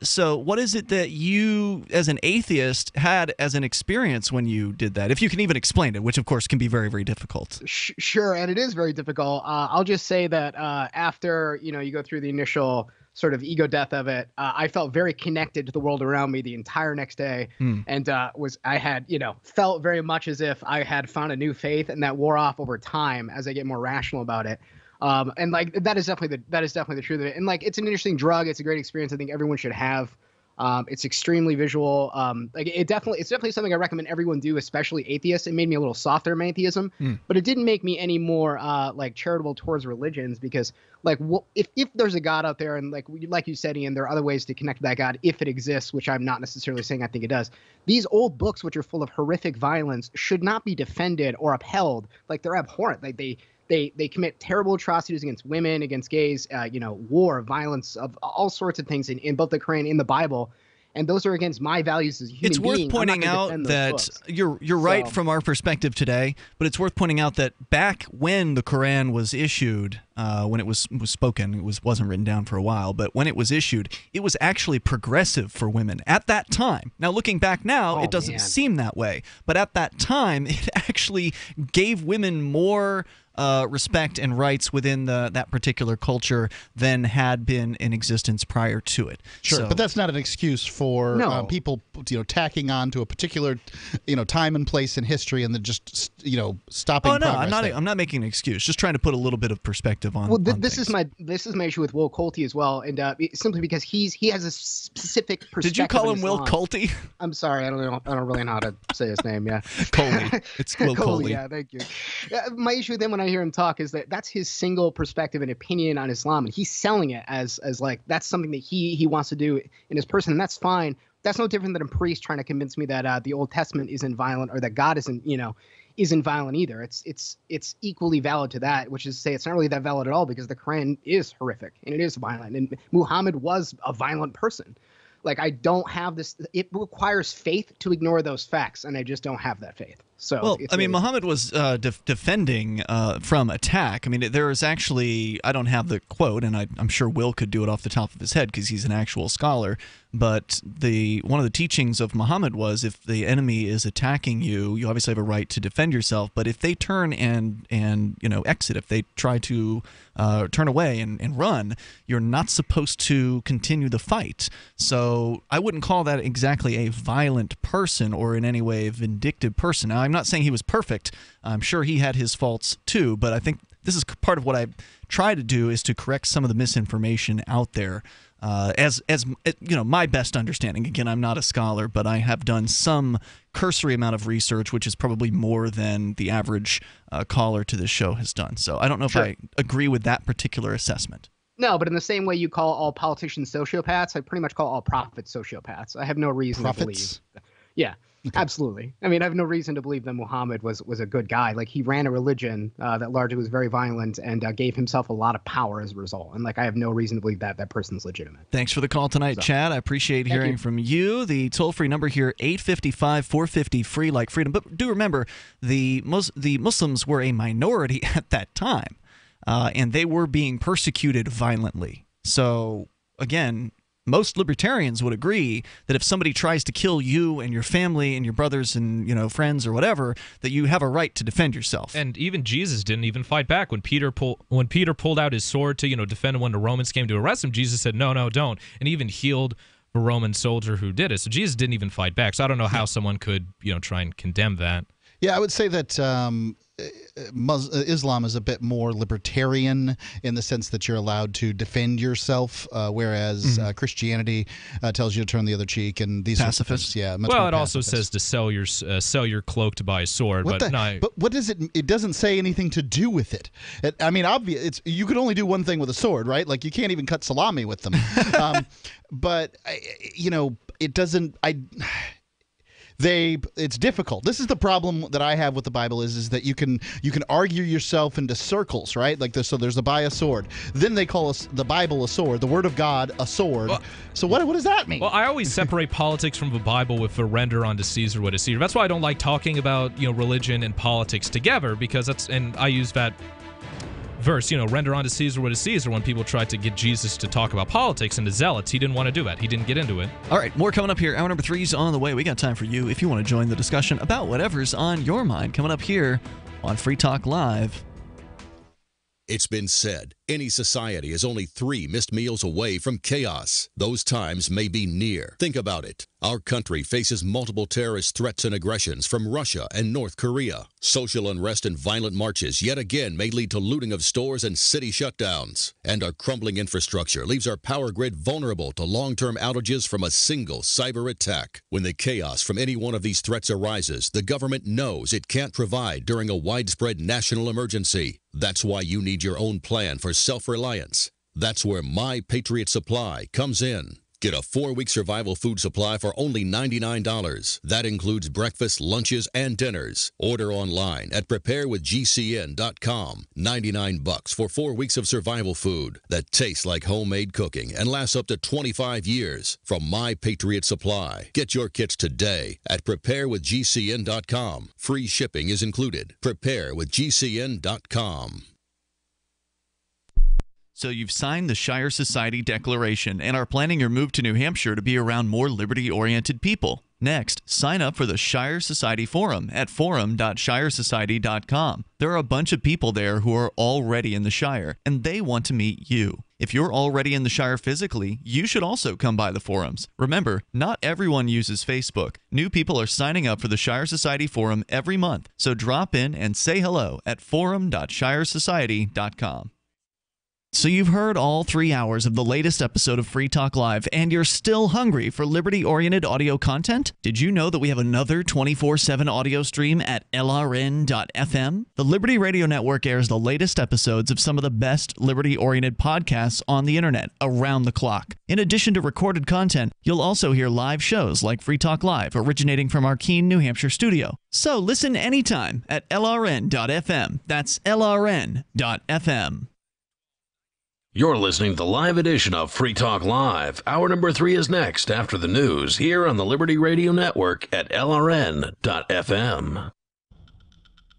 So what is it that you, as an atheist, had as an experience when you did that? If you can even explain it, which of course can be very, very difficult. Sure, and it is very difficult. I'll just say that after you go through the initial sort of ego death of it, I felt very connected to the world around me the entire next day, and felt very much as if I had found a new faith, and that wore off over time as I get more rational about it. And like that is definitely the truth of it. And like it's an interesting drug. It's a great experience. I think everyone should have. It's extremely visual. It's definitely something I recommend everyone do, especially atheists. It made me a little softer in my atheism, but it didn't make me any more charitable towards religions, because if there's a God out there, and like you said, Ian, there are other ways to connect to that God if it exists, which I'm not necessarily saying I think it does. These old books, which are full of horrific violence, should not be defended or upheld. Like, they're abhorrent. Like they commit terrible atrocities against women, against gays, war, violence, of all sorts of things in both the Quran and the Bible. And those are against my values as a human being. It's worth pointing out that you're right from our perspective today, but it's worth pointing out that back when the Quran was issued, when it was spoken, it wasn't written down for a while, but when it was issued, it was actually progressive for women at that time. Now, looking back now, it doesn't seem that way, but at that time, it actually gave women more respect and rights within that particular culture than had been in existence prior to it. Sure, So- but that's not an excuse for people, tacking on to a particular, time and place in history, and then just, stopping. Oh no, progress I'm not making an excuse. Just trying to put a little bit of perspective on. Well, on this things. is my issue with Will Colty as well, and simply because he has a specific perspective. Did you call on him Will Islam. Colty? I'm sorry, I don't really know how to say his name. Yeah, Coley. It's Will Coley. Yeah, thank you. My issue with him when I hear him talk is that that's his single perspective and opinion on Islam, and he's selling it as like that's something that he wants to do in his person, and that's fine. That's no different than a priest trying to convince me that the Old Testament isn't violent or that God isn't violent either. It's equally valid to that, which is to say it's not really that valid at all because the Quran is horrific and it is violent, and Muhammad was a violent person. Like, I don't have this. It requires faith to ignore those facts, and I just don't have that faith. So, well, I mean, Muhammad was defending from attack. I mean, there is actually, I don't have the quote, and I'm sure Will could do it off the top of his head because he's an actual scholar. But one of the teachings of Muhammad was if the enemy is attacking you, you obviously have a right to defend yourself. But if they turn and exit, if they try to turn away and run, you're not supposed to continue the fight. So I wouldn't call that exactly a violent person or in any way a vindictive person. Now, I'm not saying he was perfect. I'm sure he had his faults too, but I think this is part of what I try to do is to correct some of the misinformation out there. As my best understanding. Again, I'm not a scholar, but I have done some cursory amount of research, which is probably more than the average caller to this show has done. So I don't know if I agree with that particular assessment. No, but in the same way you call all politicians sociopaths, I pretty much call all prophets sociopaths. I have no reason to believe. Yeah. Okay. Absolutely. I mean, I have no reason to believe that Muhammad was a good guy. Like, he ran a religion that largely was very violent and gave himself a lot of power as a result. And I have no reason to believe that person's legitimate. Thanks for the call tonight, Chad. I appreciate hearing from you. The toll-free number here, 855-450-FREE like freedom. But do remember, the Muslims were a minority at that time, and they were being persecuted violently. So, again, most libertarians would agree that if somebody tries to kill you and your family and your brothers and friends or whatever, that you have a right to defend yourself. And even Jesus didn't even fight back when Peter pulled out his sword to defend when the Romans came to arrest him. Jesus said, "No, don't," and even healed a Roman soldier who did it. So Jesus didn't even fight back. So I don't know how someone could try and condemn that. Yeah, I would say that Islam is a bit more libertarian in the sense that you're allowed to defend yourself, whereas Christianity tells you to turn the other cheek and these pacifist. Yeah. Well, it also says to sell your cloak to buy a sword. But what does it? It doesn't say anything to do with it. I mean, obvious. You could only do one thing with a sword, right? Like, you can't even cut salami with them. But it doesn't. It's difficult. This is the problem that I have with the Bible is that you can argue yourself into circles, right? Like this. So there's the buy a sword. Then they call the Bible a sword, the Word of God a sword. Well, so what does that mean? Well, I always separate politics from the Bible with the render unto Caesar what is Caesar. That's why I don't like talking about religion and politics together, because I use that verse, render unto Caesar what is Caesar, when people tried to get Jesus to talk about politics and the zealots. He didn't want to do that. He didn't get into it. All right, more coming up here. Hour number 3 is on the way. We got time for you if you want to join the discussion about whatever's on your mind. Coming up here on Free Talk Live. It's been said, any society is only 3 missed meals away from chaos. Those times may be near. Think about it. Our country faces multiple terrorist threats and aggressions from Russia and North Korea. Social unrest and violent marches yet again may lead to looting of stores and city shutdowns. And our crumbling infrastructure leaves our power grid vulnerable to long-term outages from a single cyber attack. When the chaos from any one of these threats arises, the government knows it can't provide during a widespread national emergency. That's why you need your own plan for self-reliance. That's where My Patriot Supply comes in. Get a 4-week survival food supply for only $99. That includes breakfast, lunches, and dinners. Order online at preparewithgcn.com. $99 for 4 weeks of survival food that tastes like homemade cooking and lasts up to 25 years. From My Patriot Supply. Get your kits today at preparewithgcn.com. Free shipping is included. Preparewithgcn.com. So you've signed the Shire Society Declaration and are planning your move to New Hampshire to be around more liberty-oriented people. Next, sign up for the Shire Society Forum at forum.shiresociety.com. There are a bunch of people there who are already in the Shire, and they want to meet you. If you're already in the Shire physically, you should also come by the forums. Remember, not everyone uses Facebook. New people are signing up for the Shire Society Forum every month, so drop in and say hello at forum.shiresociety.com. So you've heard all 3 hours of the latest episode of Free Talk Live, and you're still hungry for liberty-oriented audio content? Did you know that we have another 24/7 audio stream at LRN.FM? The Liberty Radio Network airs the latest episodes of some of the best liberty-oriented podcasts on the internet around the clock. In addition to recorded content, you'll also hear live shows like Free Talk Live, originating from our Keene, New Hampshire studio. So listen anytime at LRN.FM. That's LRN.FM. You're listening to the live edition of Free Talk Live. Hour number 3 is next after the news here on the Liberty Radio Network at LRN.FM.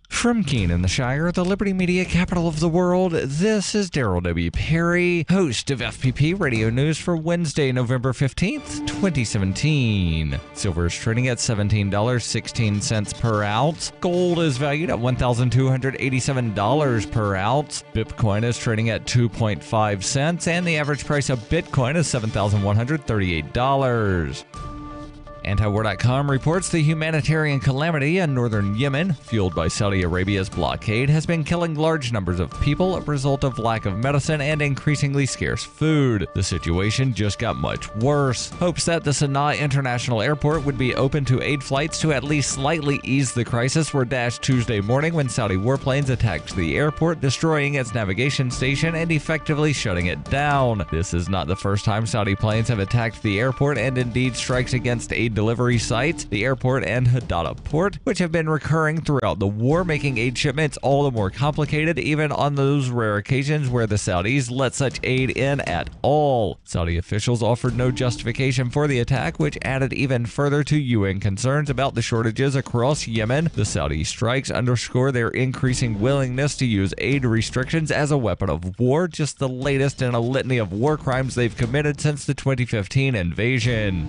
From Keene in the Shire, the Liberty Media capital of the world, this is Daryl W. Perry, host of FPP Radio News for Wednesday, November 15th, 2017. Silver is trading at $17.16 per ounce. Gold is valued at $1,287 per ounce. Bitcoin is trading at 2.5 cents, and the average price of Bitcoin is $7,138. Antiwar.com reports the humanitarian calamity in northern Yemen, fueled by Saudi Arabia's blockade, has been killing large numbers of people, a result of lack of medicine and increasingly scarce food. The situation just got much worse. Hopes that the Sana'a International Airport would be open to aid flights to at least slightly ease the crisis were dashed Tuesday morning when Saudi warplanes attacked the airport, destroying its navigation station and effectively shutting it down. This is not the first time Saudi planes have attacked the airport, and indeed strikes against aid delivery sites, the airport and Hadada port, which have been recurring throughout the war, making aid shipments all the more complicated, even on those rare occasions where the Saudis let such aid in at all. Saudi officials offered no justification for the attack, which added even further to UN concerns about the shortages across Yemen. The Saudi strikes underscore their increasing willingness to use aid restrictions as a weapon of war, just the latest in a litany of war crimes they've committed since the 2015 invasion.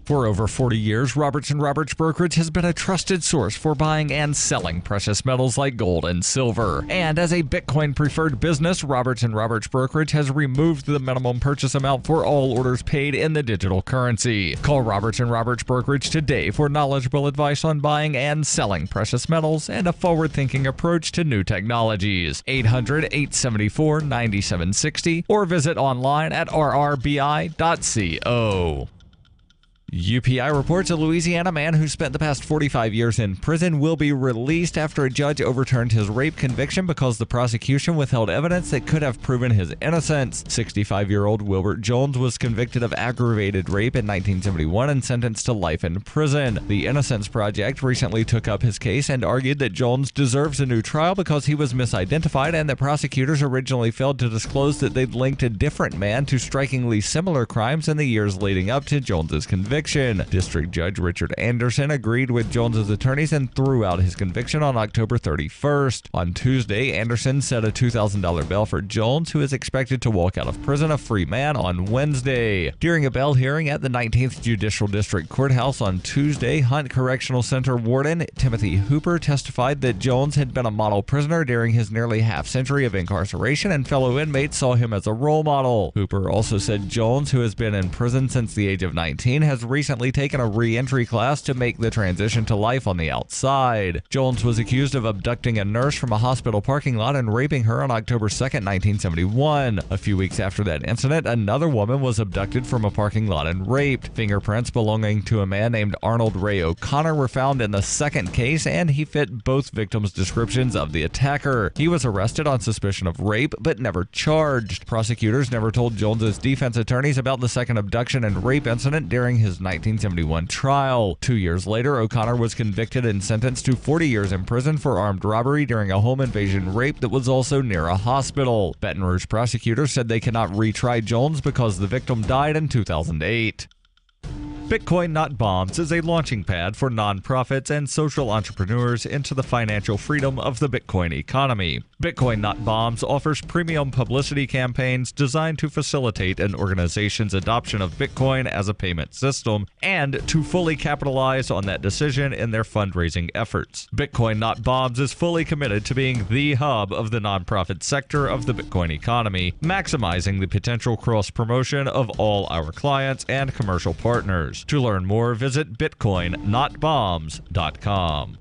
For over 40 years, Robertson Roberts Brokerage has been a trusted source for buying and selling precious metals like gold and silver. And as a Bitcoin-preferred business, Robertson Roberts Brokerage has removed the minimum purchase amount for all orders paid in the digital currency. Call Robertson Roberts Brokerage today for knowledgeable advice on buying and selling precious metals and a forward-thinking approach to new technologies. 800-874-9760 or visit online at rrbi.co. UPI reports a Louisiana man who spent the past 45 years in prison will be released after a judge overturned his rape conviction because the prosecution withheld evidence that could have proven his innocence. 65-year-old Wilbert Jones was convicted of aggravated rape in 1971 and sentenced to life in prison. The Innocence Project recently took up his case and argued that Jones deserves a new trial because he was misidentified and that prosecutors originally failed to disclose that they'd linked a different man to strikingly similar crimes in the years leading up to Jones's conviction. District Judge Richard Anderson agreed with Jones's attorneys and threw out his conviction on October 31st. On Tuesday, Anderson set a $2,000 bail for Jones, who is expected to walk out of prison a free man on Wednesday. During a bail hearing at the 19th Judicial District Courthouse on Tuesday, Hunt Correctional Center Warden Timothy Hooper testified that Jones had been a model prisoner during his nearly half-century of incarceration, and fellow inmates saw him as a role model. Hooper also said Jones, who has been in prison since the age of 19, has recently taken a re-entry class to make the transition to life on the outside. Jones was accused of abducting a nurse from a hospital parking lot and raping her on October 2nd, 1971. A few weeks after that incident, another woman was abducted from a parking lot and raped. Fingerprints belonging to a man named Arnold Ray O'Connor were found in the second case, and he fit both victims' descriptions of the attacker. He was arrested on suspicion of rape, but never charged. Prosecutors never told Jones's defense attorneys about the second abduction and rape incident during his 1971 trial. 2 years later, O'Connor was convicted and sentenced to 40 years in prison for armed robbery during a home invasion rape that was also near a hospital. Baton Rouge prosecutors said they cannot retry Jones because the victim died in 2008. Bitcoin Not Bombs is a launching pad for nonprofits and social entrepreneurs into the financial freedom of the Bitcoin economy. Bitcoin Not Bombs offers premium publicity campaigns designed to facilitate an organization's adoption of Bitcoin as a payment system and to fully capitalize on that decision in their fundraising efforts. Bitcoin Not Bombs is fully committed to being the hub of the nonprofit sector of the Bitcoin economy, maximizing the potential cross-promotion of all our clients and commercial partners. To learn more, visit bitcoinnotbombs.com.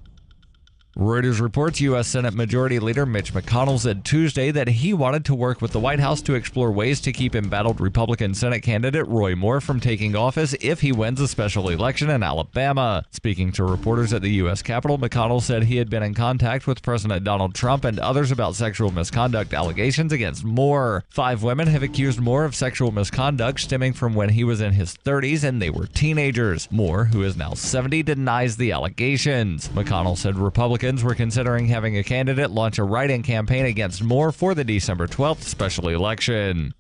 Reuters reports U.S. Senate Majority Leader Mitch McConnell said Tuesday that he wanted to work with the White House to explore ways to keep embattled Republican Senate candidate Roy Moore from taking office if he wins a special election in Alabama. Speaking to reporters at the U.S. Capitol, McConnell said he had been in contact with President Donald Trump and others about sexual misconduct allegations against Moore. 5 women have accused Moore of sexual misconduct stemming from when he was in his 30s and they were teenagers. Moore, who is now 70, denies the allegations. McConnell said Republicans were considering having a candidate launch a write-in campaign against Moore for the December 12th special election.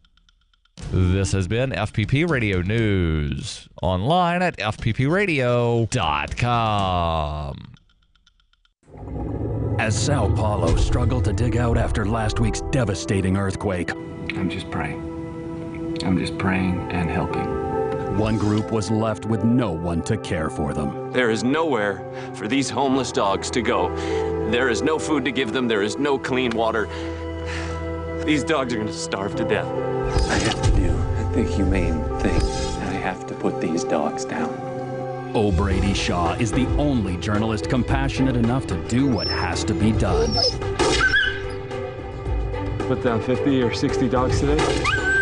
This has been FPP Radio News. Online at fppradio.com. As Sao Paulo struggled to dig out after last week's devastating earthquake, I'm just praying. I'm just praying and helping. One group was left with no one to care for them. There is nowhere for these homeless dogs to go. There is no food to give them. There is no clean water. These dogs are going to starve to death. I have to do the humane thing. I have to put these dogs down. O'Brady Shaw is the only journalist compassionate enough to do what has to be done. Put down 50 or 60 dogs today?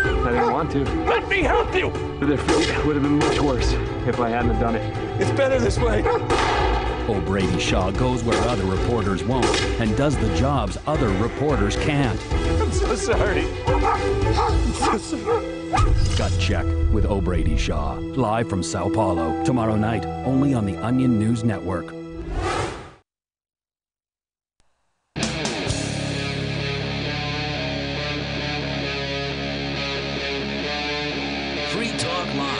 I didn't want to. Let me help you! But their fate would have been much worse if I hadn't done it. It's better this way. O'Brady Shaw goes where other reporters won't and does the jobs other reporters can't. I'm so sorry. I'm so sorry. Gut Check with O'Brady Shaw. Live from Sao Paulo. Tomorrow night, only on the Onion News Network. Free Talk Live.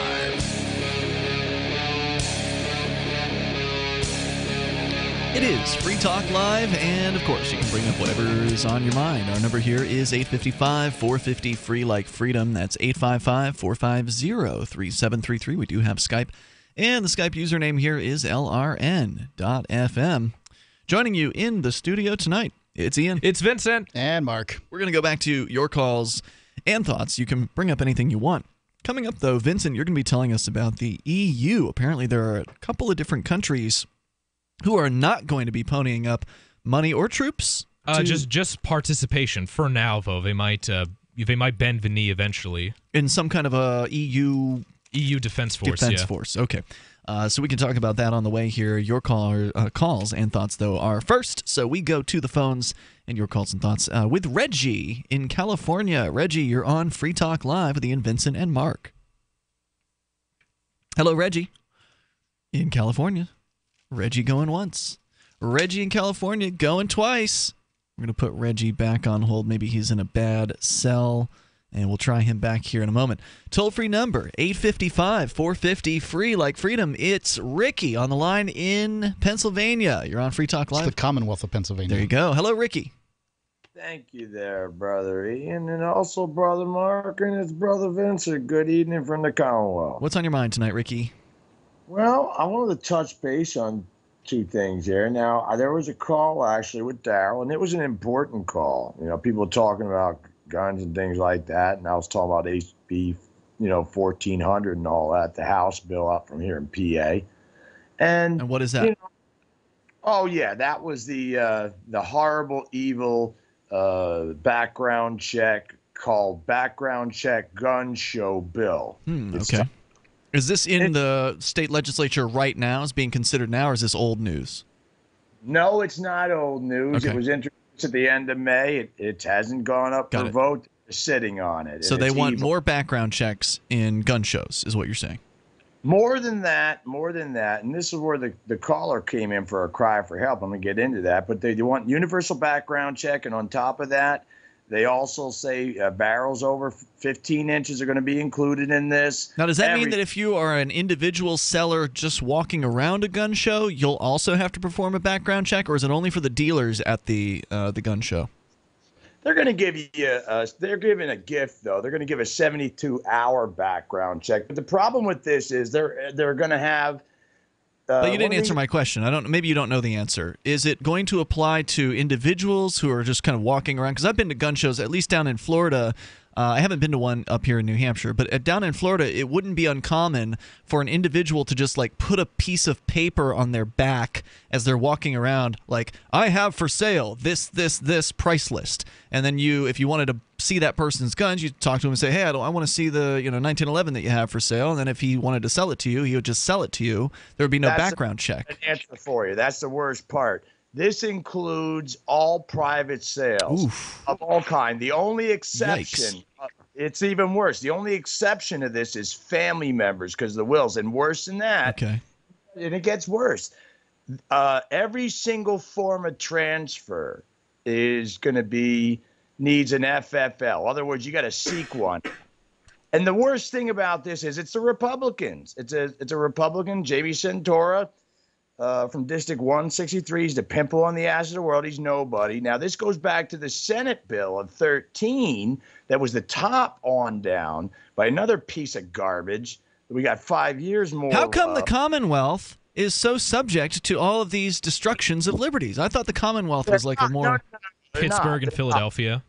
It is Free Talk Live, and of course, you can bring up whatever is on your mind. Our number here is 855-450-FREE like freedom. That's 855-450-3733. We do have Skype, and the Skype username here is LRN.FM. Joining you in the studio tonight, it's Ian. It's Vincent. And Mark. We're going to go back to your calls and thoughts. You can bring up anything you want. Coming up, though, Vincent, you're going to be telling us about the EU. Apparently, there are a couple of different countries who are not going to be ponying up money or troops. Just participation for now, though. They might bend the knee eventually In some kind of a EU defense force. Force. Okay. So we can talk about that on the way here. Your calls and thoughts, though, are first. So we go to the phones and your calls and thoughts with Reggie in California. Reggie, you're on Free Talk Live with Ian, Vincent, and Mark. Hello, Reggie. In California. Reggie going once. Reggie in California going twice. We're going to put Reggie back on hold. Maybe he's in a bad cell, and we'll try him back here in a moment. Toll-free number, 855-450-FREE like freedom. It's Ricky on the line in Pennsylvania. You're on Free Talk Live. It's the Commonwealth of Pennsylvania. There you go. Hello, Ricky. Thank you there, Brother Ian, and also Brother Mark and his brother Vincent. Good evening from the Commonwealth. What's on your mind tonight, Ricky? Well, I wanted to touch base on two things here. Now, there was a call actually with Darrell, and it was an important call. You know, people talking about guns and things like that, and I was talking about HB, 1400 and all that, the House bill up from here in PA. And what is that? Oh yeah, that was the horrible, evil background check called Background Check Gun Show Bill. Okay. Is this in the state legislature right now? Is being considered now, or is this old news? No, it's not old news. Okay. It was introduced at the end of May. It hasn't gone up for vote. They're sitting on it. So they want more background checks in gun shows, is what you're saying? More than that. And this is where the caller came in for a cry for help. I'm going to get into that. But they want universal background check. And on top of that, they also say barrels over 15 inches are going to be included in this. Now, does that mean that if you are an individual seller just walking around a gun show, you'll also have to perform a background check, or is it only for the dealers at the gun show? They're going to give you they're giving a gift, though. They're going to give a 72-hour background check. But the problem with this is they're going to have. But you didn't answer my question. Maybe you don't know the answer. Is it going to apply to individuals who are just kind of walking around? Because I've been to gun shows, at least down in Florida. I haven't been to one up here in New Hampshire, but down in Florida, it wouldn't be uncommon for an individual to just like put a piece of paper on their back as they're walking around, like, I have for sale this price list. And then if you wanted to see that person's guns, you talk to him and say, hey, I want to see the 1911 that you have for sale. And then if he wanted to sell it to you, he would just sell it to you. There would be no background check. An answer for you. That's the worst part. This includes all private sales of all kind. The only exception, it's even worse. The only exception to this is family members because of the wills. And worse than that, and it gets worse. Every single form of transfer is going to needs an FFL. In other words, you got to seek one. And the worst thing about this is it's the Republicans. It's a Republican, J.B. Centora. From District 163, he's the pimple on the ass of the world. He's nobody. Now, this goes back to the Senate bill of 13 that was the top on down by another piece of garbage. We got 5 years more. How come the Commonwealth is so subject to all of these destructions of liberties? I thought the Commonwealth was like a more... Pittsburgh and Philadelphia.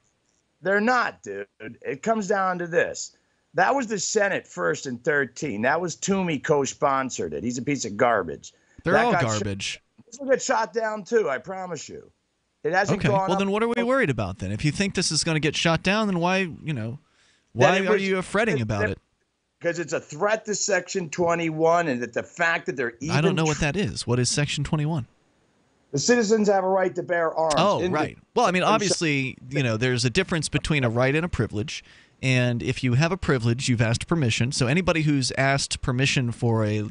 They're not, dude. It comes down to this. That was the Senate first in 13. That was Toomey co-sponsored it. He's a piece of garbage. They're all garbage. This will get shot down, too, I promise you. It hasn't gone up. Well, then what are we worried about, then? If you think this is going to get shot down, then why are you fretting about it? Because it's a threat to Section 21 and that the fact that they're even... I don't know what that is. What is Section 21? The citizens have a right to bear arms. Oh, right. Well, I mean, obviously, there's a difference between a right and a privilege. And if you have a privilege, you've asked permission. So anybody who's asked permission for a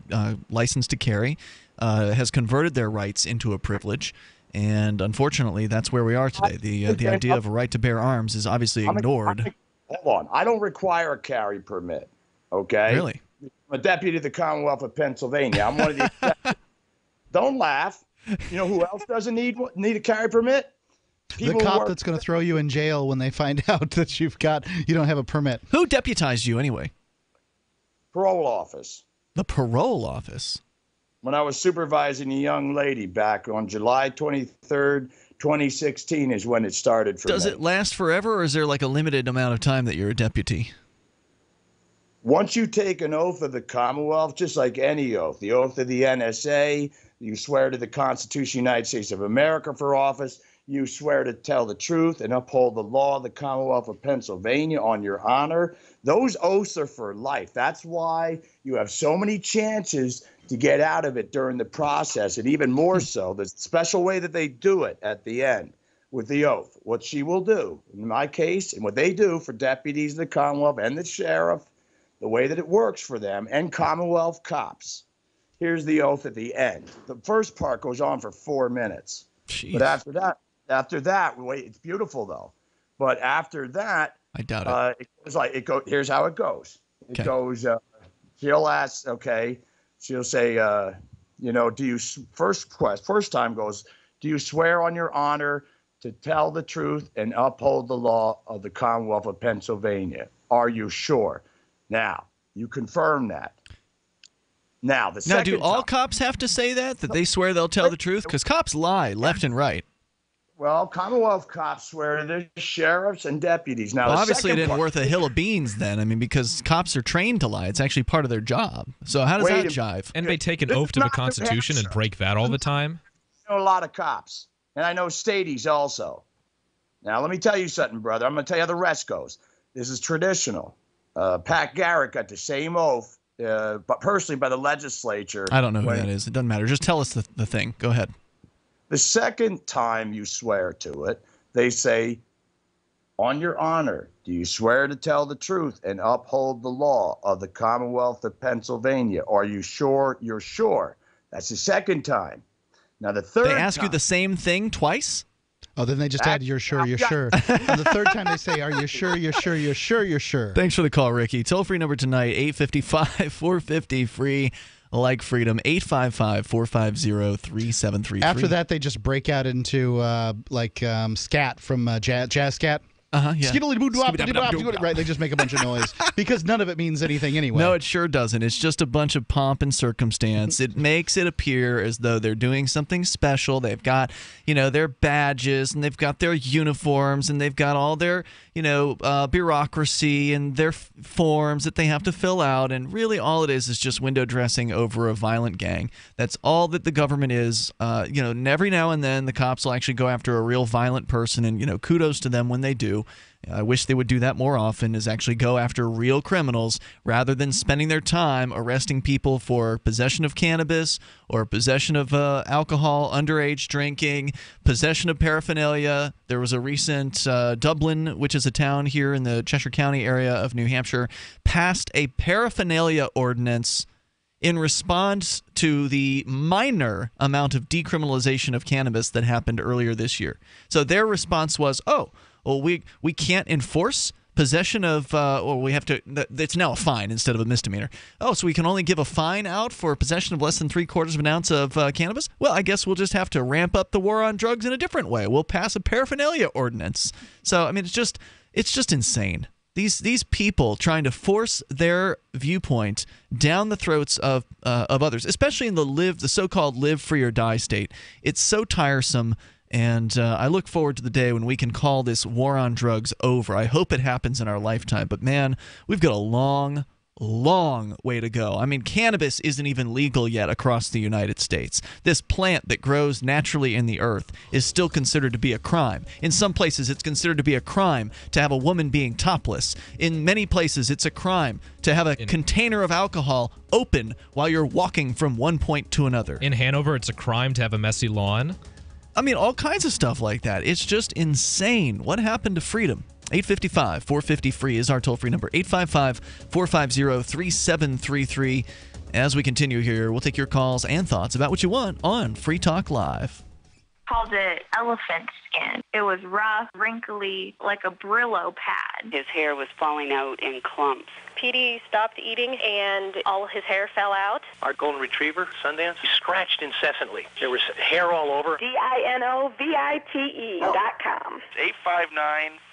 license to carry has converted their rights into a privilege. And unfortunately, that's where we are today. The idea of a right to bear arms is obviously ignored. Hold on. I don't require a carry permit, okay? Really? I'm a deputy of the Commonwealth of Pennsylvania. I'm one of the exceptions. Don't laugh. You know who else doesn't need a carry permit? The cop that's going to throw you in jail when they find out that you don't have a permit. Who deputized you anyway? Parole office. The parole office? When I was supervising a young lady back on July 23rd, 2016 is when it started for me. Does it last forever, or is there like a limited amount of time that you're a deputy? Once you take an oath of the Commonwealth, just like any oath, the oath of the NSA, you swear to the Constitution of the United States of America for office, you swear to tell the truth and uphold the law of the Commonwealth of Pennsylvania on your honor. Those oaths are for life. That's why you have so many chances to get out of it during the process, and even more so, the special way that they do it at the end with the oath. What she will do, in my case, and what they do for deputies of the Commonwealth and the sheriff, the way that it works for them, and Commonwealth cops. Here's the oath at the end. The first part goes on for 4 minutes. Jeez. But after that, wait, it's beautiful though. But after that, I doubt it. Here's how it goes. It goes. She'll ask. Okay. She'll say, do you first time goes, do you swear on your honor to tell the truth and uphold the law of the Commonwealth of Pennsylvania? Are you sure? Now, you confirm that. Now, do all cops have to say that they swear they'll tell the truth? Because cops lie left and right. Well, Commonwealth cops swear to their sheriffs and deputies. Now, obviously, it isn't worth a hill of beans then. I mean, because cops are trained to lie. It's actually part of their job. So how does that jive? And they take an oath to the Constitution and break that all the time? I know a lot of cops, and I know stadies also. Now, let me tell you something, brother. I'm going to tell you how the rest goes. This is traditional. Pat Garrett got the same oath, but personally by the legislature. I don't know who that is. It doesn't matter. Just tell us the thing. Go ahead. The second time you swear to it, they say, on your honor, do you swear to tell the truth and uphold the law of the Commonwealth of Pennsylvania? Are you sure you're sure? That's the second time. Now, the third time. They ask you the same thing twice? Oh, then they just add, you're sure, you're sure. And the third time they say, are you sure, you're sure, you're sure, you're sure. Thanks for the call, Ricky. Toll-free number tonight, 855-450-FREE. Like freedom, 855-450-3733. After that, they just break out into scat from Jazz Scat. Yeah. Right, they just make a bunch of noise because none of it means anything anyway. No, it sure doesn't. It's just a bunch of pomp and circumstance. It makes it appear as though they're doing something special. They've got, their badges, and they've got their uniforms, and they've got all their, bureaucracy and their forms that they have to fill out. And really all it is just window dressing over a violent gang. That's all that the government is. And every now and then the cops will actually go after a real violent person, and, kudos to them when they do. I wish they would do that more often, is actually go after real criminals rather than spending their time arresting people for possession of cannabis or possession of alcohol, underage drinking, possession of paraphernalia. There was a recent Dublin, which is a town here in the Cheshire County area of New Hampshire, passed a paraphernalia ordinance in response to the minor amount of decriminalization of cannabis that happened earlier this year. So their response was, we can't enforce possession of, or we have to, it's now a fine instead of a misdemeanor. So we can only give a fine out for possession of less than 3/4 of an ounce of cannabis? Well, I guess we'll just have to ramp up the war on drugs in a different way. We'll pass a paraphernalia ordinance. So, it's just insane. These people trying to force their viewpoint down the throats of others, especially in the so-called live free or die state. It's so tiresome, and I look forward to the day when we can call this war on drugs over. I hope it happens in our lifetime, but man, we've got a long way to go. Cannabis isn't even legal yet across the United States. This plant that grows naturally in the earth is still considered to be a crime. In some places, it's considered to be a crime to have a woman being topless. In many places, it's a crime to have a container of alcohol open while you're walking from one point to another. In Hanover, it's a crime to have a messy lawn. All kinds of stuff like that. It's just insane. What happened to freedom? 855-450-FREE is our toll-free number, 855-450-3733. As we continue here, we'll take your calls and thoughts about what you want on Free Talk Live. Called it elephant skin. It was rough, wrinkly, like a Brillo pad. His hair was falling out in clumps. Petey stopped eating and all his hair fell out. Our golden retriever, Sundance, he scratched incessantly. There was hair all over. DINOVITE.com.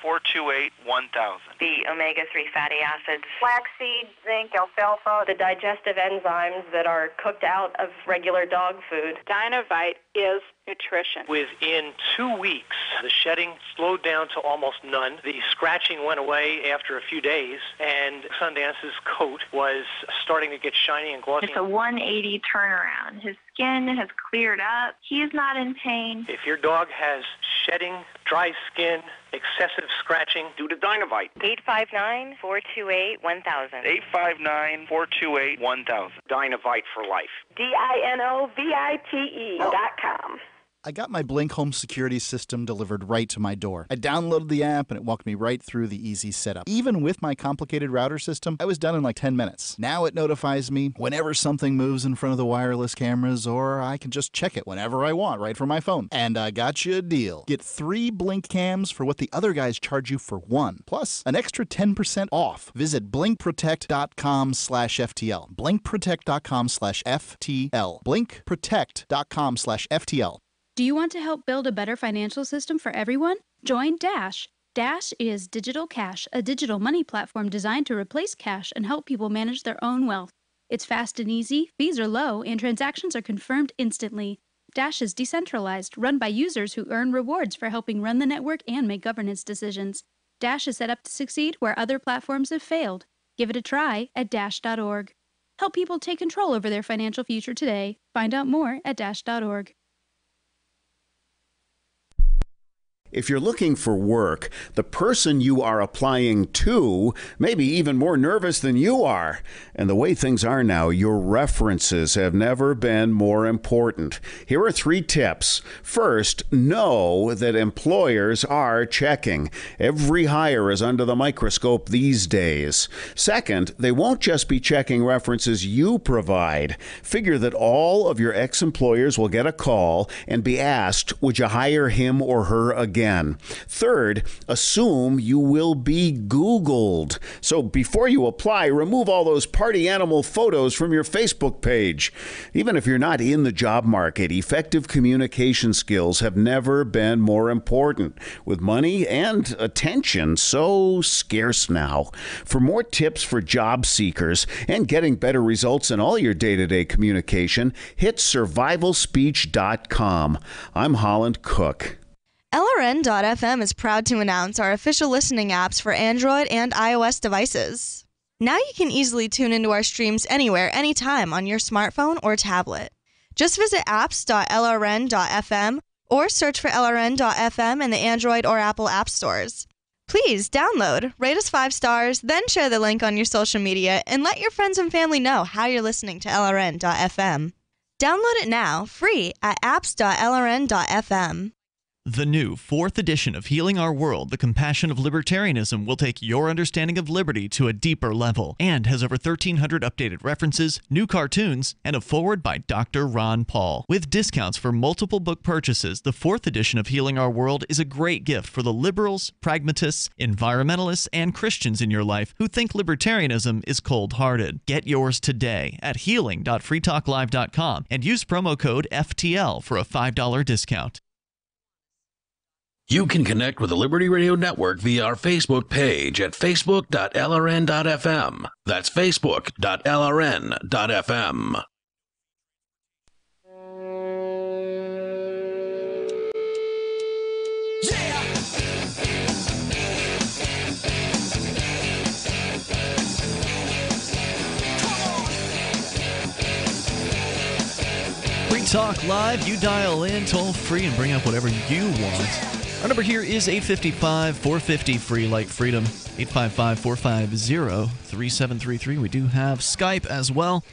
859-428-1000. The omega-3 fatty acids, flaxseed, zinc, alfalfa, the digestive enzymes that are cooked out of regular dog food. Dinovite is nutrition. Within 2 weeks, the shedding slowed down to almost none. The scratching went away after a few days, and Sundance's coat was starting to get shiny and glossy. It's a 180 turnaround. His skin has cleared up. He is not in pain. If your dog has shedding, dry skin, excessive scratching, do the Dinovite. 859-428-1000. 859-428-1000. Dinovite for life. DINOVITE.com. I got my Blink home security system delivered right to my door. I downloaded the app and it walked me right through the easy setup. Even with my complicated router system, I was done in like 10 minutes. Now it notifies me whenever something moves in front of the wireless cameras, or I can just check it whenever I want right from my phone. And I got you a deal. Get 3 Blink cams for what the other guys charge you for 1, plus an extra 10% off. Visit blinkprotect.com/FTL. blinkprotect.com/FTL. blinkprotect.com/FTL. Do you want to help build a better financial system for everyone? Join Dash. Dash is Digital Cash, a digital money platform designed to replace cash and help people manage their own wealth. It's fast and easy, fees are low, and transactions are confirmed instantly. Dash is decentralized, run by users who earn rewards for helping run the network and make governance decisions. Dash is set up to succeed where other platforms have failed. Give it a try at dash.org. Help people take control over their financial future today. Find out more at dash.org. If you're looking for work, the person you are applying to may be even more nervous than you are. And the way things are now, your references have never been more important. Here are 3 tips. First, know that employers are checking. Every hire is under the microscope these days. Second, they won't just be checking references you provide. Figure that all of your ex-employers will get a call and be asked, would you hire him or her again? again. Third, assume you will be Googled. So before you apply, remove all those party animal photos from your Facebook page. Even if you're not in the job market, effective communication skills have never been more important, with money and attention so scarce now. For more tips for job seekers and getting better results in all your day-to-day communication, hit survivalspeech.com. I'm Holland Cook. LRN.FM is proud to announce our official listening apps for Android and iOS devices. Now you can easily tune into our streams anywhere, anytime on your smartphone or tablet. Just visit apps.lrn.fm or search for LRN.FM in the Android or Apple app stores. Please download, rate us 5 stars, then share the link on your social media and let your friends and family know how you're listening to LRN.FM. Download it now, free at apps.lrn.fm. The new 4th edition of Healing Our World, The Compassion of Libertarianism, will take your understanding of liberty to a deeper level and has over 1,300 updated references, new cartoons, and a foreword by Dr. Ron Paul. With discounts for multiple book purchases, the 4th edition of Healing Our World is a great gift for the liberals, pragmatists, environmentalists, and Christians in your life who think libertarianism is cold-hearted. Get yours today at healing.freetalklive.com and use promo code FTL for a $5 discount. You can connect with the Liberty Radio Network via our Facebook page at facebook.lrn.fm. That's facebook.lrn.fm. Free Talk Live. You dial in toll free and bring up whatever you want. Our number here is 855-450-FREE like freedom, 855-450-3733. We do have Skype as well.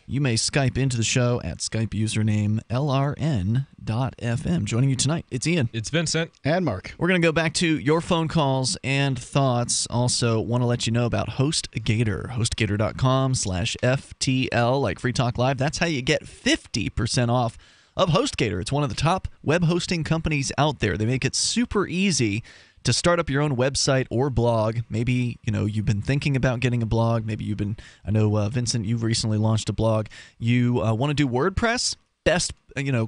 You may Skype into the show at Skype username LRN.FM. Joining you tonight, it's Ian. It's Vincent. And Mark. We're going to go back to your phone calls and thoughts. Also, want to let you know about HostGator. HostGator.com/FTL, like Free Talk Live. That's how you get 50% off of HostGator. It's one of the top web hosting companies out there. They make it super easy to start up your own website or blog. Maybe, you've been thinking about getting a blog. Maybe I know, Vincent, you've recently launched a blog. You want to do WordPress? Best,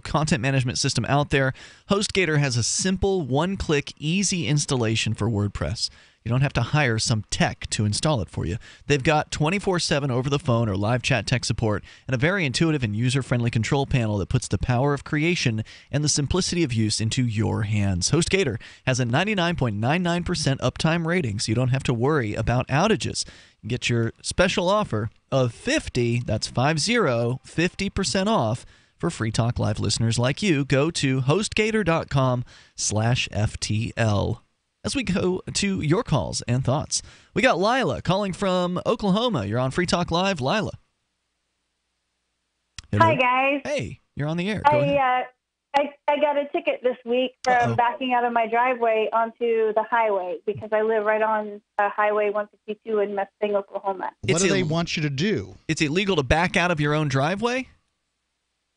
content management system out there. HostGator has a simple, one-click, easy installation for WordPress. You don't have to hire some tech to install it for you. They've got 24/7 over the phone or live chat tech support and a very intuitive and user-friendly control panel that puts the power of creation and the simplicity of use into your hands. HostGator has a 99.99% uptime rating, so you don't have to worry about outages. You get your special offer of 50% off for Free Talk Live listeners like you. Go to HostGator.com/FTL. As we go to your calls and thoughts, we got Lila calling from Oklahoma. You're on Free Talk Live, Lila. Hello. Hi, guys. Hey, you're on the air. Go ahead. I got a ticket this week for backing out of my driveway onto the highway because I live right on Highway 152 in Mustang, Oklahoma. What do they want you to do? It's illegal to back out of your own driveway?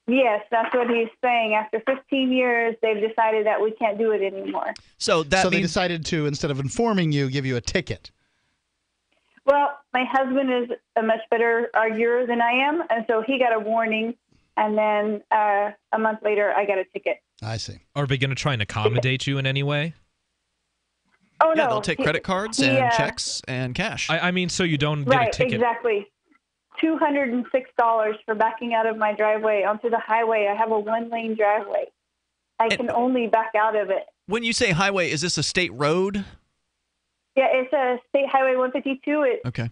Yes, that's what he's saying. After 15 years, they've decided that we can't do it anymore. So they decided to, instead of informing you, give you a ticket. Well, my husband is a much better arguer than I am, and so he got a warning, and then a month later, I got a ticket. I see. Are they going to try and accommodate you in any way? Oh, no. Yeah, they'll take credit cards and checks and cash. I mean, so you don't get a ticket. Right, exactly. $206 for backing out of my driveway onto the highway. I have a one-lane driveway. I can only back out of it. When you say highway, is this a state road? Yeah, it's a state highway 152. Okay.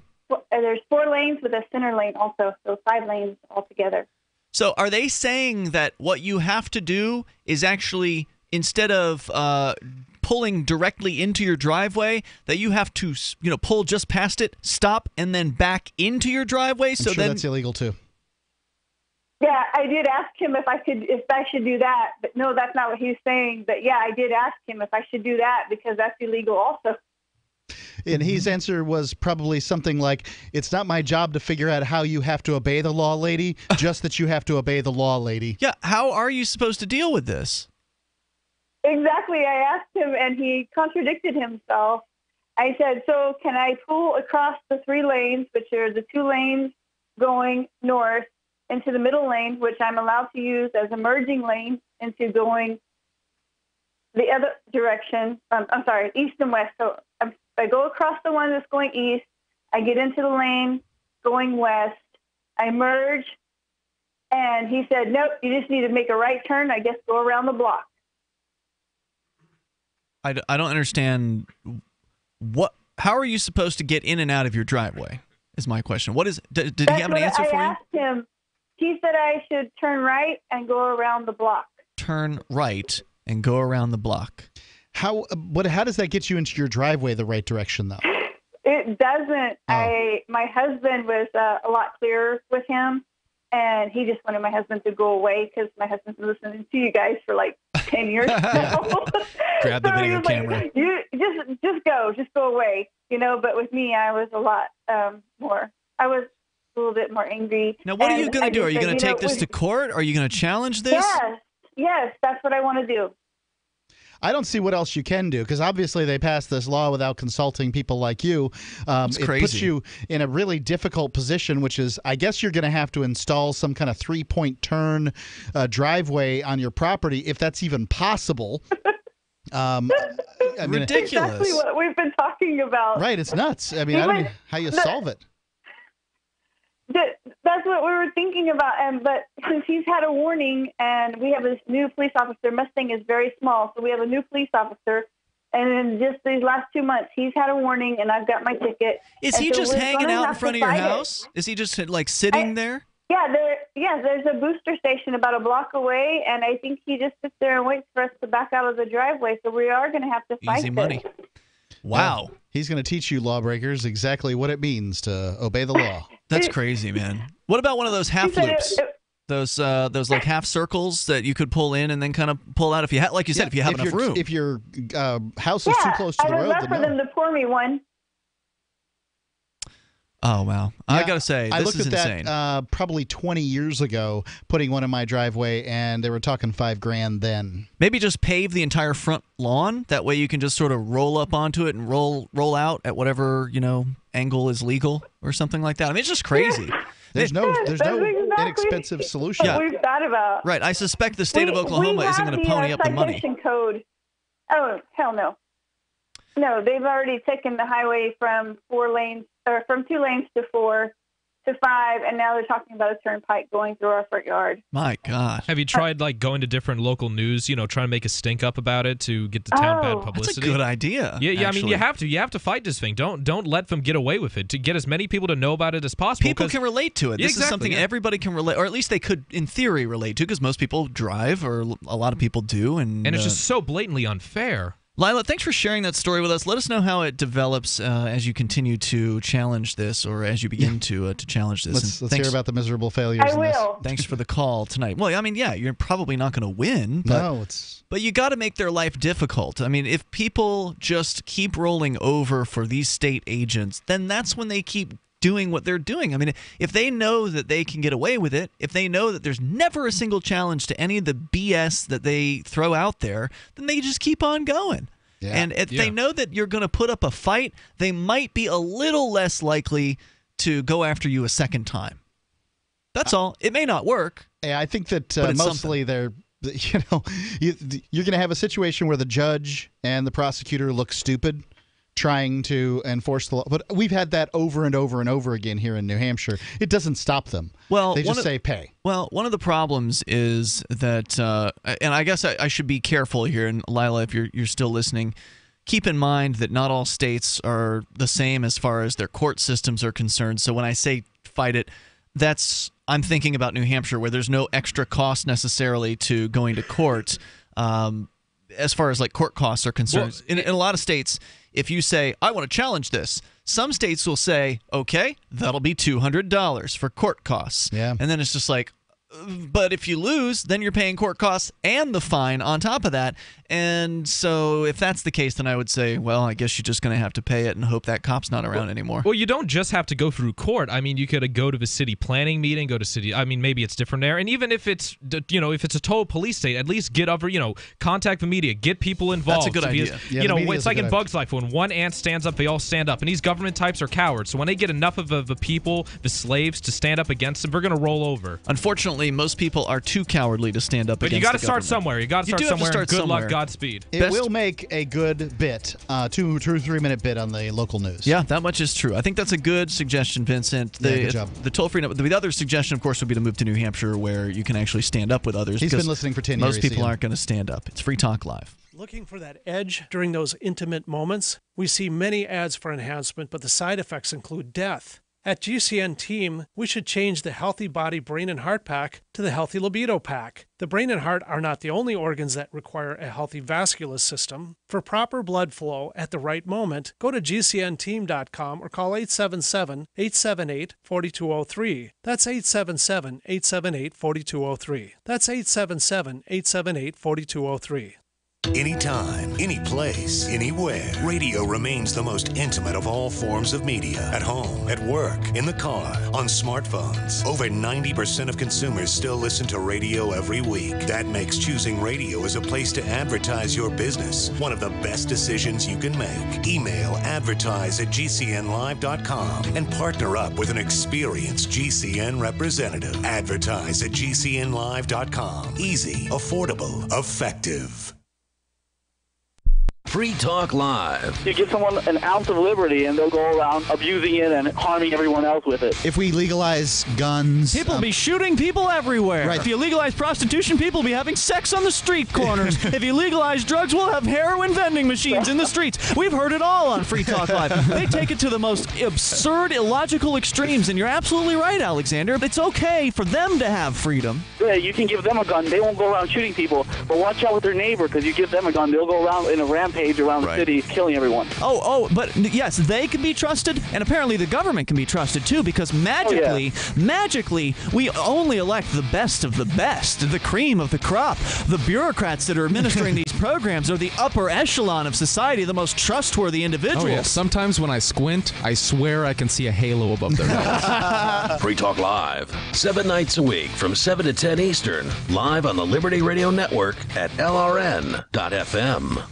There's 4 lanes with a center lane also, so 5 lanes altogether. So are they saying that what you have to do is actually, instead of pulling directly into your driveway, that you have to, pull just past it, stop, and then back into your driveway? I'm sure that's illegal too. Yeah, I did ask him if I should do that, but no, that's not what he's saying. But yeah, I did ask him if I should do that because that's illegal also. And his answer was probably something like, "It's not my job to figure out how you have to obey the law, lady, just that you have to obey the law, lady." Yeah, how are you supposed to deal with this? Exactly. I asked him, and he contradicted himself. I said, so can I pull across the 3 lanes, which are the 2 lanes going north, into the middle lane, which I'm allowed to use as a merging lane into going the other direction. I'm sorry, east and west. So I go across the one that's going east. I get into the lane going west. I merge. And he said, nope, you just need to make a right turn. I guess go around the block. I don't understand how are you supposed to get in and out of your driveway is my question. What is did he have an answer for you? I asked him. He said I should turn right and go around the block. Turn right and go around the block. How does that get you into your driveway the right direction, though? It doesn't. My husband was a lot clearer with him, and he just wanted my husband to go away because my husband's been listening to you guys for like 10 years now. Grab the so video camera. Like, you just go away, But with me, I was a lot more. I was a little bit more angry. Now, what are you going to do? Are you going to take this to court? Are you going to challenge this? Yes, that's what I want to do. I don't see what else you can do, because obviously they passed this law without consulting people like you. It puts you in a really difficult position, which is, I guess you're going to have to install some kind of 3-point turn driveway on your property, if that's even possible. Ridiculous. Exactly what we've been talking about. Right, it's nuts. I don't know how you solve it. That's what we were thinking about, but since he's had a warning, and we have this new police officer, Mustang is very small, so we have a new police officer, and in just these last 2 months, he's had a warning, and I've got my ticket. Is he just hanging out in front of your house? Is he just sitting there? Yeah, there's a booster station about a block away, and I think he just sits there and waits for us to back out of the driveway, so we are going to have to fight Easy money. Wow. He's going to teach you lawbreakers exactly what it means to obey the law. That's crazy, man. What about one of those half loops? Those like half circles that you could pull in and then kind of pull out if you like you said, if you have enough room. If your house is too close to the road, I would love for them to pour me one. Oh, wow. I got to say, this is insane. I looked at that probably 20 years ago, putting one in my driveway, and they were talking $5,000 then. Maybe just pave the entire front lawn. That way you can just sort of roll up onto it and roll out at whatever, angle is legal or something like that. I mean, it's just crazy. There's no inexpensive solution. What we've thought about. Right. I suspect the state of Oklahoma isn't going to pony up the money. Code. Oh, hell no. No, they've already taken the highway from 4 lanes, or from 2 lanes to 4 to 5, and now they're talking about a turnpike going through our front yard. My God. Have you tried going to different local news, trying to make a stink up about it to get the town bad publicity? That's a good idea. Yeah. I mean, you have to fight this thing. Don't let them get away with it. To get as many people to know about it as possible. People can relate to it. This is something everybody can relate, or at least they could, in theory, relate to, because most people drive, or a lot of people do, and it's just so blatantly unfair. Lila, thanks for sharing that story with us. Let us know how it develops as you continue to challenge this, or as you begin to challenge this. Let's hear about the miserable failures. I will. Thanks for the call tonight. Well, I mean, you're probably not going to win. But you got to make their life difficult. I mean, if people just keep rolling over for these state agents, then that's when they keep doing what they're doing. I mean, if they know that they can get away with it, if they know that there's never a single challenge to any of the BS that they throw out there, then they just keep on going. Yeah. And if they know that you're going to put up a fight, they might be a little less likely to go after you a second time. That's all. It may not work. Yeah, I think that mostly they're, you're going to have a situation where the judge and the prosecutor look stupid trying to enforce the law. But we've had that over and over and over again here in New Hampshire. It doesn't stop them. They just say pay. Well, one of the problems is that, and I guess I should be careful here, and Lila, if you're still listening, keep in mind that not all states are the same as far as their court systems are concerned. So when I say fight it, I'm thinking about New Hampshire, where there's no extra cost necessarily to going to court as far as court costs are concerned. In a lot of states, if you say, I want to challenge this, some states will say, okay, that'll be $200 for court costs. Yeah. And then it's just like, But if you lose, then you're paying court costs and the fine on top of that. And so if that's the case, then I would say, well, I guess you're just going to have to pay it and hope that cop's not around anymore. Well, you don't just have to go through court. I mean, you could go to the city planning meeting, maybe it's different there. And even if it's, if it's a total police state, at least get over, contact the media, get people involved. That's a good idea. It's like in Bug's Life. When one ant stands up, they all stand up. And these government types are cowards. So when they get enough of the people, the slaves, to stand up against them, they're going to roll over. Unfortunately, most people are too cowardly to stand up against the government. But you got to start somewhere. You got to start somewhere. Good luck, Godspeed. It will make a good bit, 2 or 3 minute bit on the local news. Yeah, that much is true. I think that's a good suggestion, Vincent. Good job. The toll-free number. The other suggestion, of course, would be to move to New Hampshire, where you can actually stand up with others. He's been listening for 10 years. Most people aren't going to stand up. It's Free Talk Live. Looking for that edge during those intimate moments? We see many ads for enhancement, but the side effects include death. At GCN Team, we should change the Healthy Body, Brain, and Heart Pack to the Healthy Libido Pack. The brain and heart are not the only organs that require a healthy vascular system. For proper blood flow at the right moment, go to GCNteam.com or call 877-878-4203. That's 877-878-4203. That's 877-878-4203. Anytime, any place, anywhere, radio remains the most intimate of all forms of media. At home, at work, in the car, on smartphones. Over 90% of consumers still listen to radio every week. That makes choosing radio as a place to advertise your business one of the best decisions you can make. Email advertise@gcnlive.com and partner up with an experienced GCN representative. Advertise@gcnlive.com. Easy, affordable, effective. Free Talk Live. You give someone an ounce of liberty and they'll go around abusing it and harming everyone else with it. If we legalize guns... People will be shooting people everywhere. Right. If you legalize prostitution, people will be having sex on the street corners. If you legalize drugs, we'll have heroin vending machines in the streets. We've heard it all on Free Talk Live. They take it to the most absurd, illogical extremes, and you're absolutely right, Alexander. It's okay for them to have freedom. Yeah, you can give them a gun. They won't go around shooting people. But watch out with their neighbor, because you give them a gun, they'll go around in a rampage around the city, killing everyone. But yes, they can be trusted, and apparently the government can be trusted too, because magically, we only elect the best of the best, the cream of the crop. The bureaucrats that are administering these programs are the upper echelon of society, the most trustworthy individuals. Oh, yeah. Sometimes when I squint, I swear I can see a halo above their heads. Free Talk Live, 7 nights a week from 7 to 10 Eastern, live on the Liberty Radio Network at LRN.FM.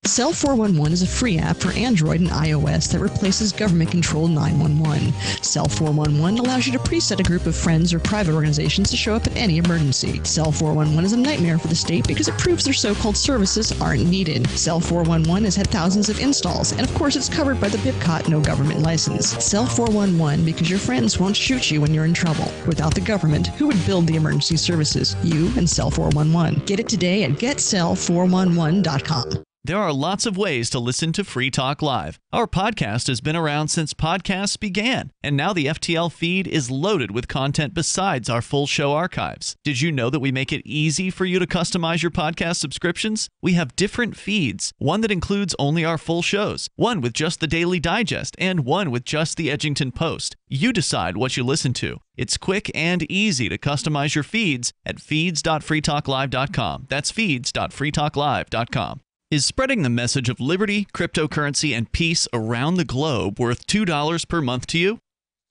Cell 411 is a free app for Android and iOS that replaces government-controlled 911. Cell 411 allows you to preset a group of friends or private organizations to show up at any emergency. Cell 411 is a nightmare for the state because it proves their so-called services aren't needed. Cell 411 has had thousands of installs, and of course it's covered by the BIPCOT no government license. Cell 411 because your friends won't shoot you when you're in trouble. Without the government, who would build the emergency services? You and Cell 411. Get it today at getcell411.com. There are lots of ways to listen to Free Talk Live. Our podcast has been around since podcasts began, and now the FTL feed is loaded with content besides our full show archives. Did you know that we make it easy for you to customize your podcast subscriptions? We have different feeds, one that includes only our full shows, one with just the Daily Digest, and one with just the Edgington Post. You decide what you listen to. It's quick and easy to customize your feeds at feeds.freetalklive.com. That's feeds.freetalklive.com. Is spreading the message of liberty, cryptocurrency, and peace around the globe worth $2 per month to you?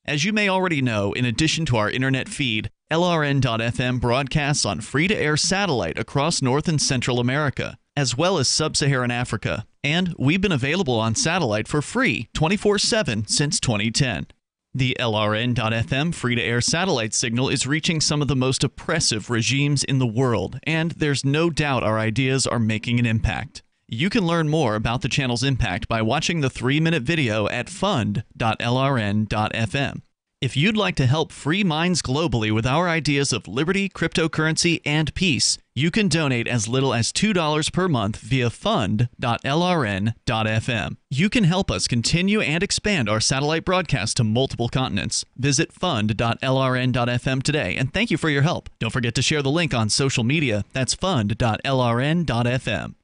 As you may already know, in addition to our internet feed, LRN.FM broadcasts on free-to-air satellite across North and Central America, as well as Sub-Saharan Africa. And we've been available on satellite for free 24/7 since 2010. The LRN.FM free-to-air satellite signal is reaching some of the most oppressive regimes in the world, and there's no doubt our ideas are making an impact. You can learn more about the channel's impact by watching the 3-minute video at fund.lrn.fm. If you'd like to help free minds globally with our ideas of liberty, cryptocurrency, and peace, you can donate as little as $2 per month via fund.lrn.fm. You can help us continue and expand our satellite broadcast to multiple continents. Visit fund.lrn.fm today, and thank you for your help. Don't forget to share the link on social media. That's fund.lrn.fm.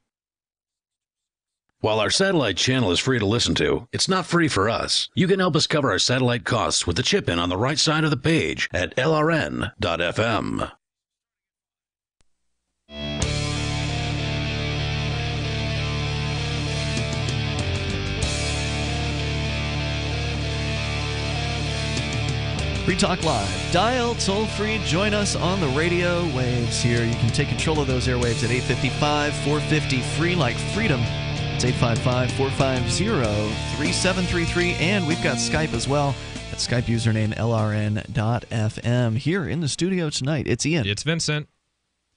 While our satellite channel is free to listen to, it's not free for us. You can help us cover our satellite costs with the chip in on the right side of the page at LRN.FM. Free Talk Live. Dial toll-free. Join us on the radio waves here. You can take control of those airwaves at 855-450-FREE like freedom. It's 855-450-3733. And we've got Skype as well. That Skype username LRN.FM. Here in the studio tonight, it's Ian. It's Vincent.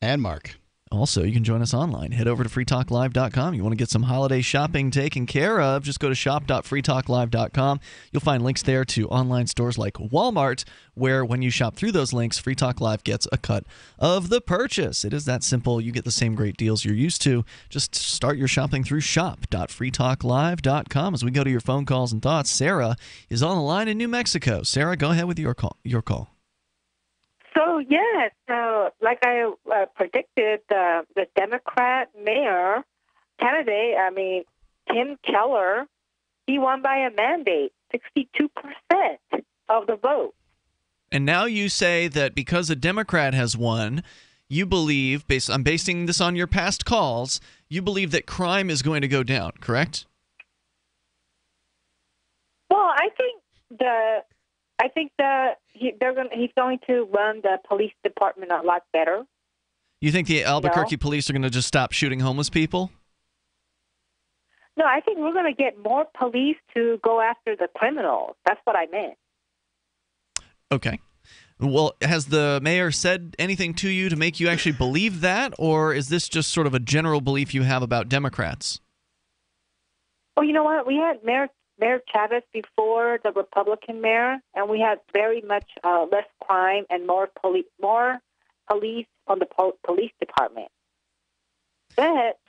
And Mark. Also, you can join us online. Head over to freetalklive.com. You want to get some holiday shopping taken care of, just go to shop.freetalklive.com. You'll find links there to online stores like Walmart, where when you shop through those links, Free Talk Live gets a cut of the purchase. It is that simple. You get the same great deals you're used to. Just start your shopping through shop.freetalklive.com. As we go to your phone calls and thoughts, Sarah is on the line in New Mexico. Sarah, go ahead with your call. So, like I predicted, the Democrat mayor candidate, Tim Keller, he won by a mandate, 62% of the vote. And now you say that because a Democrat has won, you believe, I'm basing this on your past calls, you believe that crime is going to go down, correct? Well, I think he's going to run the police department a lot better. You think the Albuquerque police are going to just stop shooting homeless people? No, I think we're going to get more police to go after the criminals. That's what I meant. Okay. Well, has the mayor said anything to you to make you actually believe that, or is this just sort of a general belief you have about Democrats? Well, you know what? We had Mayor Chavez before the Republican mayor, and we had very much less crime and more police on the police department. But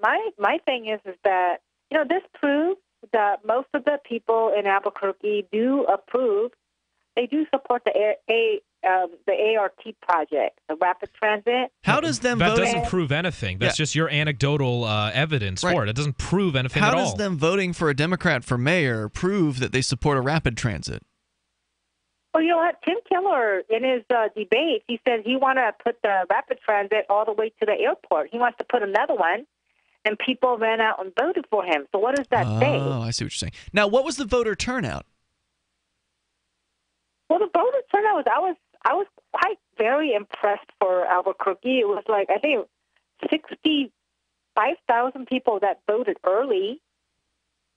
my thing is that this proves that most of the people in Albuquerque do approve. They do support the ART project, the rapid transit. How does them that voting... doesn't prove anything. That's just your anecdotal evidence for it. It doesn't prove anything at all. How does them voting for a Democrat for mayor prove that they support a rapid transit? Well, you know what? Tim Keller, in his debate, he said he wanted to put the rapid transit all the way to the airport. He wants to put another one, and people ran out and voted for him. So what does that say? Oh, I see what you're saying. Now, what was the voter turnout? Well, the voter turnout I was quite very impressed for Albuquerque. It was like, I think 65,000 people that voted early.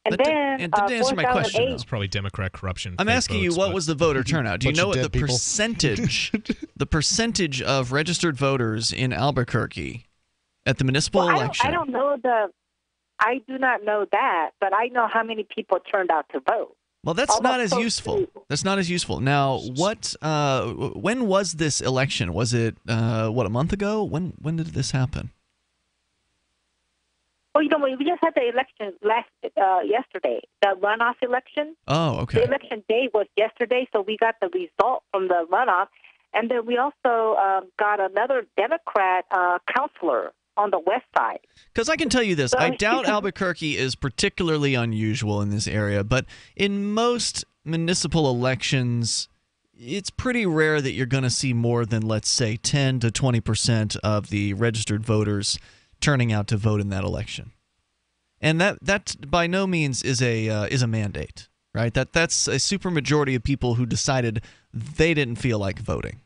And then it didn't answer my question. It's probably Democrat corruption. I'm asking you, what was the voter turnout? Do you know what the people. percentage of registered voters in Albuquerque at the municipal election? I do not know that, but I know how many people turned out to vote. Well, that's not as useful. That's not as useful. Now, when was this election? Was it, a month ago? When did this happen? Well, we just had the election yesterday, the runoff election. Oh, okay. The election day was yesterday, so we got the result from the runoff. And then we also got another Democrat counselor on the west side. Because I can tell you this, I doubt Albuquerque is particularly unusual in this area, but in most municipal elections, it's pretty rare that you're going to see more than, let's say, 10 to 20% of the registered voters turning out to vote in that election. And that by no means is a mandate, right? That's a supermajority of people who decided they didn't feel like voting.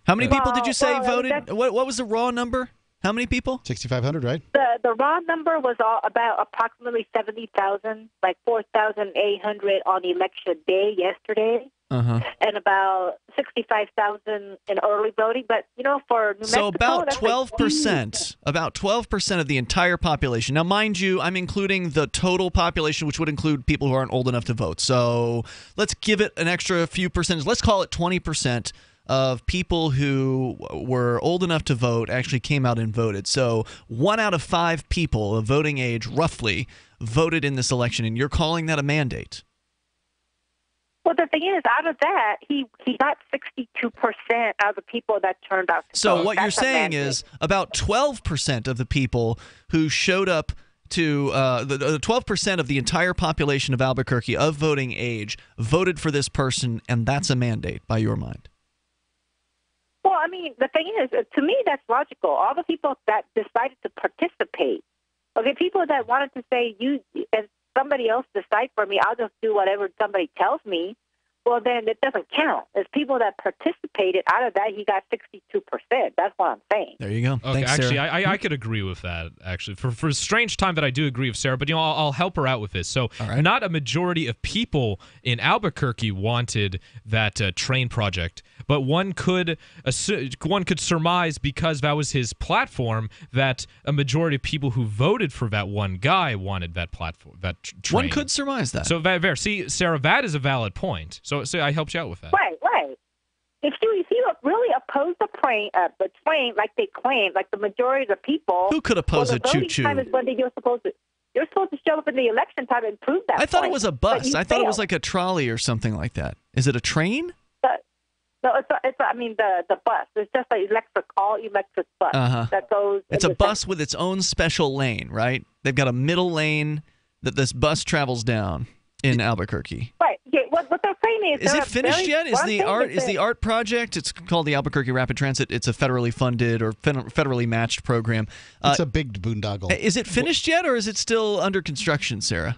How many people did you say voted? What was the raw number? How many people? 6,500, right? The raw number was about approximately 70,000, like 4,800 on election day yesterday, and about 65,000 in early voting. But for New Mexico, so about 12%, about 12% of the entire population. Now, mind you, I'm including the total population, which would include people who aren't old enough to vote. So let's give it an extra few percentage. Let's call it 20%. Of people who were old enough to vote actually came out and voted. So 1 out of 5 people of voting age, roughly, voted in this election, and you're calling that a mandate. Well, the thing is, out of that, he got 62% of the people that turned out to vote. So what you're saying is about 12% of the people who showed up to the 12% of the entire population of Albuquerque of voting age voted for this person, and that's a mandate by your mind. Well, I mean, the thing is, to me, that's logical. All the people that decided to participate, okay, people that wanted to say, somebody else decide for me. I'll just do whatever somebody tells me. Well, then it doesn't count. There's people that participated. Out of that, he got 62%. That's what I'm saying. There you go. Okay, Thanks, actually, Sarah. I could agree with that, actually. For a strange time that I do agree with Sarah, but, I'll help her out with this. So not a majority of people in Albuquerque wanted that train project, but one could surmise, because that was his platform, that a majority of people who voted for that one guy wanted that platform, that train. One could surmise that. So, see, Sarah, that is a valid point. So I helped you out with that. Right. If you really oppose the train like they claim, like the majority of the people, who could oppose a choo-choo? Time is when you're supposed to show up in the election time and prove that. I thought it was a bus. I thought it was like a trolley or something like that. Is it a train? No, the bus. It's just an all electric bus that goes. It's a bus with its own special lane, right? They've got a middle lane that this bus travels down in Albuquerque. Right. Yeah. What they're saying is it finished yet? Is the art project? It's called the Albuquerque Rapid Transit. It's a federally funded or federally matched program. It's a big boondoggle. Is it finished yet, or is it still under construction, Sarah?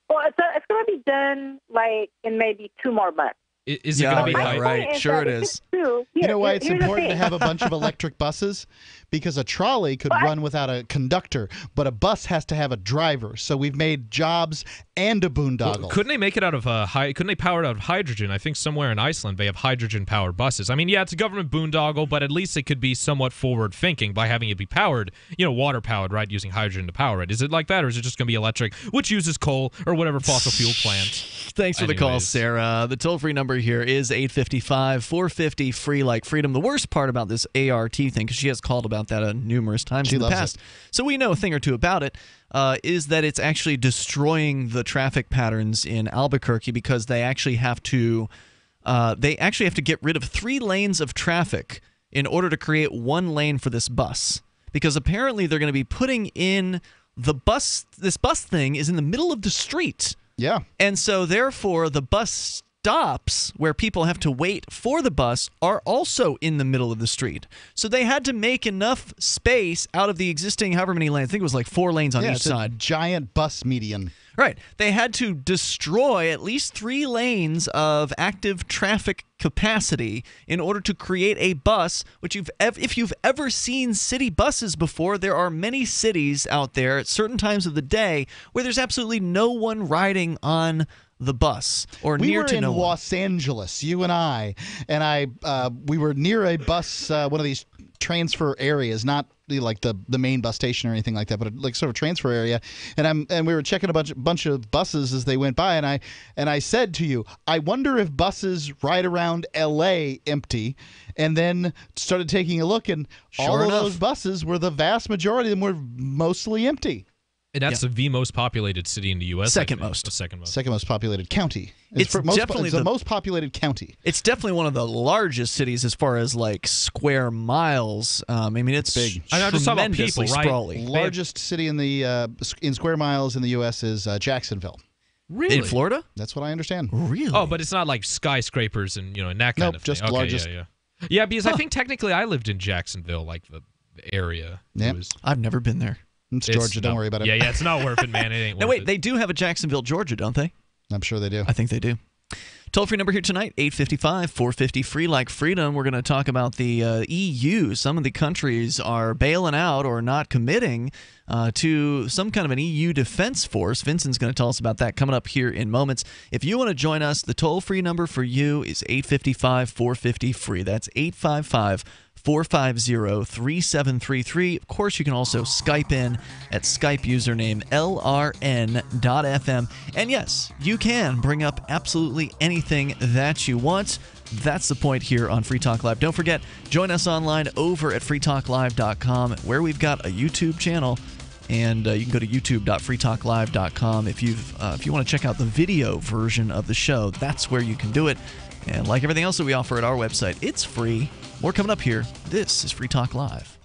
Well, it's going to be done like in maybe 2 more months. Is it going to be high? Right. Sure it is. You know why it's important to have a bunch of electric buses? Because a trolley could run without a conductor, but a bus has to have a driver. So we've made jobs and a boondoggle. Well, couldn't they make it out of couldn't they power it out of hydrogen? I think somewhere in Iceland they have hydrogen-powered buses. I mean, yeah, it's a government boondoggle, but at least it could be somewhat forward-thinking by having it be powered, water-powered, right, using hydrogen to power it. Is it like that, or is it just going to be electric, which uses coal or whatever fossil fuel plant? Thanks for the call, Sarah. The toll-free number here is 855-450-FREE like freedom. The worst part about this ART thing, because she has called about that numerous times in the past, so we know a thing or two about it, is that it's actually destroying the traffic patterns in Albuquerque, because they actually have to get rid of 3 lanes of traffic in order to create 1 lane for this bus, because apparently they're going to be putting in the bus. This bus thing is in the middle of the street. Yeah. And so therefore the bus stops where people have to wait for the bus are also in the middle of the street. So they had to make enough space out of the existing however many lanes. I think it was like 4 lanes on each side. A giant bus median. Right. They had to destroy at least 3 lanes of active traffic capacity in order to create a bus, which if you've ever seen city buses before, there are many cities out there at certain times of the day where there's absolutely no one riding on the bus, or near to no one. We were in Los Angeles, you and I we were near a bus, one of these transfer areas, not like the main bus station or anything like that, but like sort of transfer area. And we were checking a bunch of buses as they went by, and I said to you, I wonder if buses ride around LA empty, and then started taking a look, and all of those buses were, the vast majority of them were mostly empty. And that's the most populated city in the U.S. Second most populated county. It's definitely the most populated county. It's definitely one of the largest cities as far as like square miles. I mean, it's big. I'm just talking about people, right? Sprawly. Largest city in the in square miles in the U.S. is Jacksonville. Really? In Florida? That's what I understand. Really? Oh, but it's not like skyscrapers and and that kind of thing. Just largest. Yeah, because I think technically I lived in Jacksonville, like the area. Yeah. I've never been there. It's Georgia. Don't worry about it. Yeah, it's not worth it, man. It ain't worth it. No, wait, they do have a Jacksonville, Georgia, don't they? I'm sure they do. I think they do. Toll-free number here tonight, 855-450-FREE like freedom. We're going to talk about the EU. Some of the countries are bailing out or not committing to some kind of an EU defense force. Vincent's going to tell us about that coming up here in moments. If you want to join us, the toll-free number for you is 855-450-FREE. That's 855-450-3733. Of course, you can also Skype in at Skype username LRN.FM. And yes, you can bring up absolutely anything that you want. That's the point here on Free Talk Live. Don't forget, join us online over at freetalklive.com, where we've got a YouTube channel. And you can go to youtube.freetalklive.com if you want to check out the video version of the show. That's where you can do it. And like everything else that we offer at our website, it's free. More coming up here. This is Free Talk Live.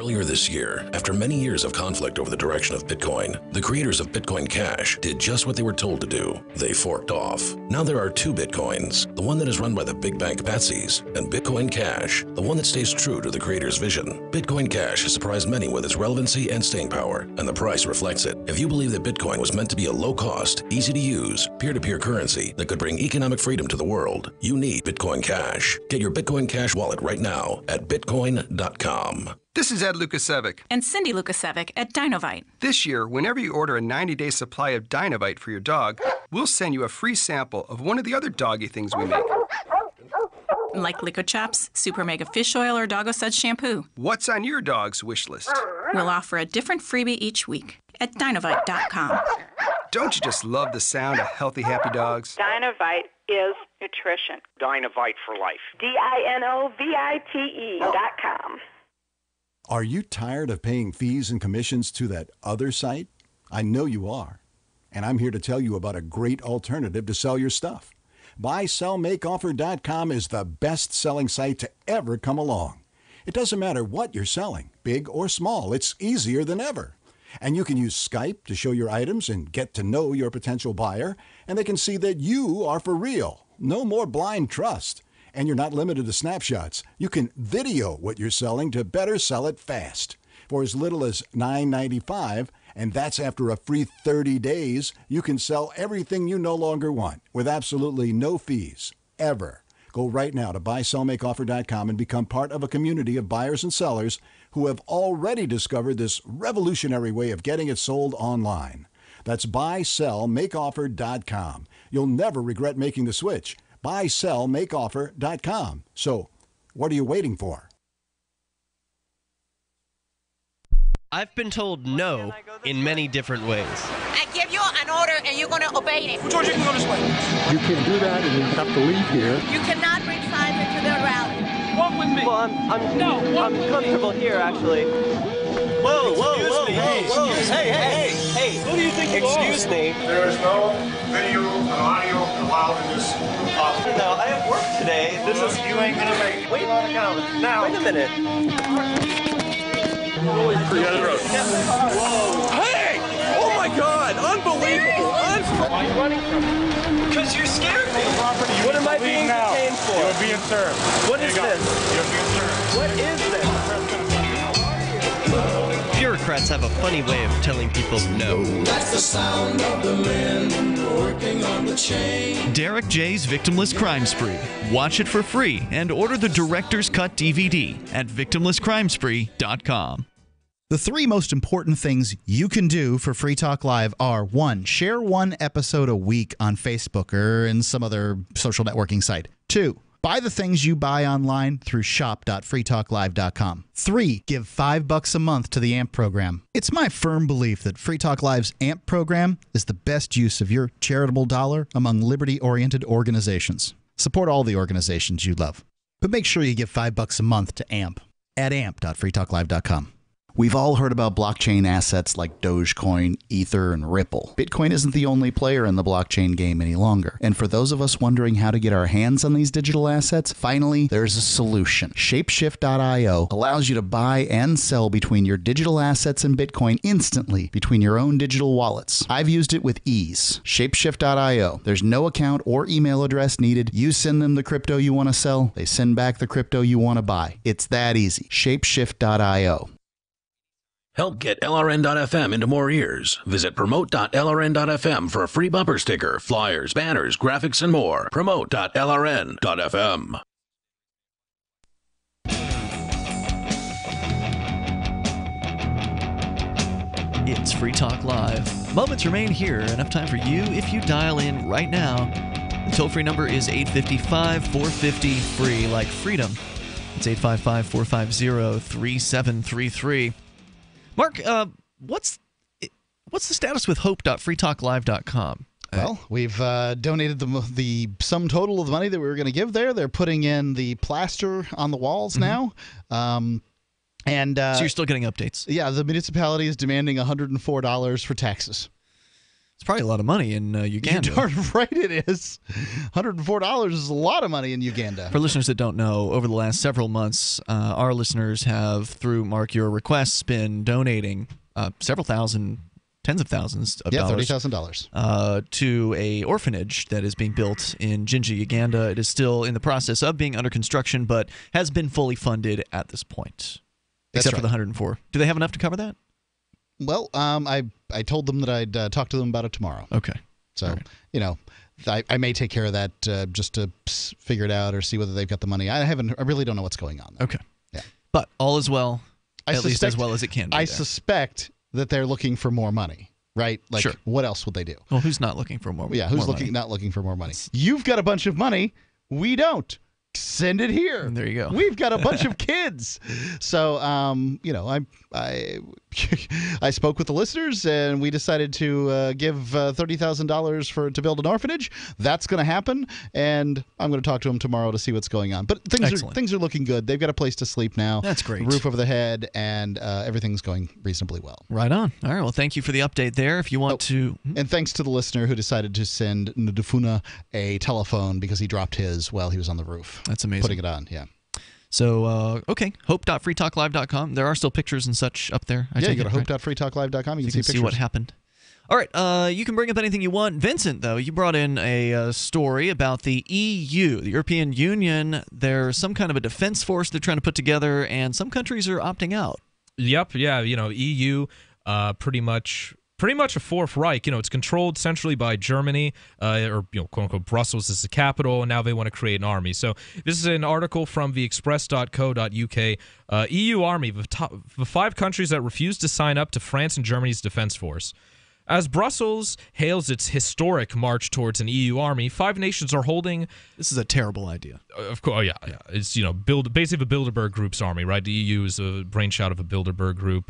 Earlier this year, after many years of conflict over the direction of Bitcoin, the creators of Bitcoin Cash did just what they were told to do. They forked off. Now there are two Bitcoins, the one that is run by the big bank patsies, and Bitcoin Cash, the one that stays true to the creator's vision. Bitcoin Cash has surprised many with its relevancy and staying power, and the price reflects it. If you believe that Bitcoin was meant to be a low-cost, easy-to-use, peer-to-peer currency that could bring economic freedom to the world, you need Bitcoin Cash. Get your Bitcoin Cash wallet right now at bitcoin.com. This is Ed Lukasevic. And Cindy Lukasevic at Dinovite. This year, whenever you order a 90-day supply of Dinovite for your dog, we'll send you a free sample of one of the other doggy things we make. Like Liquid Chops, Super Mega Fish Oil, or Doggo Suds Shampoo. What's on your dog's wish list? We'll offer a different freebie each week at Dinovite.com. Don't you just love the sound of healthy, happy dogs? Dinovite is nutrition. Dinovite for life. DINOVITE.com. Are you tired of paying fees and commissions to that other site? I know you are. And I'm here to tell you about a great alternative to sell your stuff. BuySellMakeOffer.com is the best-selling site to ever come along. It doesn't matter what you're selling, big or small. It's easier than ever. And you can use Skype to show your items and get to know your potential buyer, and they can see that you are for real. No more blind trust. And you're not limited to snapshots. You can video what you're selling to better sell it fast. For as little as $9.95, and that's after a free 30 days, you can sell everything you no longer want with absolutely no fees, ever. Go right now to BuySellMakeOffer.com and become part of a community of buyers and sellers who have already discovered this revolutionary way of getting it sold online. That's BuySellMakeOffer.com. You'll never regret making the switch. BuySellMakeOffer.com. So, what are you waiting for? I've been told no in many different ways. I give you an order and you're going to obey it. Who told you can go this way? You can't do that and you have to leave here. You cannot bring signs into the rally. Walk with me. Well, I'm comfortable here, actually. Whoa, whoa, whoa, whoa, whoa. Hey. Who do you think you are? Excuse me. There is no video and audio allowed in this office. No, I have work today. You ain't gonna make it. Wait a minute. Really forget it. Whoa. Hey! Oh my God! Unbelievable! Why are you running from me? Because you're scared me. What am I being detained for? You're being served. What is this? You're being served. What is this? Bureaucrats have a funny way of telling people no. That's the sound of the men working on the chain. Derek J's Victimless Crime Spree. Watch it for free and order the Director's Cut DVD at victimlesscrimespree.com. The three most important things you can do for Free Talk Live are: 1, share one episode a week on Facebook or in some other social networking site. 2, buy the things you buy online through shop.freetalklive.com. 3, give $5 a month to the AMP program. It's my firm belief that Free Talk Live's AMP program is the best use of your charitable dollar among liberty-oriented organizations. Support all the organizations you love, but make sure you give $5 a month to AMP at amp.freetalklive.com. We've all heard about blockchain assets like Dogecoin, Ether, and Ripple. Bitcoin isn't the only player in the blockchain game any longer. And for those of us wondering how to get our hands on these digital assets, finally, there's a solution. Shapeshift.io allows you to buy and sell between your digital assets and Bitcoin instantly between your own digital wallets. I've used it with ease. Shapeshift.io. There's no account or email address needed. You send them the crypto you want to sell. They send back the crypto you want to buy. It's that easy. Shapeshift.io. Help get LRN.FM into more ears. Visit promote.lrn.fm for a free bumper sticker, flyers, banners, graphics, and more. Promote.lrn.fm. It's Free Talk Live. Moments remain here. Enough time for you if you dial in right now. The toll-free number is 855-450-FREE, like freedom. It's 855-450-3733. Mark, what's the status with hope.freetalklive.com? Well, we've donated the sum total of the money that we were going to give there. They're putting in the plaster on the walls now. So you're still getting updates? Yeah, the municipality is demanding $104 for taxes. It's probably a lot of money in Uganda. You're darn right it is. $104 is a lot of money in Uganda. For listeners that don't know, over the last several months, our listeners have, through Mark your requests, been donating several thousand, tens of thousands of dollars. $30,000 to a orphanage that is being built in Jinja, Uganda. It is still in the process of being under construction, but has been fully funded at this point, except for the 104. Do they have enough to cover that? Well, I told them that I'd talk to them about it tomorrow. Okay. So, I may take care of that just to figure it out or see whether they've got the money. I really don't know what's going on there. Okay. Yeah. But all is well, at least as well as it can be. I suspect that they're looking for more money, right? Like, sure. What else would they do? Well, who's not looking for more money? Yeah, who's not looking for more money? You've got a bunch of money. We don't. Send it here. And there you go. We've got a bunch of kids. So, I spoke with the listeners, and we decided to give $30,000 to build an orphanage. That's going to happen, and I'm going to talk to them tomorrow to see what's going on. But things are looking good. They've got a place to sleep now. That's great. A roof over the head, and everything's going reasonably well. Right on. All right. Well, thank you for the update there. If you want to, and thanks to the listener who decided to send Ndufuna a telephone because he dropped his while he was on the roof. That's amazing. Putting it on, yeah. So, okay, hope.freetalklive.com. There are still pictures and such up there. You go to hope.freetalklive.com. You can see what happened. All right, you can bring up anything you want. Vincent, though, you brought in a story about the EU, the European Union. There's some kind of a defense force they're trying to put together, and some countries are opting out. Yep, yeah, EU, pretty much a Fourth Reich. It's controlled centrally by Germany, or quote unquote Brussels is the capital, and now they want to create an army. So this is an article from theexpress.co.uk. EU army, the 5 countries that refuse to sign up to France and Germany's defense force. As Brussels hails its historic march towards an EU army, 5 nations are holding. This is a terrible idea. Of course, yeah. It's basically the Bilderberg Group's army, right? The EU is a brainchild of a Bilderberg Group.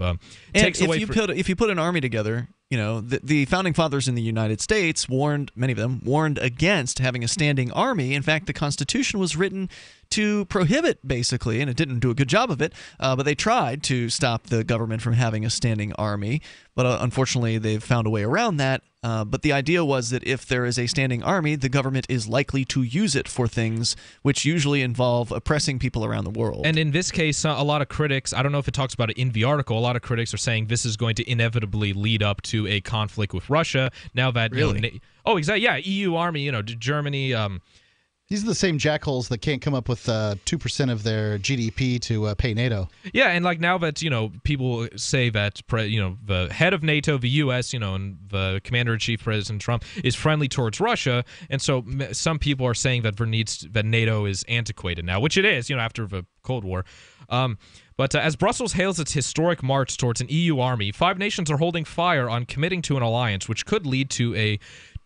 If you put an army together, the founding fathers in the United States many of them warned against having a standing army. In fact, the Constitution was written to prohibit, basically, and it didn't do a good job of it, but they tried to stop the government from having a standing army. But unfortunately, they've found a way around that. But the idea was that if there is a standing army, the government is likely to use it for things which usually involve oppressing people around the world. And in this case, a lot of critics, I don't know if it talks about it in the article, a lot of critics are saying this is going to inevitably lead up to a conflict with Russia. Now that exactly, yeah, EU army, Germany. These are the same jackholes that can't come up with 2% of their GDP to pay NATO. Yeah, and now that people say that the head of NATO, the U.S., and the commander-in-chief President Trump is friendly towards Russia, and so some people are saying that that NATO is antiquated now, which it is, after the Cold War. But as Brussels hails its historic march towards an EU army, 5 nations are holding fire on committing to an alliance, which could lead to a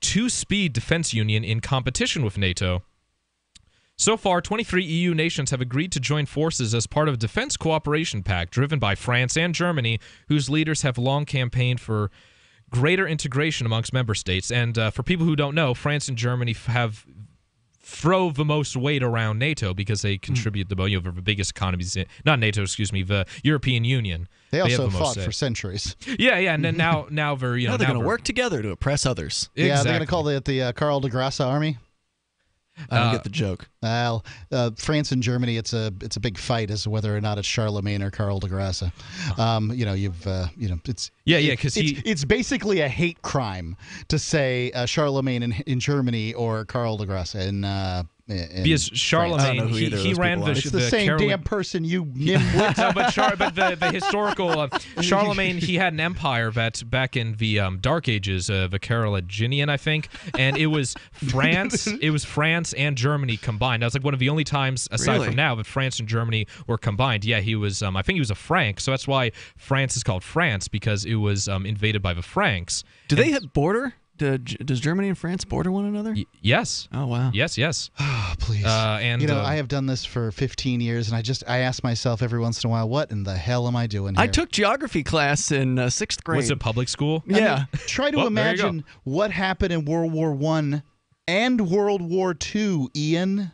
2-speed defense union in competition with NATO. So far, 23 EU nations have agreed to join forces as part of a defense cooperation pact driven by France and Germany, whose leaders have long campaigned for greater integration amongst member states. And for people who don't know, France and Germany throw the most weight around NATO because they contribute the biggest economies. Not NATO, excuse me, the European Union. They also fought for centuries. Yeah, and then now they're now they're going to work together to oppress others. Exactly. Yeah, they're going to call it the Karl de Grasse army. I don't get the joke. Well, France and Germany, it's a big fight as to whether or not it's Charlemagne or Karl de Grasse. It's basically a hate crime to say Charlemagne in Germany or Karl de Grasse because Charlemagne, he ran the same damn person, you nimwit. No, but the historical Charlemagne, he had an empire that back in the Dark Ages, the Carolingian, I think, and it was France. It was France and Germany combined. That was one of the only times, aside from now, that France and Germany were combined. Yeah, he was. I think he was a Frank, so that's why France is called France, because it was invaded by the Franks. Do they have border? Does Germany and France border one another? Yes. Oh, wow. Yes. Oh, please. I have done this for 15 years, and I ask myself every once in a while, what in the hell am I doing here? I took geography class in 6th grade. Was it public school? Yeah. Try to imagine what happened in World War I and World War II, Ian.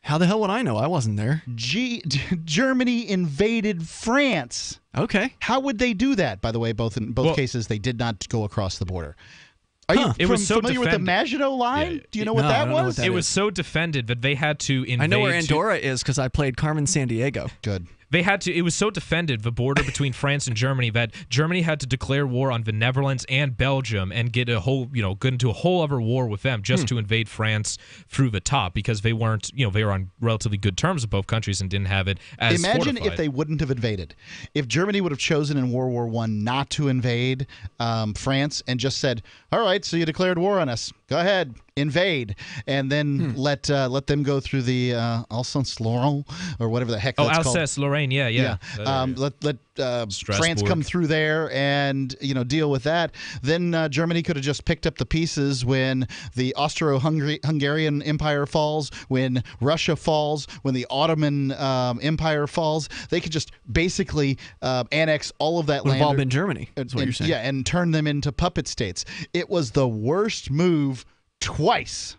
How the hell would I know? I wasn't there. Germany invaded France. Okay. How would they do that? By the way, both cases, they did not go across the border. Are you It was so familiar with the Maginot Line? Do you know what that was? It was so defended that they had to invade. I know where Andorra is because I played Carmen Sandiego. Good. They had to. It was so defended, the border between France and Germany, that Germany had to declare war on the Netherlands and Belgium and get into a whole other war with them just to invade France through the top, because they weren't, they were on relatively good terms with both countries and didn't have it as Imagine fortified. if they wouldn't have invaded. If Germany would have chosen in World War I not to invade France and just said, "All right, so you declared war on us. Go ahead, invade," and then let them go through the Alsace-Lorraine or whatever the heck that's called. Alsace-Lorraine, yeah. Let France come through there and deal with that. Then Germany could have just picked up the pieces when the Austro-Hungarian Empire falls, when Russia falls, when the Ottoman Empire falls. They could just basically annex all of that land. Would have all been Germany. That's what you're saying. Yeah, and turn them into puppet states. It was the worst move twice.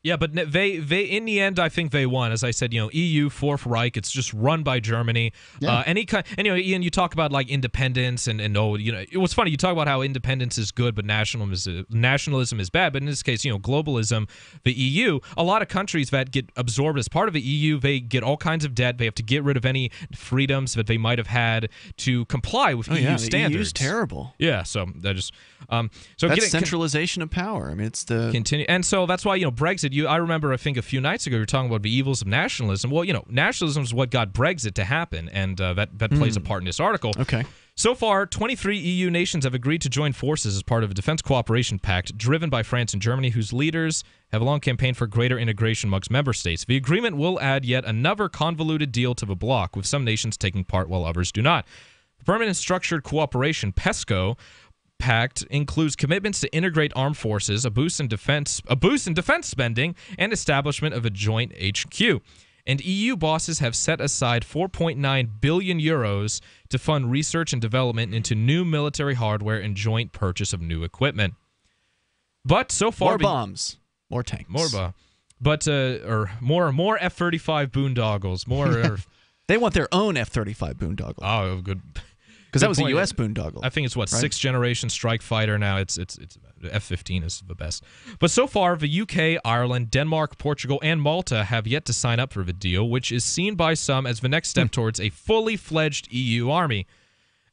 Yeah, but they in the end, I think they won. As I said, EU, Fourth Reich, it's just run by Germany. Yeah. Ian, you talk about like independence and it was funny. You talk about how independence is good, but nationalism is bad. But in this case, globalism, the EU, a lot of countries that get absorbed as part of the EU, they get all kinds of debt. They have to get rid of any freedoms that they might have had to comply with EU standards. The EU's terrible. Yeah, so that just that's centralization of power. I mean, it's the continue, and so that's why Brexit. I remember, I think a few nights ago, you were talking about the evils of nationalism. Well, nationalism is what got Brexit to happen, and that plays a part in this article. Okay. So far, 23 EU nations have agreed to join forces as part of a defense cooperation pact driven by France and Germany, whose leaders have long campaigned for greater integration amongst member states. The agreement will add yet another convoluted deal to the bloc, with some nations taking part while others do not. The Permanent Structured Cooperation, PESCO, pact includes commitments to integrate armed forces, a boost in defense spending, and establishment of a joint HQ. And EU bosses have set aside 4.9 billion euros to fund research and development into new military hardware and joint purchase of new equipment. But so far, more bombs, more tanks, more F-35 boondoggles, more. They want their own F-35 boondoggle. Oh, good. Because that was a U.S. boondoggle. I think it's sixth generation strike fighter now. It's F-15 is the best. But so far, the UK, Ireland, Denmark, Portugal, and Malta have yet to sign up for the deal, which is seen by some as the next step towards a fully fledged EU army.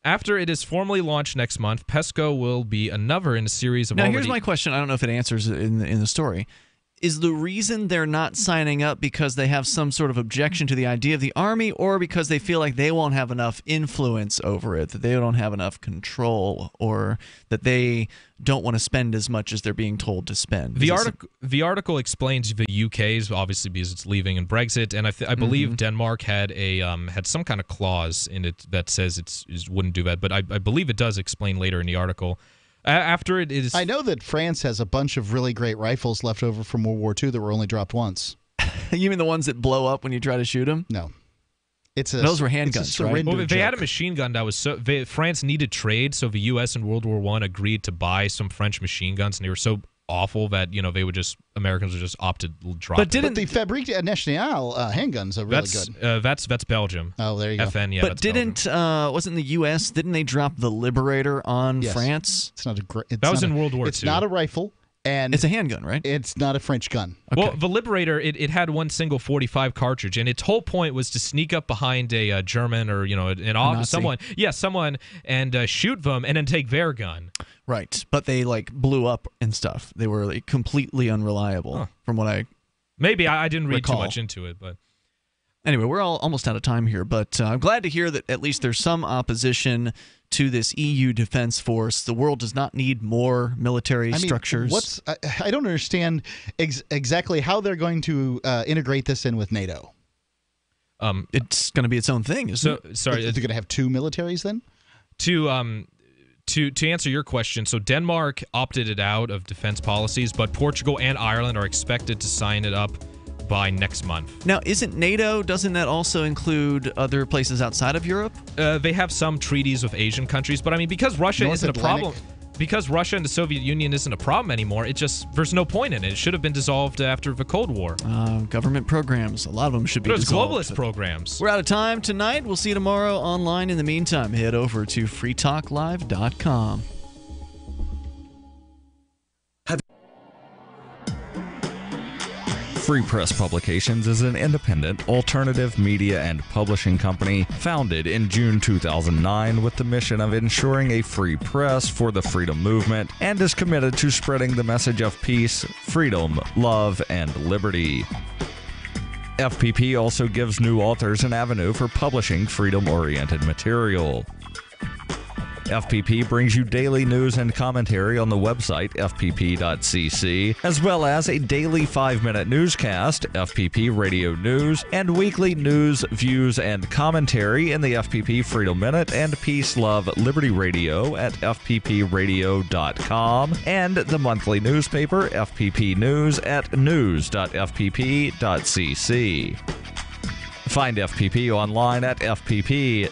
After it is formally launched next month, PESCO will be another in a series of. Now, here's my question. I don't know if it answers in the story. Is the reason they're not signing up because they have some sort of objection to the idea of the army, or because they feel like they won't have enough influence over it, that they don't have enough control, or that they don't want to spend as much as they're being told to spend? The article explains the UK's, obviously because it's leaving in Brexit, and I believe Denmark had had some kind of clause in it that says it wouldn't do that, but I believe it does explain later in the article. After it is, I know that France has a bunch of really great rifles left over from World War II that were only dropped once. You mean the ones that blow up when you try to shoot them? No. Those were handguns, right? Well, they had a machine gun that was France needed trade, so the U.S. in World War I agreed to buy some French machine guns, and they were so awful that Americans would just opt to drop. But the Fabrique Nationale handguns are really good. That's Belgium. Oh, there you go. FN, yeah. But wasn't the U.S. Didn't they drop the Liberator on France? It's not a great. That was in World War II. It's not a rifle. And it's a handgun, right? It's not a French gun. Okay. Well, the Liberator, it had one single 45 cartridge, and its whole point was to sneak up behind a German or someone, and shoot them, and then take their gun. Right, but they blew up and stuff. They were completely unreliable, from what I didn't read recall. too much into it, but. Anyway, we're almost out of time here, but I'm glad to hear that at least there's some opposition to this EU defense force. The world does not need more military structures. I don't understand exactly how they're going to integrate this in with NATO. It's going to be its own thing, isn't it? Sorry, they're going to have two militaries then? To answer your question, so Denmark opted it out of defense policies, but Portugal and Ireland are expected to sign it up by next month. Now, doesn't that also include other places outside of Europe? They have some treaties with Asian countries, but because Russia isn't a problem, because Russia and the Soviet Union isn't a problem anymore, there's no point in it. It should have been dissolved after the Cold War. Government programs, a lot of them should be dissolved. Globalist programs. We're out of time tonight. We'll see you tomorrow online. In the meantime, head over to freetalklive.com. Free Press Publications is an independent, alternative media and publishing company founded in June 2009 with the mission of ensuring a free press for the freedom movement and is committed to spreading the message of peace, freedom, love, and liberty. FPP also gives new authors an avenue for publishing freedom-oriented material. FPP brings you daily news and commentary on the website fpp.cc, as well as a daily 5-minute newscast, FPP Radio News, and weekly news, views, and commentary in the FPP Freedom Minute and Peace, Love, Liberty Radio at fppradio.com, and the monthly newspaper FPP News at news.fpp.cc. Find FPP online at fpp.cc.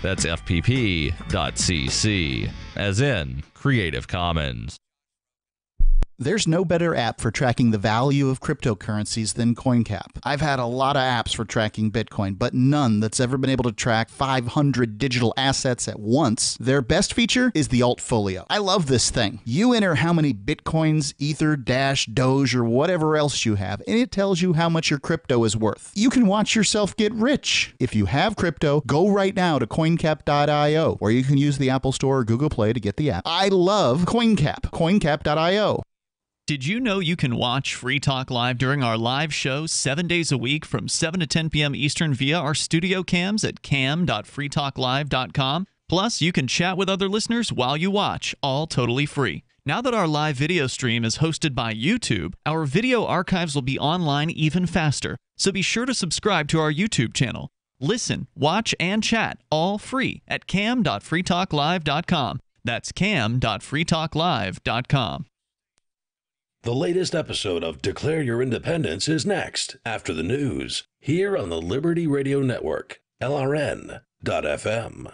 That's fpp.cc, as in Creative Commons. There's no better app for tracking the value of cryptocurrencies than CoinCap. I've had a lot of apps for tracking Bitcoin, but none that's ever been able to track 500 digital assets at once. Their best feature is the Altfolio. I love this thing. You enter how many Bitcoins, Ether, Dash, Doge, or whatever else you have, and it tells you how much your crypto is worth. You can watch yourself get rich. If you have crypto, go right now to coincap.io, or you can use the Apple Store or Google Play to get the app. I love CoinCap. coincap.io. Did you know you can watch Free Talk Live during our live show 7 days a week from 7 to 10 p.m. Eastern via our studio cams at cam.freetalklive.com? Plus, you can chat with other listeners while you watch, all totally free. Now that our live video stream is hosted by YouTube, our video archives will be online even faster, so be sure to subscribe to our YouTube channel. Listen, watch, and chat all free at cam.freetalklive.com. That's cam.freetalklive.com. The latest episode of Declare Your Independence is next, after the news, here on the Liberty Radio Network, LRN.FM.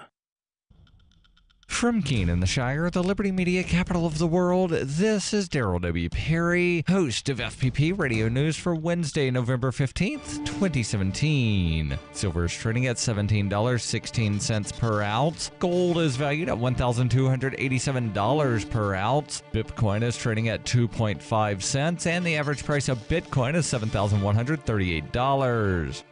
From Keene in the Shire, the Liberty Media capital of the world, this is Daryl W. Perry, host of FPP Radio News for Wednesday, November 15th, 2017. Silver is trading at $17.16 per ounce. Gold is valued at $1,287 per ounce. Bitcoin is trading at 2.5 cents, and the average price of Bitcoin is $7,138.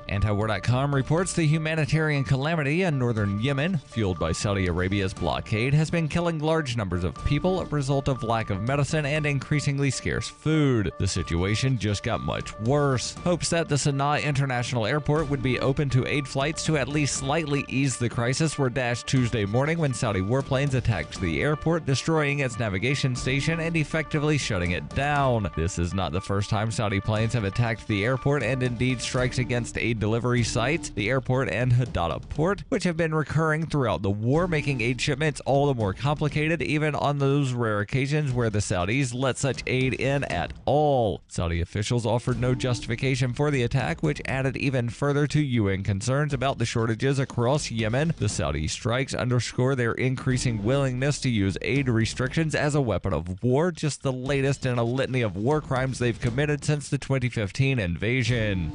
Antiwar.com reports the humanitarian calamity in northern Yemen, fueled by Saudi Arabia's blockade, has been killing large numbers of people as a result of lack of medicine and increasingly scarce food. The situation just got much worse. Hopes that the Sana'a International Airport would be open to aid flights to at least slightly ease the crisis were dashed Tuesday morning when Saudi warplanes attacked the airport, destroying its navigation station and effectively shutting it down. This is not the first time Saudi planes have attacked the airport, and indeed strikes against aid delivery sites, the airport and Hadada port, which have been recurring throughout the war, making aid shipments all the more complicated, even on those rare occasions where the Saudis let such aid in at all. Saudi officials offered no justification for the attack, which added even further to UN concerns about the shortages across Yemen. The Saudi strikes underscore their increasing willingness to use aid restrictions as a weapon of war, just the latest in a litany of war crimes they've committed since the 2015 invasion.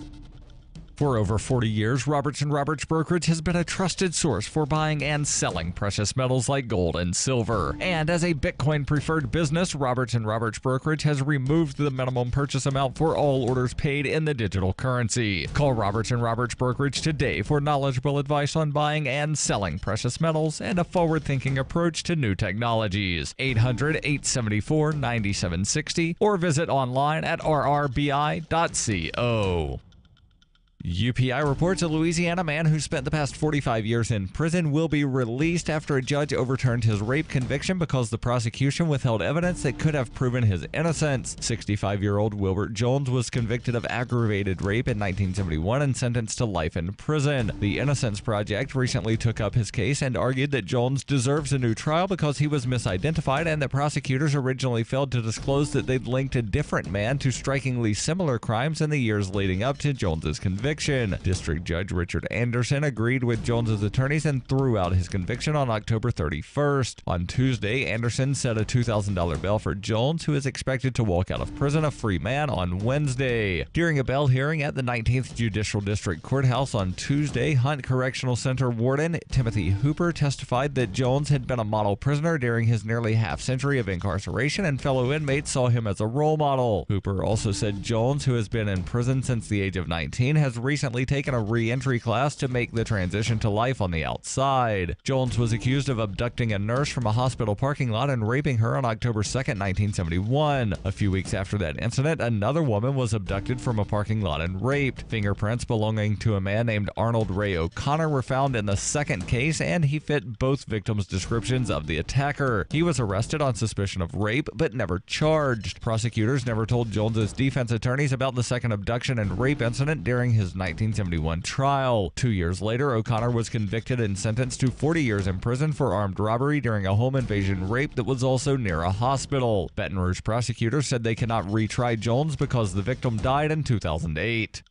For over 40 years, Roberts & Roberts Brokerage has been a trusted source for buying and selling precious metals like gold and silver. And as a Bitcoin-preferred business, Roberts & Roberts Brokerage has removed the minimum purchase amount for all orders paid in the digital currency. Call Roberts & Roberts Brokerage today for knowledgeable advice on buying and selling precious metals and a forward-thinking approach to new technologies. 800-874-9760 or visit online at rrbi.co. UPI reports a Louisiana man who spent the past 45 years in prison will be released after a judge overturned his rape conviction because the prosecution withheld evidence that could have proven his innocence. 65-year-old Wilbert Jones was convicted of aggravated rape in 1971 and sentenced to life in prison. The Innocence Project recently took up his case and argued that Jones deserves a new trial because he was misidentified and that prosecutors originally failed to disclose that they'd linked a different man to strikingly similar crimes in the years leading up to Jones's conviction. conviction. District Judge Richard Anderson agreed with Jones's attorneys and threw out his conviction on October 31st. On Tuesday, Anderson set a $2,000 bail for Jones, who is expected to walk out of prison a free man on Wednesday. During a bail hearing at the 19th Judicial District Courthouse on Tuesday, Hunt Correctional Center Warden Timothy Hooper testified that Jones had been a model prisoner during his nearly half-century of incarceration, and fellow inmates saw him as a role model. Hooper also said Jones, who has been in prison since the age of 19, has recently taken a re-entry class to make the transition to life on the outside. Jones was accused of abducting a nurse from a hospital parking lot and raping her on October 2nd, 1971. A few weeks after that incident, another woman was abducted from a parking lot and raped. Fingerprints belonging to a man named Arnold Ray O'Connor were found in the second case, and he fit both victims' descriptions of the attacker. He was arrested on suspicion of rape, but never charged. Prosecutors never told Jones's defense attorneys about the second abduction and rape incident during his 1971 trial. 2 years later, O'Connor was convicted and sentenced to 40 years in prison for armed robbery during a home invasion rape that was also near a hospital. Baton Rouge prosecutors said they cannot retry Jones because the victim died in 2008.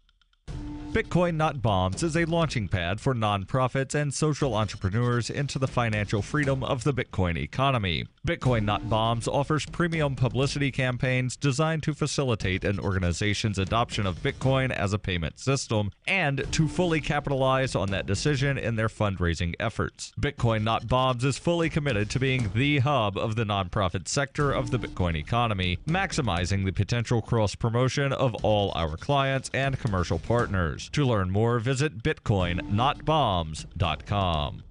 Bitcoin Not Bombs is a launching pad for nonprofits and social entrepreneurs into the financial freedom of the Bitcoin economy. Bitcoin Not Bombs offers premium publicity campaigns designed to facilitate an organization's adoption of Bitcoin as a payment system and to fully capitalize on that decision in their fundraising efforts. Bitcoin Not Bombs is fully committed to being the hub of the nonprofit sector of the Bitcoin economy, maximizing the potential cross-promotion of all our clients and commercial partners. To learn more, visit bitcoinnotbombs.com.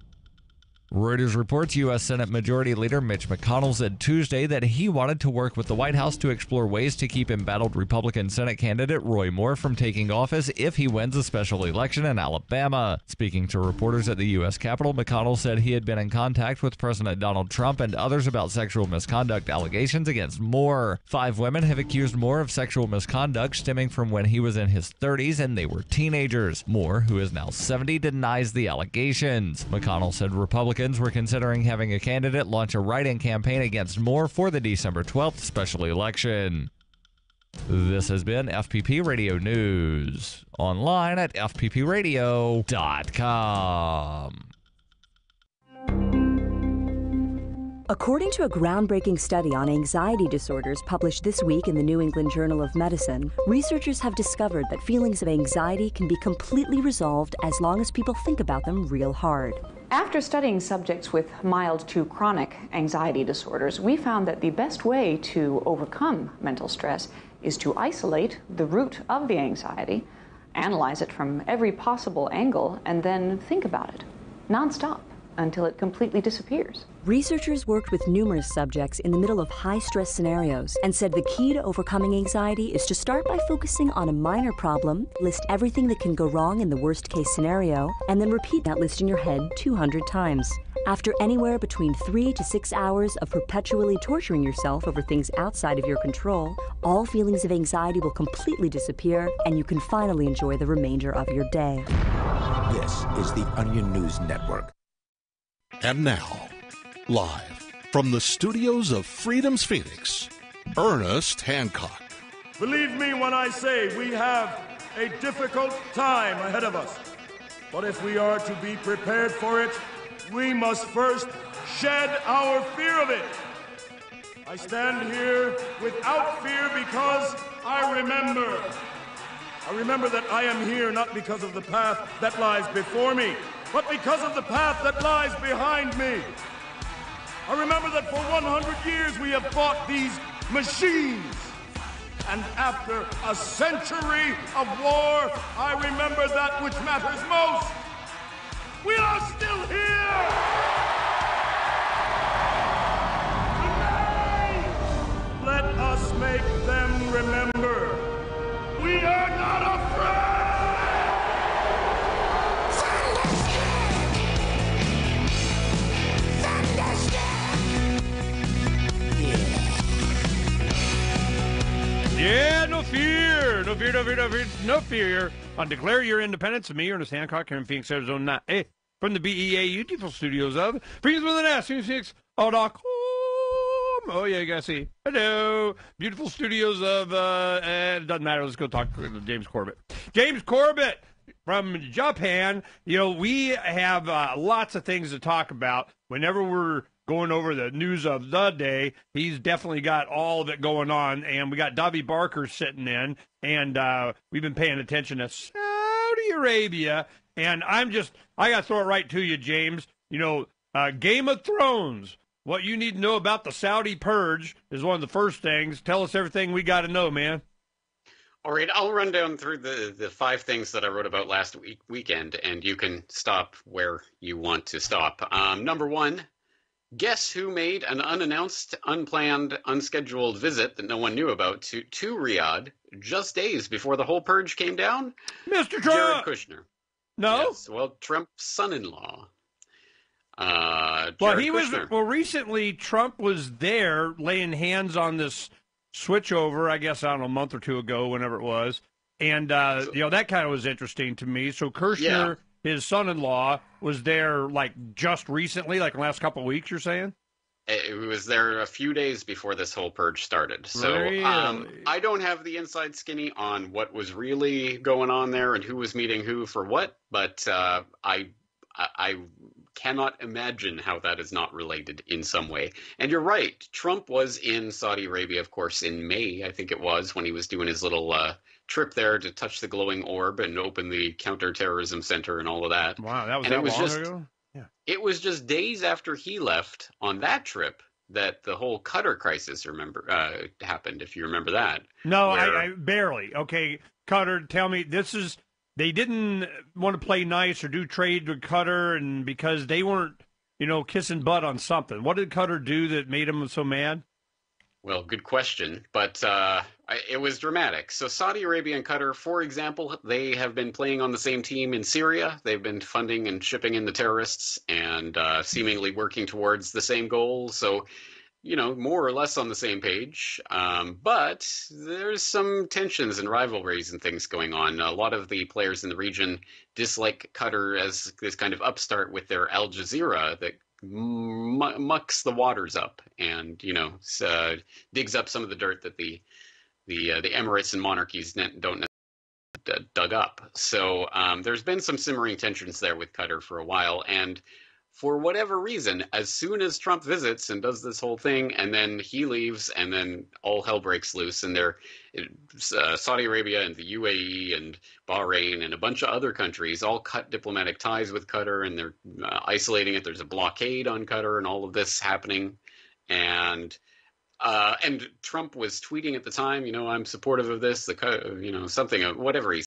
Reuters reports U.S. Senate Majority Leader Mitch McConnell said Tuesday that he wanted to work with the White House to explore ways to keep embattled Republican Senate candidate Roy Moore from taking office if he wins a special election in Alabama. Speaking to reporters at the U.S. Capitol, McConnell said he had been in contact with President Donald Trump and others about sexual misconduct allegations against Moore. 5 women have accused Moore of sexual misconduct stemming from when he was in his 30s and they were teenagers. Moore, who is now 70, denies the allegations. McConnell said Republicans were considering having a candidate launch a write-in campaign against Moore for the December 12th special election. This has been FPP Radio News. Online at fppradio.com. According to a groundbreaking study on anxiety disorders published this week in the New England Journal of Medicine, researchers have discovered that feelings of anxiety can be completely resolved as long as people think about them real hard. After studying subjects with mild to chronic anxiety disorders, we found that the best way to overcome mental stress is to isolate the root of the anxiety, analyze it from every possible angle, and then think about it nonstop until it completely disappears. Researchers worked with numerous subjects in the middle of high-stress scenarios and said the key to overcoming anxiety is to start by focusing on a minor problem, list everything that can go wrong in the worst-case scenario, and then repeat that list in your head 200 times. After anywhere between 3 to 6 hours of perpetually torturing yourself over things outside of your control, all feelings of anxiety will completely disappear, and you can finally enjoy the remainder of your day. This is the Onion News Network. And now, live from the studios of Freedom's Phoenix, Ernest Hancock. Believe me when I say we have a difficult time ahead of us. But if we are to be prepared for it, we must first shed our fear of it. I stand here without fear because I remember that I am here not because of the path that lies before me, but because of the path that lies behind me. I remember that for 100 years we have fought these machines. And after a century of war, I remember that which matters most. We are still here! Today, let us make them remember. We are not afraid! Yeah, no fear. No fear, no fear, no fear, no fear. Declare your independence of me, Ernest Hancock, here in Phoenix, Arizona. From the BEA beautiful studios of Phoenix with an S, Phoenix.com. Oh, yeah, you gotta see. Hello. Beautiful studios of, it doesn't matter. Let's go talk to James Corbett. James Corbett, from Japan. We have lots of things to talk about whenever we're going over the news of the day. He's definitely got all of it going on, and we got Davi Barker sitting in, and we've been paying attention to Saudi Arabia, and I got to throw it right to you, James. Game of Thrones. What you need to know about the Saudi purge is one of the first things. Tell us everything we got to know, man. All right, I'll run down through the 5 things that I wrote about last weekend, and you can stop where you want to stop. Number 1, guess who made an unannounced, unplanned, unscheduled visit that no one knew about to Riyadh just days before the whole purge came down? Mr. Trump! Jared Kushner. No? Yes, well, Trump's son-in-law. Recently Trump was there laying hands on this switchover, I guess, I don't know, a month or two ago, whenever it was. And, that kind of was interesting to me. So Kushner, his son-in-law, was there, just recently, in the last couple of weeks, you're saying? It was there a few days before this whole purge started. So really? I don't have the inside skinny on what was really going on there and who was meeting who for what, but I cannot imagine how that is not related in some way. And you're right. Trump was in Saudi Arabia, of course, in May, I think it was, when he was doing his little trip there to touch the glowing orb and open the counterterrorism center and all of that. Wow, that was long ago? Yeah. It was just days after he left on that trip that the whole Qatar crisis happened, if you remember that. No, I barely. Okay, Qatar, tell me, they didn't want to play nice or do trade with Qatar, and because they weren't, kissing butt on something. What did Qatar do that made them so mad? Well, good question, but it was dramatic. So Saudi Arabia and Qatar, for example, they have been playing on the same team in Syria. They've been funding and shipping in the terrorists and seemingly working towards the same goal. So, more or less on the same page. But there's some tensions and rivalries and things going on. A lot of the players in the region dislike Qatar as this kind of upstart with their Al Jazeera that mucks the waters up and digs up some of the dirt that the Emirates and monarchies don't dug up. So there's been some simmering tensions there with Qatar for a while, and for whatever reason, as soon as Trump visits and does this whole thing, and then he leaves, and then all hell breaks loose, and Saudi Arabia and the UAE and Bahrain and a bunch of other countries all cut diplomatic ties with Qatar, and they're isolating it. There's a blockade on Qatar, and all of this happening, and Trump was tweeting at the time, I'm supportive of this, something, whatever he